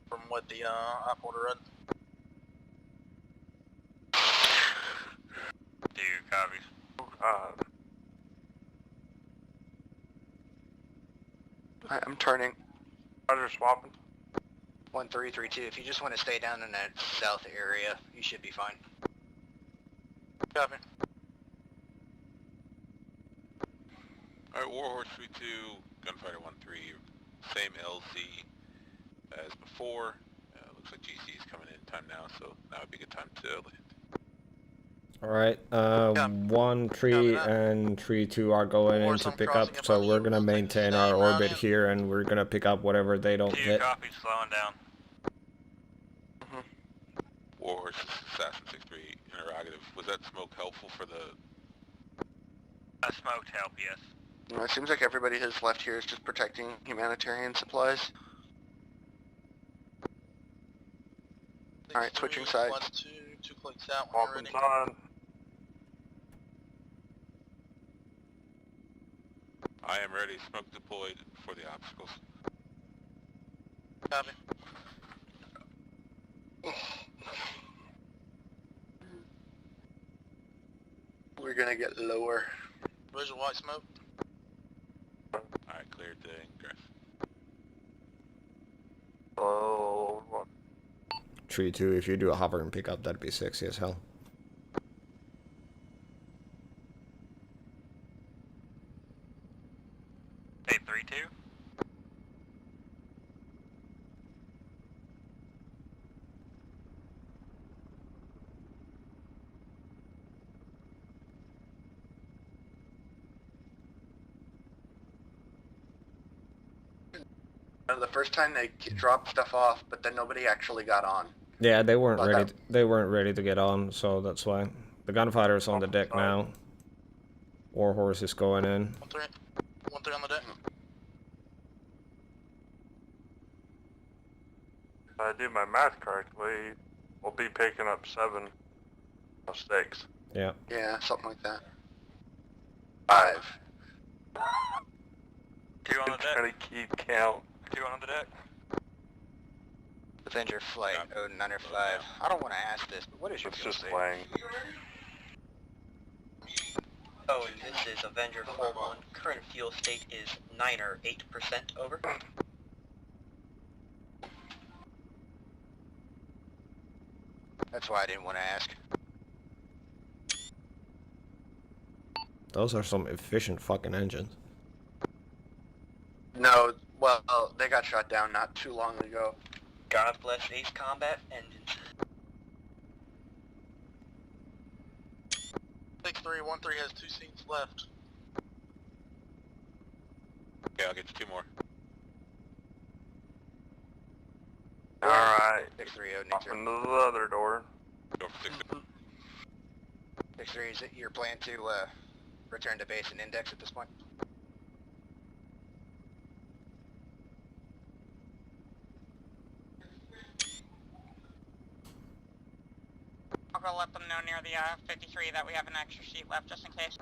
from what the op order read. Alright, I'm turning. Roger, swapping. 1332, if you just want to stay down in that south area, you should be fine. Copy. Alright, Warhorse 32, Gunfighter 13, same LZ as before. Looks like GC is coming in time now, so now would be a good time to land. Alright, 1-3 and 3-2 are going in to pick up, so we're gonna maintain our orbit here and we're gonna pick up whatever they don't hit. Copy, slowing down. Warhorse Assassin 6-3, interrogative. Was that smoke helpful for the... Smoked help, yes. It seems like everybody who's left here is just protecting humanitarian supplies. Alright, switching sides. 2 clicks out when you're ready. On. I am ready. Smoke deployed for the obstacles. Copy. We're gonna get lower. Visual white smoke. Alright, cleared to ingress. Oh, 3-2, if you do a hover and pick up, that'd be sexy as hell. Hey, 3-2. The first time they dropped stuff off, but then nobody actually got on. Yeah, they weren't ready. They weren't ready to get on, so that's why. The gunfighter's on the deck now. Warhorse is going in. 1-3 on the deck. If I do my math correctly, we'll be picking up 7 mistakes. Yeah. Yeah, something like that. 5. 2 on the deck. Trying to keep count. 2 on the deck. Avenger Flight 0905. I don't want to ask this, but what is your It's fuel just state? playing. Oh, this is Avenger 41. Current fuel state is 9 or 8%, over. That's why I didn't want to ask. Those are some efficient fucking engines. No, well, they got shot down not too long ago. God bless Ace Combat engines. 6313 has 2 seats left. Okay, I'll get you 2 more. Alright. 630 Off into the other door. Go for 6. 63, is it your plan to return to base and index at this point? I'll go let them know near the 53 that we have an extra seat left just in case.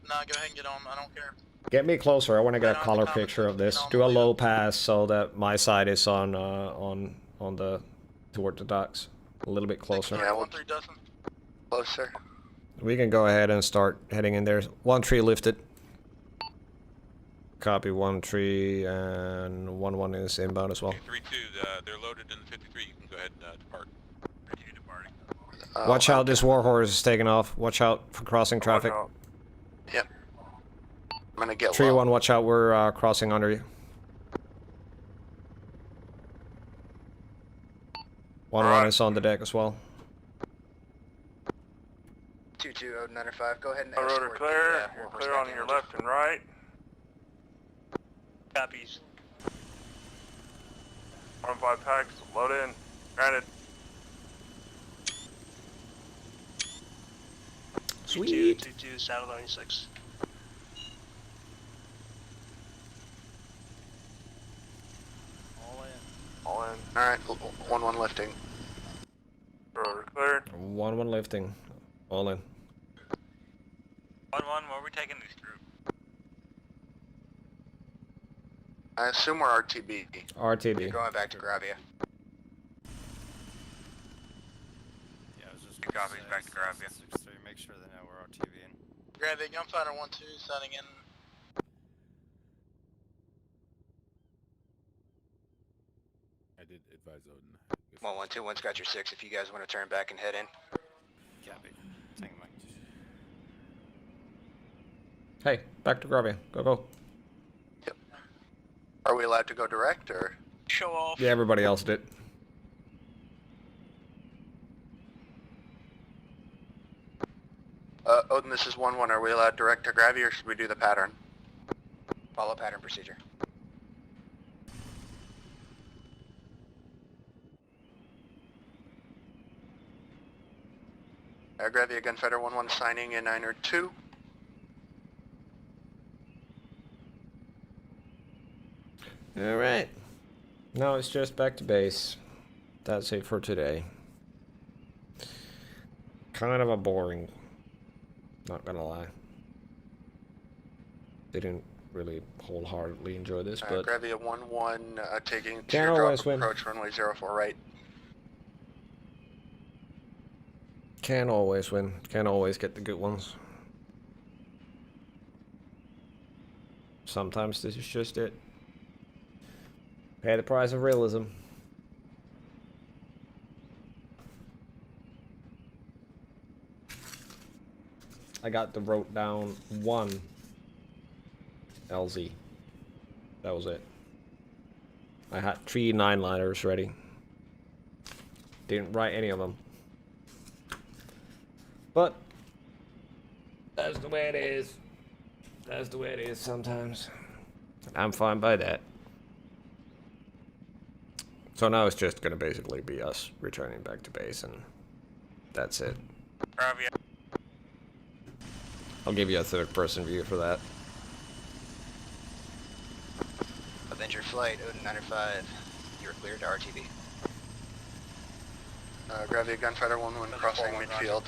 No, go ahead and get on. I don't care. Get me closer. I want to get a color picture of this. Do a low pass so that my side is on the toward the docks. A little bit closer. Yeah, 1-3 doesn't. Closer. We can go ahead and start heading in there. 1-3 lifted. Copy 1-3 and 1-1 is inbound as well. 3-2, they're loaded in the 53. You can go ahead and depart. 3-2 departing. Watch out, this Warhorse is taking off. Watch out for crossing traffic. Yep. I'm gonna get 3-1, watch out, we're crossing under you. 1-1 is on the deck as well. 22095, go ahead and Rotor escort clear. the, You're Warhorse clear back on in. your left and right. Copies. 1-5 packs, load in. Granted. Sweet. 2-2, saddle 96. All in. Alright, 1-1 lifting. Rotor clear. 1-1 lifting. All in. 1-1, where are we taking these through? I assume we're RTB. RTB. You're going back to Gravia. Yeah, I was just Two copies back to Gravia. 6-3, make sure they know we're RTVing. Gravity Gunfighter 1-2 signing in. I did advise Odin. 1-1-2-1's got your 6 if you guys want to turn back and head in. Copy. Thank you, Mike. Hey, back to Gravia. Go, go. Are we allowed to go direct, or? Show off. Yeah, everybody else did. Odin, this is 1-1. Are we allowed direct to Gravia, or should we do the pattern? Follow pattern procedure. Gravia Gunfighter 1-1 signing in 9 or 2. Alright. Now it's just back to base. That's it for today. Kind of a boring. Not gonna lie. Didn't really wholeheartedly enjoy this, but Gravia 1-1 taking Can't teardrop always win. approach runway 04 right. can't always win. Can't always get the good ones. Sometimes this is just it. Pay the price of realism. I got the wrote down 1 LZ. That was it. I had 3 9-liners ready. Didn't write any of them. But that's the way it is. That's the way it is sometimes. I'm fine by that. So now it's just gonna basically be us returning back to base, and that's it. I'll give you a third-person view for that. Avenger flight, Odin 905. You're cleared to RTB. Gravia Gunfighter 1-1 crossing midfield.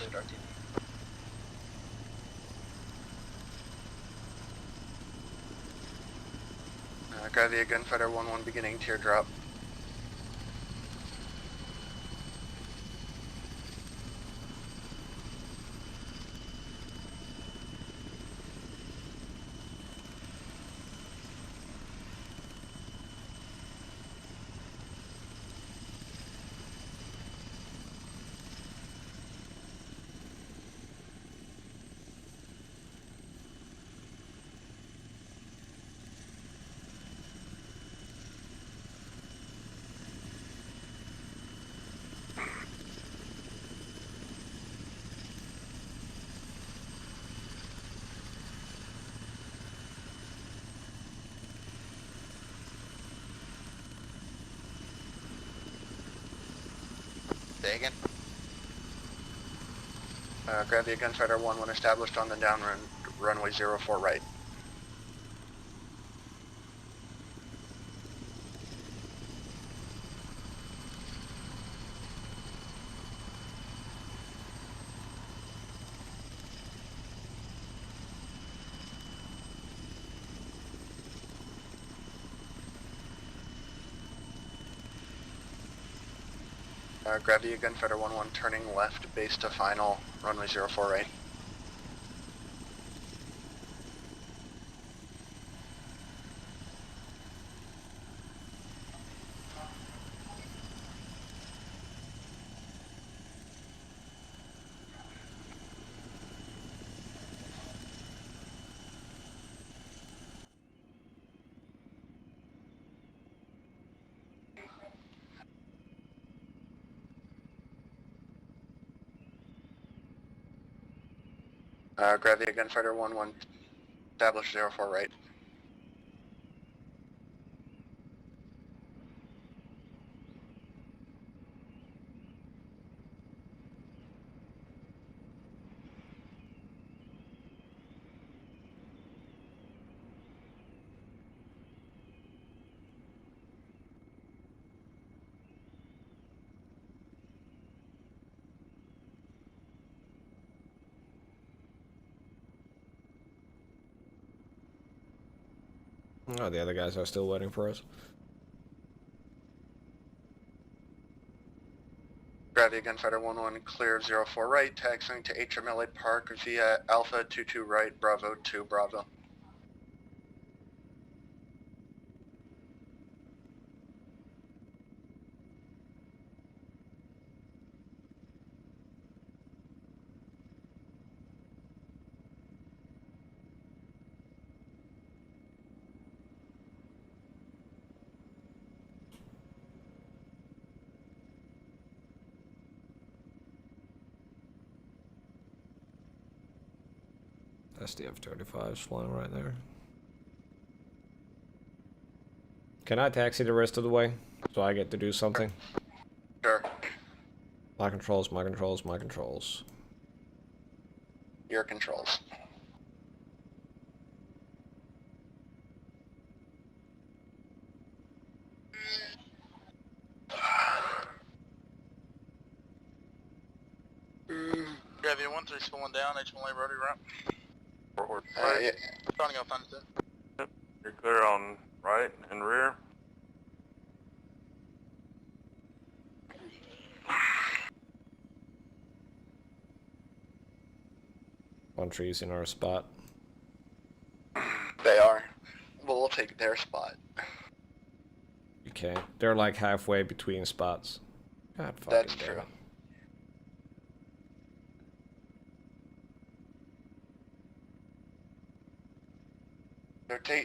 Gravia Gunfighter 1-1 beginning teardrop. Say again? Gravia Gunfighter 1-1 established on the downrun, runway 04 right. Gravia Gunfighter 1-1 turning left, base to final, runway 04 right. Gravia Gunfighter 1-1 established 04 right. Oh, the other guys are still waiting for us. Gravia Gunfighter 1-1, clear 04 right, taxiing to HMLA Park via Alpha 22 right, Bravo 2 Bravo. That's the F-35s flying right there. Can I taxi the rest of the way so I get to do something? Sure. My controls, my controls, my controls. Your controls. Gravity 1-3's pulling down, HMLA rotary ramp. Yeah. Trying to go find it. Yep. You're clear on right and rear. One tree's in our spot. They are. Well, we'll take their spot. You can't. They're like halfway between spots. God fucking That's damn true. it.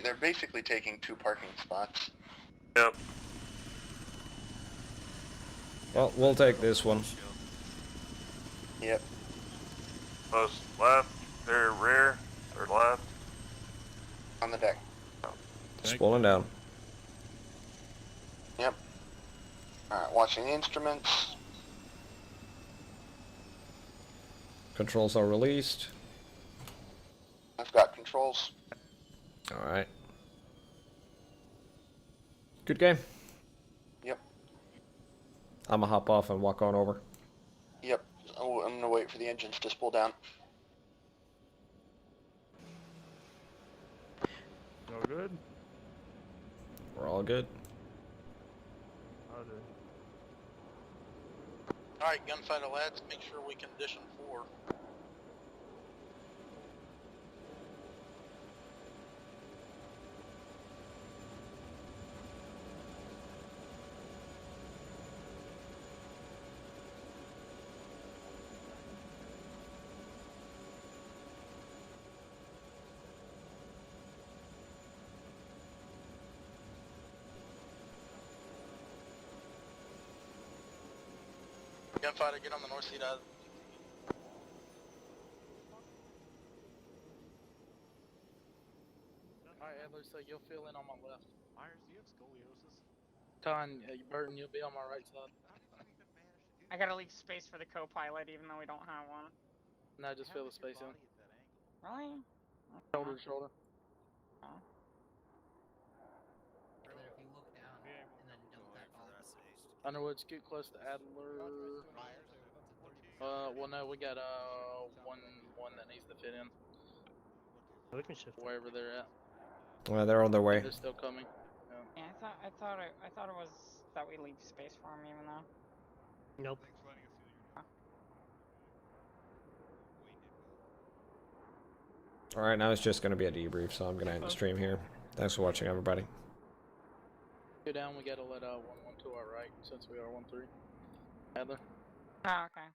They're basically taking 2 parking spots. Yep. Well, we'll take this one. Yep. Most left, their rear, or left. On the deck. Just pulling down. Yep. Alright, watching the instruments. Controls are released. I've got controls. Alright. Good game. Yep. I'm gonna hop off and walk on over. Yep. Oh, I'm gonna wait for the engines to spool down. All good? We're all good. Alright, Gunfighter lads, make sure we condition 4. Gunfighter, get on the north seat out. Alright, Adler, so you'll fill in on my left. Myers, do you have scoliosis? Con, Burton, you'll be on my right side. I gotta leave space for the co-pilot even though we don't have one. No, just fill the space in. Really? Shoulder to shoulder. Oh. Underwood, scoot close to Adler. Well, no, we got one that needs to fit in. We can shift wherever they're at. Well, they're on their way. They're still coming. Yeah, I thought it was that we leave space for him even though. Nope. Alright, now it's just going to be a debrief, so I'm going to end the stream here. Thanks for watching, everybody. Go down, we gotta let 1-1 to our right since we are 1-3. Adler. Oh, okay.